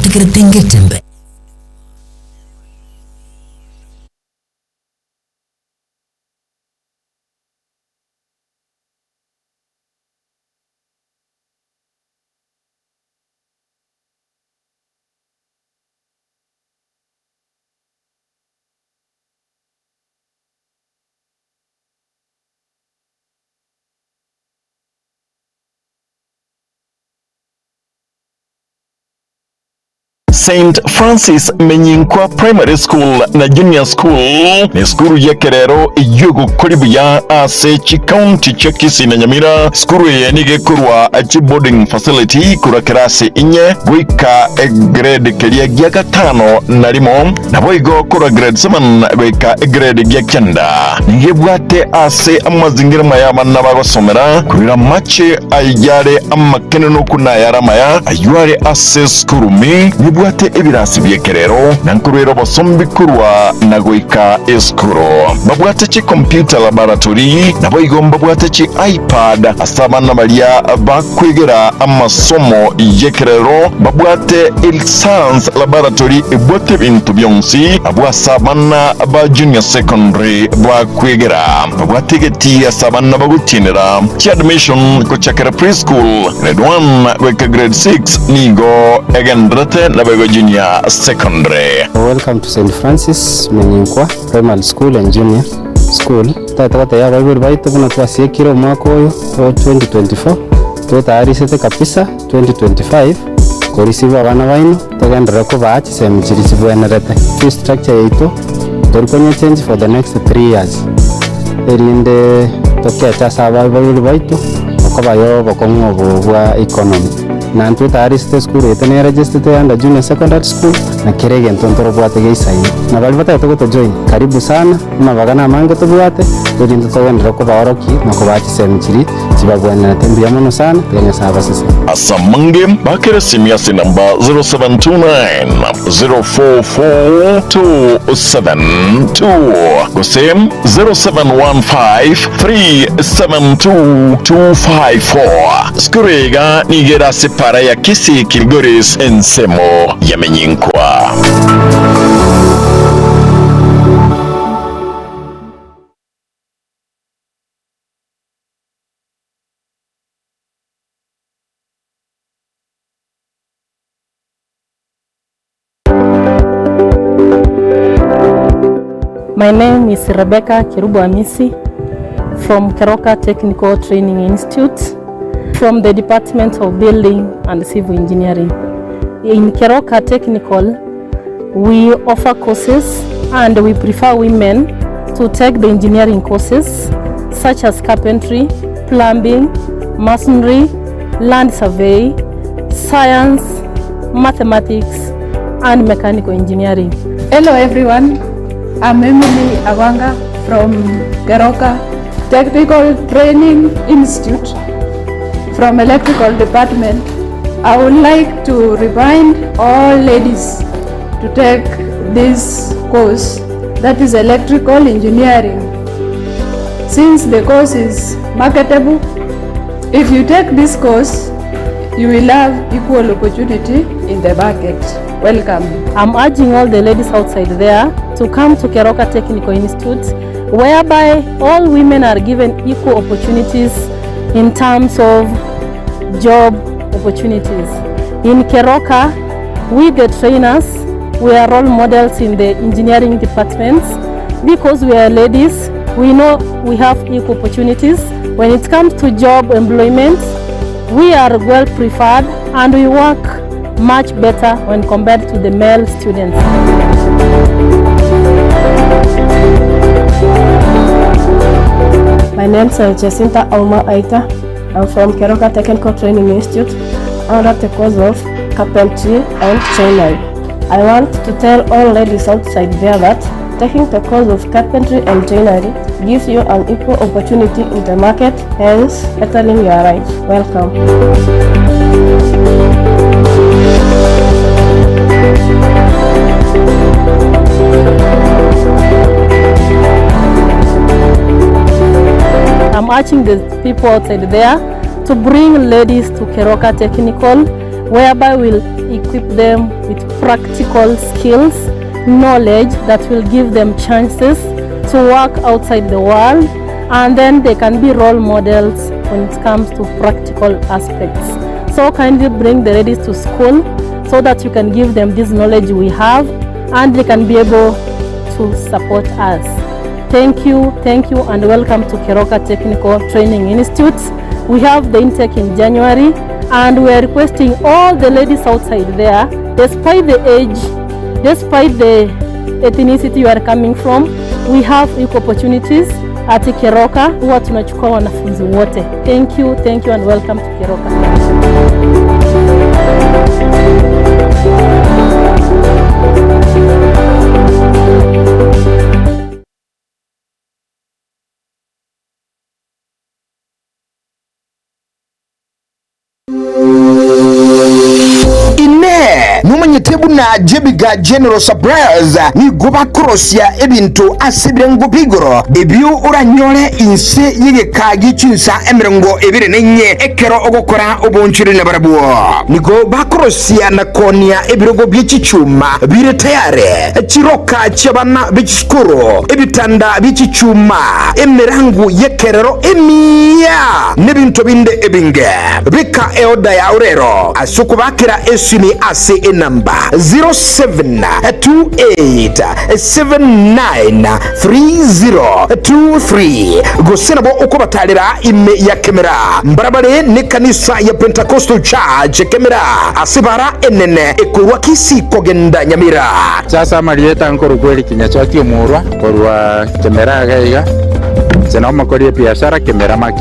Getembe Getembe. St. Francis Menyinkwa Primary School na Junior School ni skuru ya kerero yugo koribu ya ase County cha Kisii na Nyamira. Skuru ya nige kurwa boarding facility kura kirasi inye gwika grade kelia gya gatano na limo na boigo kura grade 7 gwika grade gya kenda. Ngebwate ase amazingira mayama n'abagosomera kurira mache ayare amakeneno kuna yaramaya ayuare ase skuru mi bwate ebirasi byekerero nankurero bosombi kurwa nagoika eskuro babwate chi computer laboratory nabo igomba bwate chi iPad asabana balia bakwegera amasomo yekerero babwate science laboratory ebwate bintu byonsi abwasabana ba junior secondary bakwegera babwate geti asabana bagutinira chi admission ko chakera preschool grade 1 weka grade 6 nigo egendrete na junior secondary. Welcome to St. Francis Menyinkwa Primary School and Junior School. Tata ya Bible baito kuna klasi kiro mwaka oyo 2024 tayari sete kabisa 2025 ko receive abana baino tagendera ko baachi semchirisi bwenerete fee structure yeito torikonya change for the next 3 years erinde tokecha saba Bible baito okobayo bokongo bwa economy na ntu tayari site school etene registered under junior secondary school na kirege ntontoro bwate geisaini na bali batatu to join karibu sana na bagana mange to bwate turinda togenda ko baoroki na ko bachi semchiri kibagwana tembi yamono sana tenya saba sisi asamange bakere simiasi namba 0729044272 gosem 0715372254 skurega nigera separa ya Kisii Kilgoris ensemo ya Menyinkwa. My name is Rebecca Kirubu Amisi from Keroka Technical Training Institute from the Department of Building and Civil Engineering. In Keroka Technical, we offer courses and we prefer women to take the engineering courses such as carpentry, plumbing, masonry, land survey, science, mathematics, and mechanical engineering. Hello everyone, I'm Emily Awanga from Keroka Technical Training Institute from Electrical Department. I would like to remind all ladies to take this course, that is electrical engineering. Since the course is marketable, if you take this course, you will have equal opportunity in the market. Welcome. I'm urging all the ladies outside there to come to Keroka Technical Institute, whereby all women are given equal opportunities in terms of job opportunities. In Keroka, we get trainers, we are role models in the engineering departments. Because we are ladies, we know we have equal opportunities. When it comes to job employment, we are well preferred and we work much better when compared to the male students. My name is Jacinta Auma Aita. I'm from Keroka Technical Training Institute under the course of carpentry and joinery. I want to tell all ladies outside there that taking the course of carpentry and joinery gives you an equal opportunity in the market, hence settling your right. Welcome. I'm urging the people outside there to bring ladies to Keroka Technical, whereby we'll equip them with practical skills, knowledge that will give them chances to work outside the world, and then they can be role models when it comes to practical aspects. So kindly bring the ladies to school so that you can give them this knowledge we have and they can be able to support us. Thank you, and welcome to Keroka Technical Training Institute. We have the intake in January, and we are requesting all the ladies outside there, despite the age, despite the ethnicity you are coming from, we have equal opportunities at Keroka. Huwa tunachukua wanafunzi wote. Thank you, and welcome to Keroka. Tebu na jebiga general surprise ni goba krosia ebintu asibrengo bigoro ebiu uranyore inse yige kagi chinsa emrengo ebire nenye ekero ogokora obonchiri na barabuo ni goba krosia na konia ebirogo byichichuma bire tayare chiroka chabana bichskuro ebitanda bichichuma emerangu yekerero emia nebintu binde ebinge bika eoda ya urero asukubakira esuni ase enamba 0728793023 gosena bo okubatalira ime ya kamera mbarabare ne kanisa ya Pentecostal Church kamera asibara enene ekurwa Kisii kogenda Nyamira sasa marieta nkoro kweli kinyachati omurwa korwa kamera gaiga sena makorie biashara kamera market